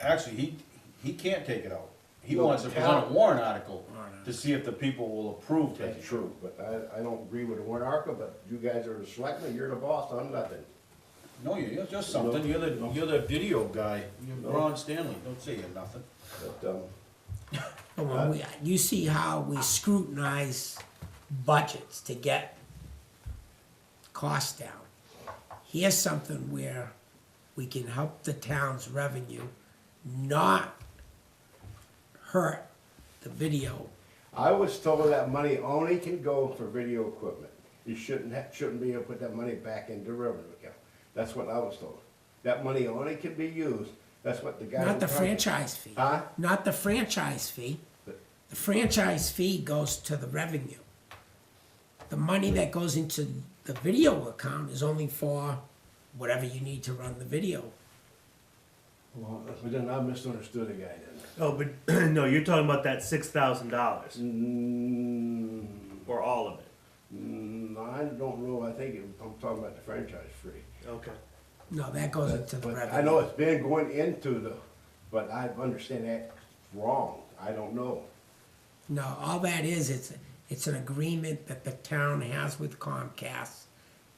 actually, he can't take it out. He No, wants to the present a town- warrant article Warrant to see if the people will approve taking That's it. true, but I don't agree with the warrant article, but you guys are the selectmen, you're the boss, I'm nothing. No, you're just something, you're the video guy, you're No. Ron Stanley, don't say you're nothing. But, But when you see how we scrutinize budgets to get costs down. Here's something where we can help the town's revenue, not hurt the video. I was told that money only can go for video equipment. You shouldn't be able to put that money back into revenue account. That's what I was told. That money only can be used, that's what the guy. Not the who- franchise fee. Huh? Not the franchise fee. The franchise fee goes to the revenue. The money that goes into the video account is only for whatever you need to run the video. Well, then I misunderstood the guy then. Oh, but, no, you're talking about that $6,000, Mm, or all of it? I don't know, I think I'm talking about the franchise free. Okay. No, that goes into the But revenue. I know it's been going into the, but I understand that's wrong, I don't know. No, all that is, it's an agreement that the town has with Comcast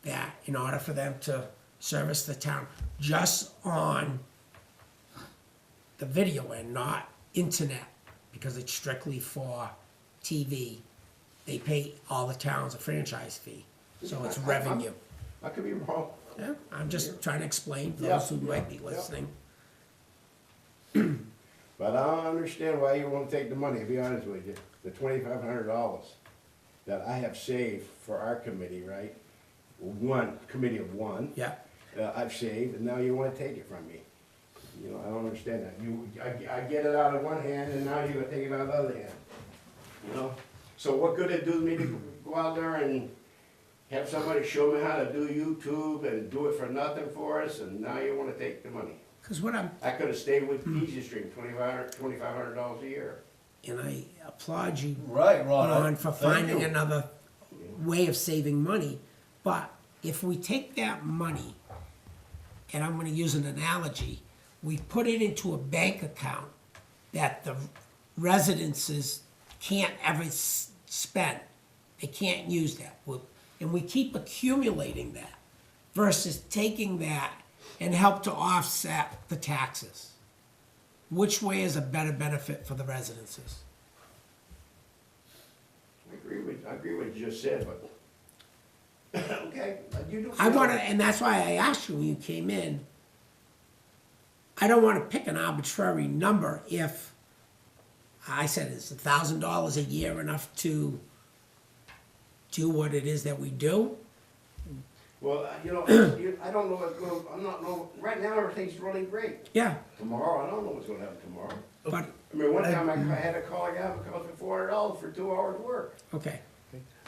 that in order for them to service the town just on the video end, not internet, because it's strictly for TV, they pay all the towns a franchise fee. So it's revenue. I could be wrong. Yeah, I'm just trying to explain for Yeah, those who might be yeah. listening. But I don't understand why you won't take the money, to be honest with you. The $2,500 that I have saved for our committee, right? One, committee of one. Yeah, I've saved, and now you wanna take it from me. You know, I don't understand that. I get it out of one hand, and now you're gonna take it out of the other hand. You know? So what good it do me to go out there and have somebody show me how to do YouTube and do it for nothing for us, and now you wanna take the money? because what I'm, I could've stayed with Easy Stream, $2,500 a year. and I applaud you, Right, Ron. Ron, for thank finding you. another way of saving money. But if we take that money, and I'm gonna use an analogy, we put it into a bank account that the residences can't ever spend. They can't use that. And we keep accumulating that versus taking that and help to offset the taxes. Which way is a better benefit for the residences? I agree with what you just said, but, okay, you do. I wanna, and that's why I asked you when you came in, I don't wanna pick an arbitrary number if, I said, is $1,000 a year enough to do what it is that we do? Well, I don't know what's going, I'm not know, right now, everything's running great. Yeah, Tomorrow, I don't know what's gonna happen tomorrow. but, I mean, one time I had a call, a guy who cost me $400 for 2 hours work. okay.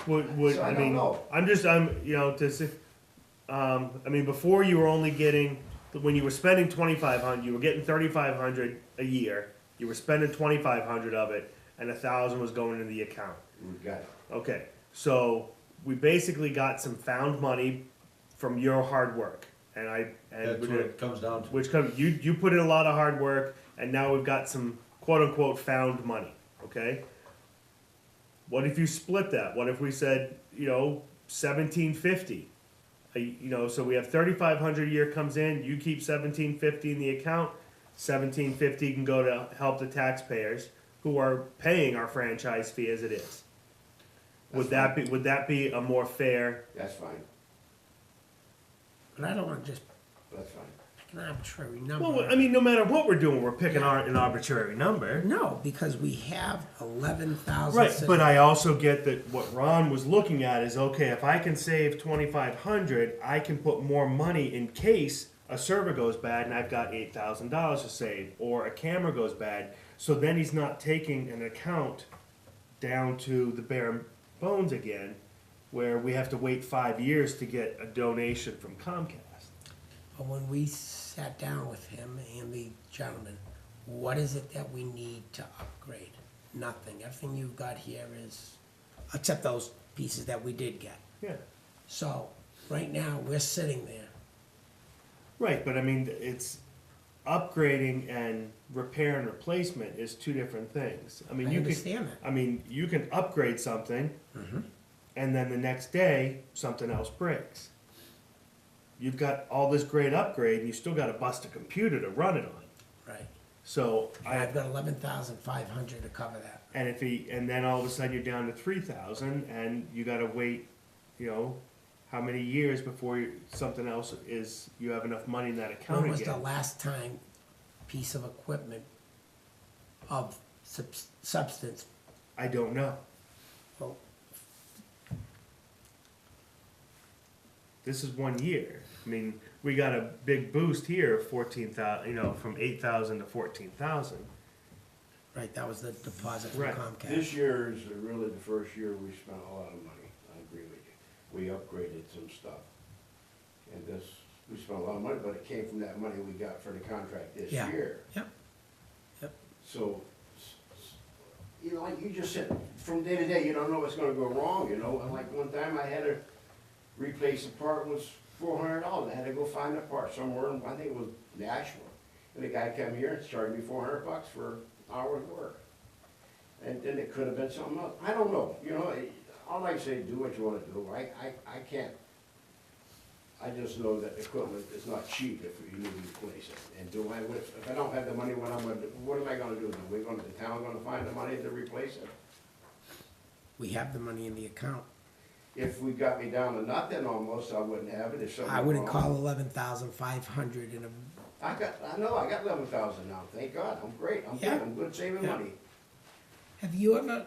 So I don't know. I mean, before you were only getting, when you were spending 2,500, you were getting 3,500 a year. You were spending 2,500 of it, and 1,000 was going into the account. We got it. Okay, so we basically got some found money from your hard work, and That's what it comes down to. which comes, you put in a lot of hard work, and now we've got some quote unquote found money, okay? What if you split that? What if we said, 1,750? So we have 3,500 a year comes in, you keep 1,750 in the account, 1,750 can go to help the taxpayers who are paying our franchise fee as it is. Would that be a more fair? That's fine, But I don't wanna just that's fine. pick an arbitrary number. Well, I mean, no matter what we're doing, we're picking an arbitrary number. No, because we have 11,000. Right, but I also get that what Ron was looking at is, okay, if I can save 2,500, I can put more money in case a server goes bad and I've got $8,000 to save, or a camera goes bad. So then he's not taking an account down to the bare bones again, where we have to wait 5 years to get a donation from Comcast. But when we sat down with him and the gentleman, what is it that we need to upgrade? Nothing. Everything you've got here is, except those pieces that we did get. Yeah. So, right now, we're sitting there. Right, but I mean, it's upgrading and repair and replacement is two different things. I mean, I you understand that. I mean, you can upgrade something, and then the next day something else breaks. You've got all this great upgrade, and you still got to bust a computer to run it on. Right. So I've got 11,500 to cover that. and then all of a sudden you're down to 3,000, and you got to wait, how many years before something else is, you have enough money in that account When was the again. last time piece of equipment of substance? I don't know. Well, This is 1 year. I mean, we got a big boost here of 14,000, from 8,000 to 14,000. right, that was the deposit from Right. Comcast. This year is really the first year we spent a lot of money, I agree with you. We upgraded some stuff. And we spent a lot of money, but it came from that money we got for the contract this Yeah. year. Yep, yep. So, like you just said, from day to day, you don't know what's gonna go wrong, And like one time I had to replace a part, was $400. I had to go find a part somewhere, I think it was Nashville. And the guy come here and charged me $400 for an hour's work. And then it could have been something else. I don't know, all I say, do what you wanna do. I can't. I just know that equipment is not cheap if you need to replace it. And if I don't have the money, what am I gonna do? The town gonna find the money to replace it? We have the money in the account. If we got me down to nothing almost, I wouldn't have it if something. I wouldn't wrong. call 11,500 in a, I got 11,000 now, thank God, I'm great, Yeah. I'm good saving Yeah. money. have you ever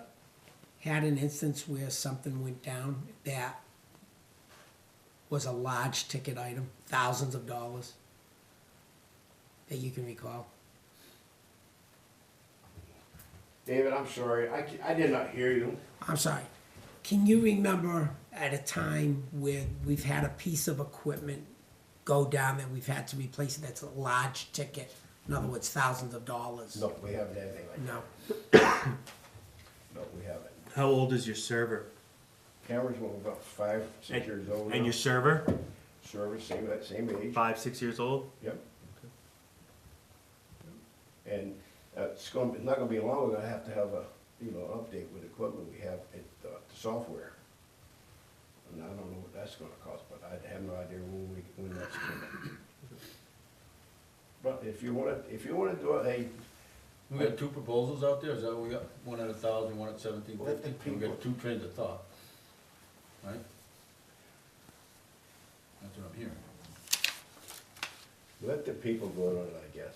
had an instance where something went down that was a large ticket item, thousands of dollars, that you can recall? David, I'm sorry, I did not hear you. I'm sorry. Can you remember at a time where we've had a piece of equipment go down that we've had to replace it that's a large ticket? In other words, thousands of dollars? No, we haven't had anything like No. that, no, we haven't. How old is your server? cameras were about 5, 6 years old. And now. your server, Service, same age. 5, 6 years old? Yep. And it's not gonna be long, we're gonna have a, update with the equipment we have, the software. And I don't know what that's gonna cost, but I have no idea when that's coming. But if you wanna do it, hey, We got two proposals out there, is that what we got? One at 1,000, one at 1,750? Let the We got people- two trains of thought, right? That's what I'm hearing. let the people vote on it, I guess.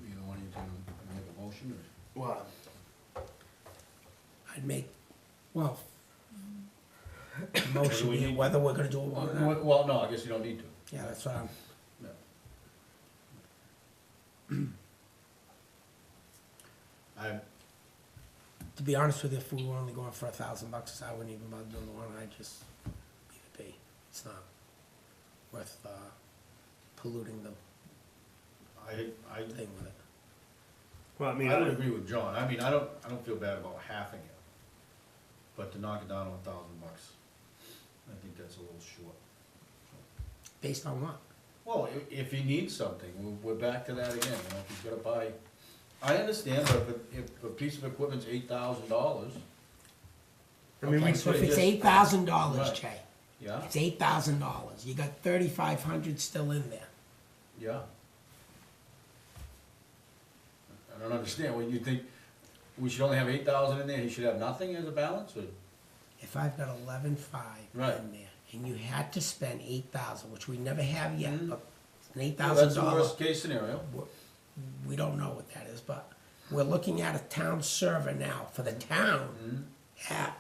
Either one of you can make a motion, or? Well, I'd make, well, What do motion, we yeah, need? whether we're gonna do it or not. Well, no, I guess you don't need to. Yeah, that's what I'm, No. I, to be honest with you, if we were only going for $1,000, I wouldn't even bother doing the one, I'd just leave it be. It's not worth, polluting the I thing with it. Well, I mean, would agree with John. I mean, I don't feel bad about halving it. But to knock it down to $1,000, I think that's a little short. Based on what? Well, if he needs something, we're back to that again, if he's gonna buy, I understand, but if a piece of equipment's $8,000, I mean, Okay, we, so if it's just- $8,000, Right. Jay, yeah, it's $8,000, you got 3,500 still in there. yeah. I don't understand, what you think, we should only have 8,000 in there, he should have nothing as a balance, or? If I've got 11,500 Right. in there, and you had to spend 8,000, which we never have yet, Mhm. but it's an Well, $8,000. that's the worst case scenario. We don't know what that is, but we're looking at a town server now for the town Mhm. at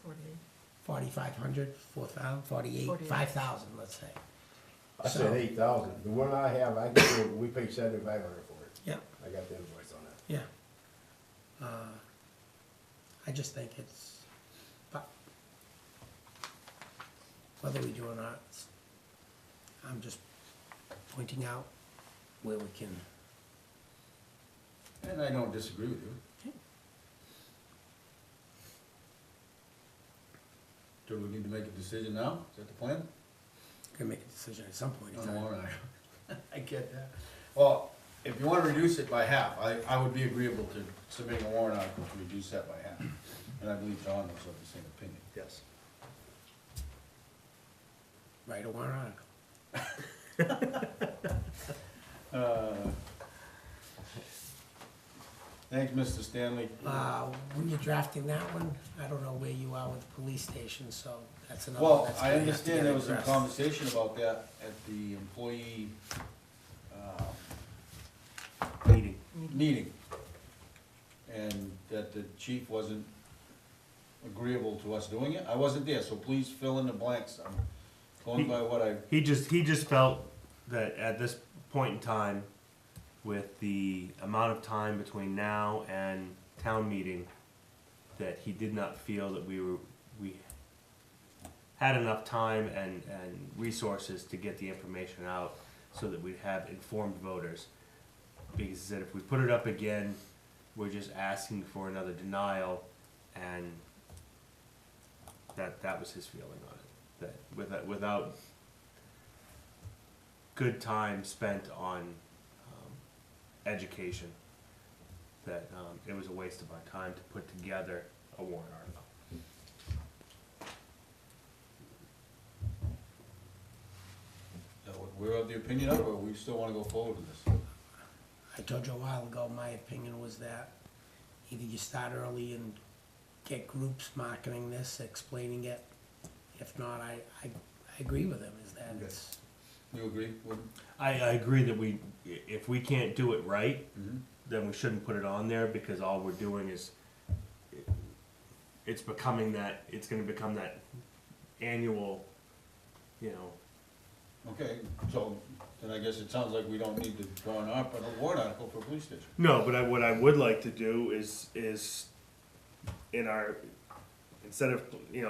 48. 4,500, 4,000, 48, 48. 5,000, let's say. I So- said 8,000. The one I have, we paid 7,500 for it. Yeah, I got the invoice on that. yeah. I just think it's, but whether we do or not, I'm just pointing out where we can. And I don't disagree with you. Do we need to make a decision now? Is that the plan? Gonna make a decision at some point in On the time. warrant article. I get that. Well, if you want to reduce it by half, I would be agreeable to submitting a warrant article to reduce that by half. And I believe John was of the same opinion. yes. Write a warrant article. Thanks, Mr. Stanley. When you're drafting that one, I don't know where you are with the police station, so that's another. Well, that's I gonna have to get understand there was some addressed. conversation about that at the employee meeting. meeting. And that the chief wasn't agreeable to us doing it. I wasn't there, so please fill in the blanks. I'm going by what I, He just felt that at this point in time, with the amount of time between now and town meeting, that he did not feel that we had enough time and resources to get the information out so that we'd have informed voters. Because he said if we put it up again, we're just asking for another denial, and that was his feeling on it. That without good time spent on education, that it was a waste of our time to put together a warrant article. so we're of the opinion of, or we still wanna go forward with this? I told you a while ago, my opinion was that either you start early and get groups marketing this, explaining it. If not, I agree with him, is that Okay. it's, You agree? Would- I agree that if we can't do it right, Mhm. then we shouldn't put it on there, because all we're doing is, it's becoming that, it's gonna become that annual, you know. Okay, so then I guess it sounds like we don't need to draw an up on a warrant article for a police station. No, but what I would like to do is in our instead of,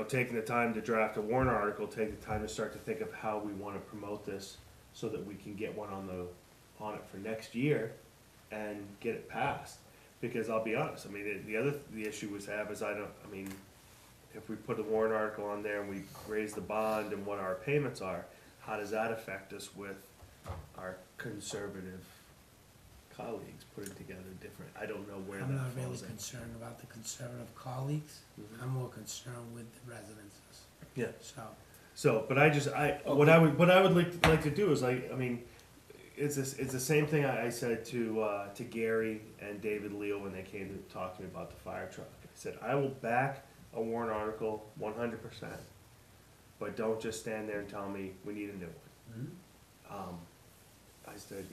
taking the time to draft a warrant article, take the time to start to think of how we wanna promote this so that we can get one on it for next year and get it passed. Because I'll be honest, I mean, the issue we have is if we put a warrant article on there and we raise the bond and what our payments are, how does that affect us with our conservative colleagues putting together different, I don't know where that I'm not really falls in. concerned about the conservative colleagues. Mhm. I'm more concerned with the residences. Yeah. So, What I would like to do is it's the same thing I said to Gary and David Leo when they came to talk to me about the fire truck. I said, I will back a warrant article 100%, but don't just stand there and tell me we need a new one. I said,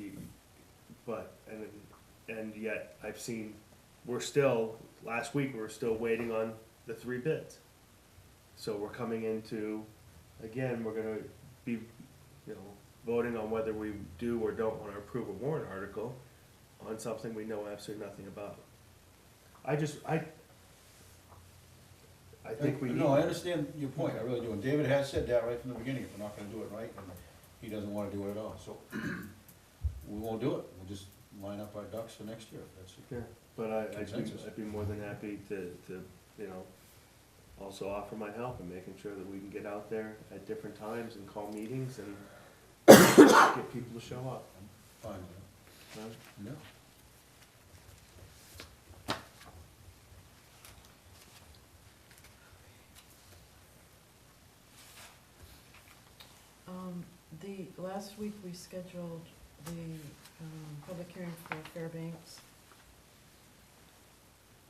and yet I've seen, last week we were still waiting on the 3 bids. So we're coming into, again, we're gonna be, voting on whether we do or don't wanna approve a warrant article on something we know absolutely nothing about. I think we need. No, I understand your point, I really do, and David has said that right from the beginning, if we're not gonna do it right, and he doesn't wanna do it at all, so we won't do it, we'll just line up our ducks for next year, if that's it. Yeah, but Consensus. I'd be more than happy to, also offer my help in making sure that we can get out there at different times and call meetings and get people to show up. Fine, with Right? it. No. Last week we scheduled the, public hearing for Fairbanks.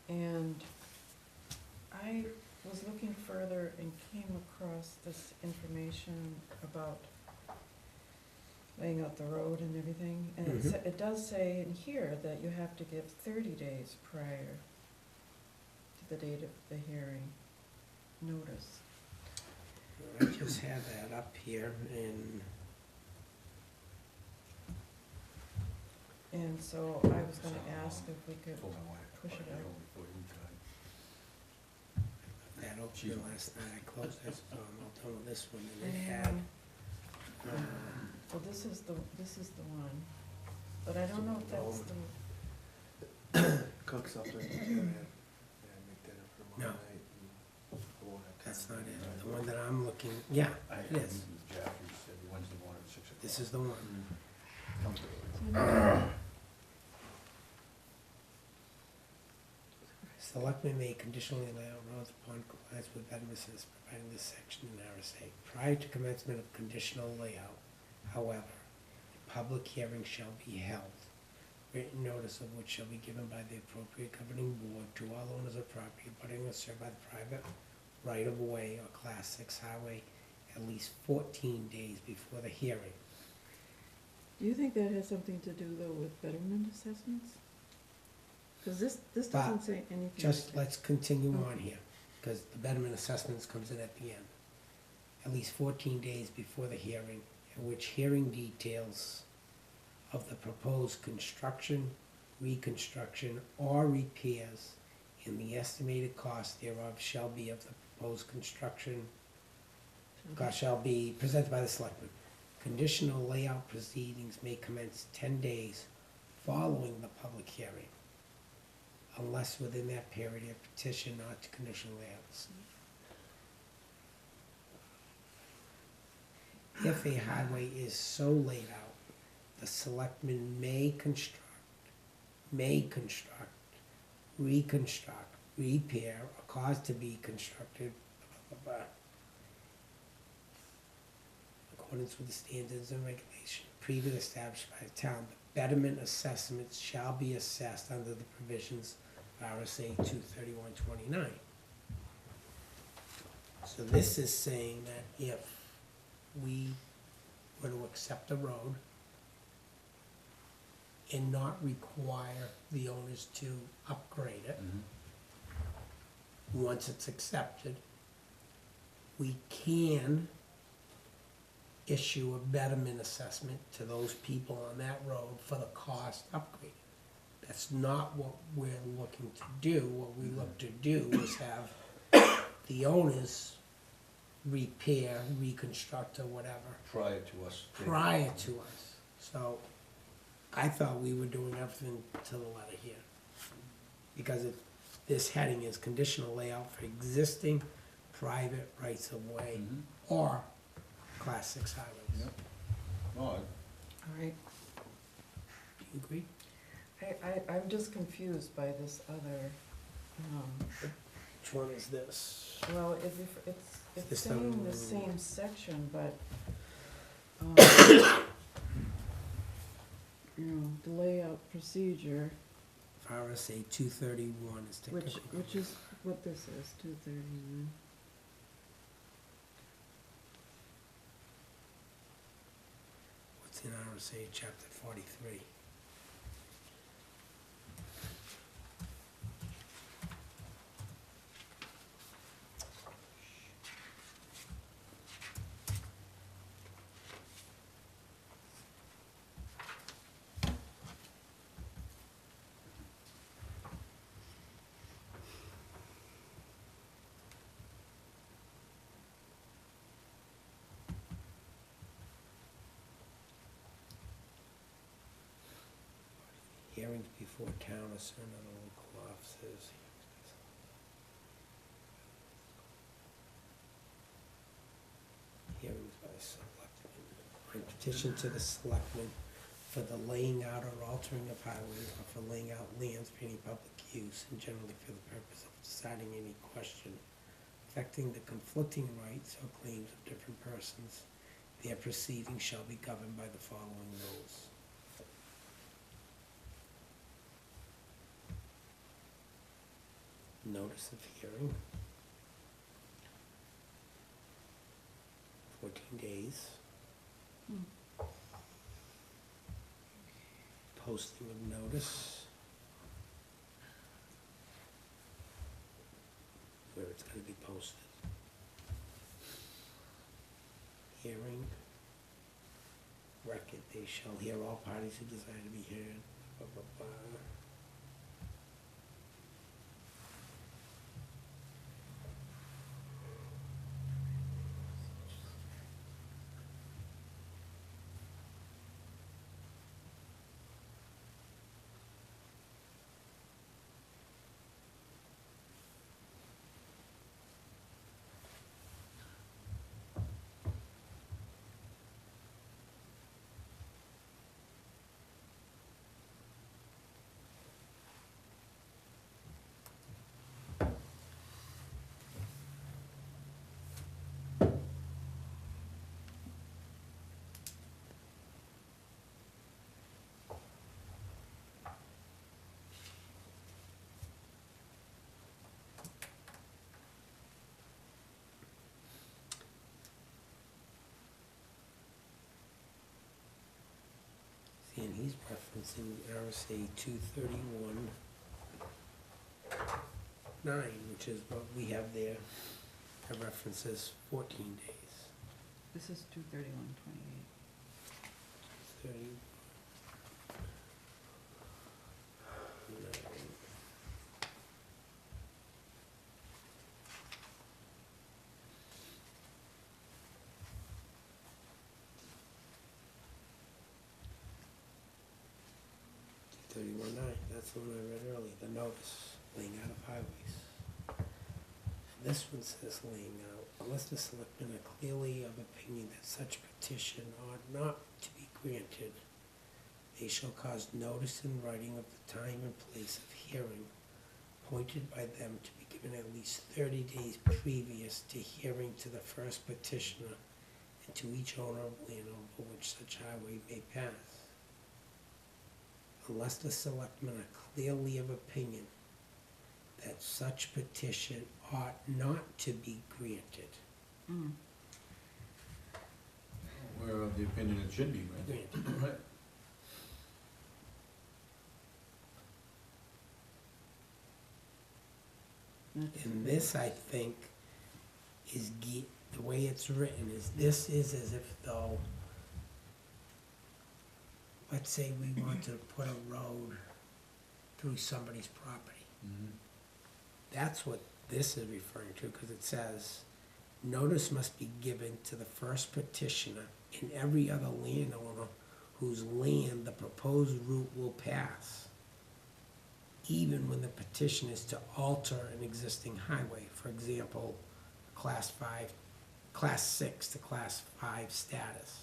And I was looking further and came across this information about laying out the road and everything. And it does say in here that you have to give 30 days prior to the date of the hearing notice. I just had that up here And so I was gonna ask if we could Told my wife, push it "I'll out. go before you die." that opened last night. I closed this, so I'm all done with this one. And it had, Well, this is the one, but I don't know if that's the, Cook something. Make dinner for No. night. I won't have time. that's not it. The one that I'm looking, yeah, I it is. Jack, he said Wednesday morning at 6 o'clock. This is the one. Come to it. Selectmen may conditionally lay out roads upon compliance with betterments providing this section in RSA. Prior to commencement of conditional layout, however, a public hearing shall be held, written notice of which shall be given by the appropriate governing board to all owners of property abutting or served by the private right-of-way or Class 6 highway at least 14 days before the hearing. do you think that has something to do though with betterment assessments? Cause this doesn't say anything. Just let's continue on here, because the betterment assessments comes in at the end. At least 14 days before the hearing, in which hearing details of the proposed construction, reconstruction, or repairs and the estimated cost thereof shall be of the proposed construction, shall be presented by the selectmen. Conditional layout proceedings may commence 10 days following the public hearing, unless within that period a petition not to conditional layouts. If a highway is so laid out, the selectmen may construct, reconstruct, repair, or cause to be constructed, blah, blah, blah, in accordance with the standards and regulations previously established by the town. The betterment assessments shall be assessed under the provisions of RSA 231-29. So this is saying that if we were to accept a road and not require the owners to upgrade it, once it's accepted, we can issue a betterment assessment to those people on that road for the cost upgrade. That's not what we're looking to do. What we look to do is have the owners repair, reconstruct, or whatever Prior to us. prior to us. So I thought we were doing everything to the letter here. Because this heading is conditional layout for existing private rights of way Mhm. or class 6 highways. Yep. No, All right. Do you agree? I'm just confused by this other, Which one is this? well, it's This saying the one. same section, but, the layout procedure, RSA 231 is technical. which is what this is, 231. What's in RSA chapter 43? Hearings before town or certain other local offices. Hearings by selectmen. On petition to the selectmen for the laying out or altering of highways or for laying out lands for any public use and generally for the purpose of deciding any question affecting the conflicting rights or claims of different persons. Their proceedings shall be governed by the following rules. Notice of hearing. 14 days. Posting of notice. Where it's gonna be posted. Hearing. Record, they shall hear all parties who desire to be heard, blah, blah, blah. See, and he's referencing RSA 231 9, which is what we have there. It references 14 days. This is 23128. 30. 9. That's the one I read earlier, the notice, laying out of highways. And this one says laying out, unless the selectmen are clearly of opinion that such petition ought not to be granted, they shall cause notice in writing of the time and place of hearing appointed by them to be given at least 30 days previous to hearing to the first petitioner and to each owner of land over which such highway may pass. Unless the selectmen are clearly of opinion that such petition ought not to be granted. We're of the opinion it should be granted. Right. And this, I think, is, the way it's written is, this is as if though, let's say we want to put a road through somebody's property. Mhm. That's what this is referring to, because it says, notice must be given to the first petitioner and every other landowner whose land the proposed route will pass, even when the petition is to alter an existing highway, for example, class 6 to class 5 status.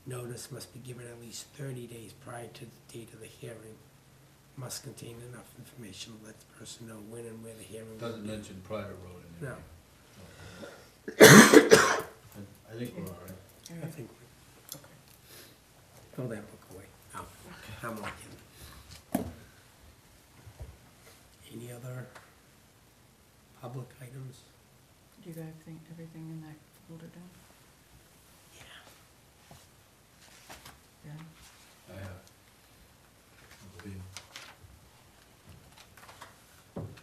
Notice must be given at least 30 days prior to the date of the hearing. Must contain enough information to let the person know when and where the hearing will Doesn't be. mention private road in there. No, I think we're all right. I think, throw that book away. No, I'm looking. Any other public items? Do you guys think everything in that folder down? Yeah. Yeah. I have. I believe.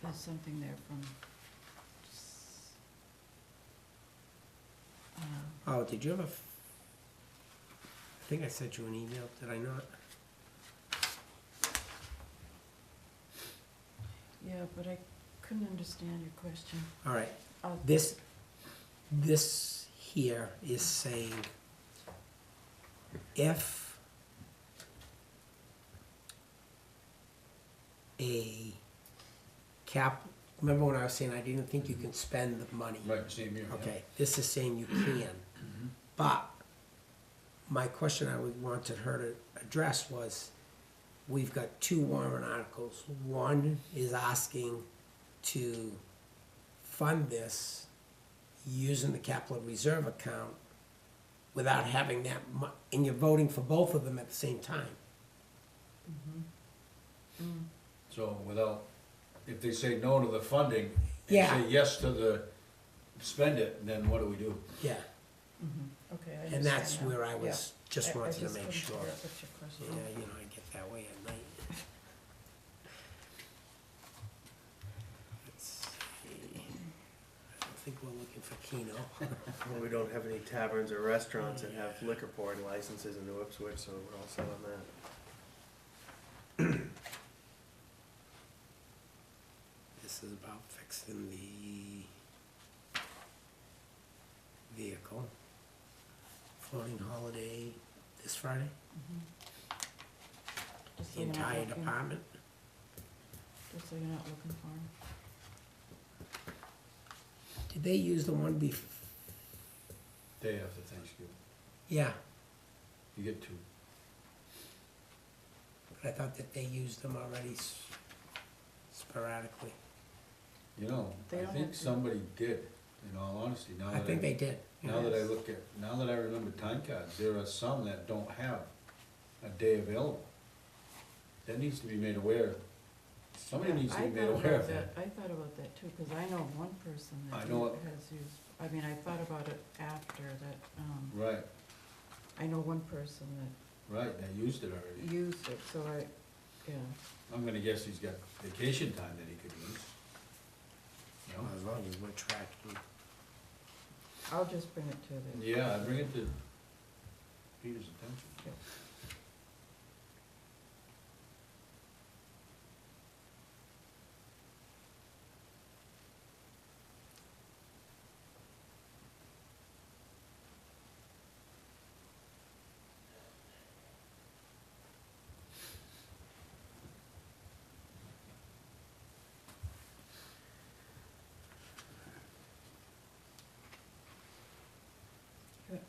There's something there from, Oh, did you have I think I sent you an email, did I not? yeah, but I couldn't understand your question. All right, Oh, this here is saying if a remember when I was saying I didn't think you can spend the money? Right, same here. yeah. Okay, this is saying you can, but my question I wanted her to address was, we've got two warrant articles. One is asking to fund this using the capital reserve account without having that and you're voting for both of them at the same time. So without, if they say no to the funding, and Yeah. say yes to the spend it, then what do we do? Yeah, Okay, I and understand that's now. where I was, Yeah. just I wanted to just make couldn't sure. figure out what your question Yeah, was. you know, I get that way at night. Let's see. I don't think we're looking for Keno. Well, we don't have any taverns or restaurants that have liquor pouring licenses in New Ipswich, so we're all set on that. This is about fixing the vehicle. Floating holiday this Friday, Just so the you're not entire looking- department. Just so you're not looking for them. Did they use the one Day after Thanksgiving. Yeah, You get two. but I thought that they used them already sporadically. You know, They I don't think have to. somebody did, in all honesty, now I that think they did. now that I look at, now that I remember time cards, there are some that don't have a day available. That needs to be made aware. Somebody needs to be made aware of that. I thought about that too, because I know one person I that know it. has used, I mean, I thought about it after that, Right, I know one person right, they used it that already. used it, so yeah. I'm gonna guess he's got vacation time that he could use. You know? As long as we're tracking. I'll just bring it to the. Yeah, bring it to Peter's attention. Yeah. Good.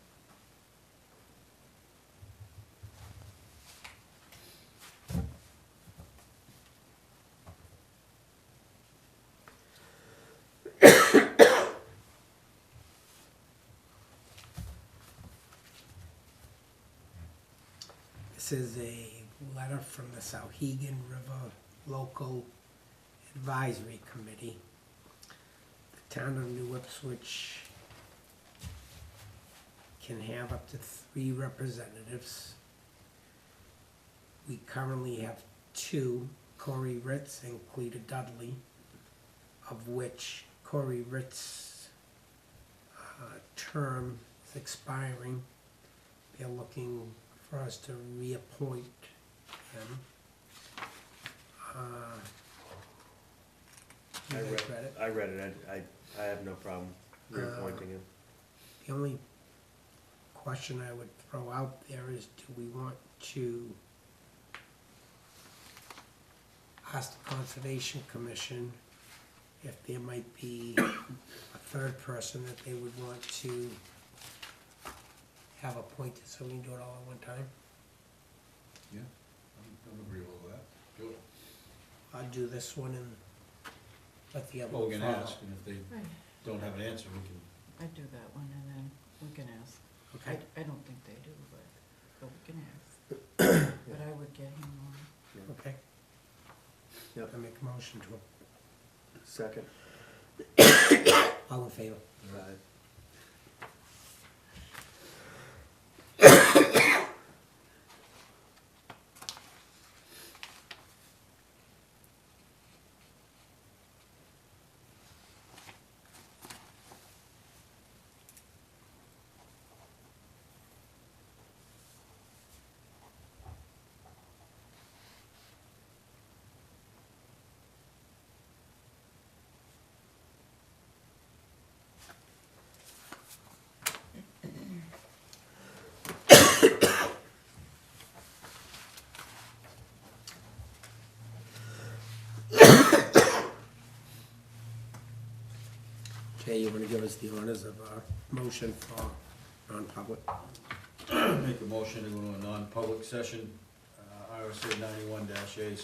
This is a letter from the Sauhegan River Local Advisory Committee. The town of New Ipswich can have up to 3 representatives. We currently have 2, Corey Ritz and Cleta Dudley, of which Corey Ritz's term is expiring. They're looking for us to reappoint him. You I guys read, read it? I read it, I have no problem reappointing him. The only question I would throw out there is, do we want to ask the Conservation Commission if there might be a third person that they would want to have appointed, so we can do it all at one time? Yeah, I'm agreeable with that. Do it. I'll do this one and let the other Well, one we can follow. ask, and if they Right, don't have an answer, we can, I'd do that one and then we can ask. Okay. I don't think they do, but we can ask. But I would get him on. Okay. Yep. I make a motion to, Second. all in favor? Jay, you wanna give us the honors of a motion for non-public? make a motion to go to a non-public session, RSA 91-A,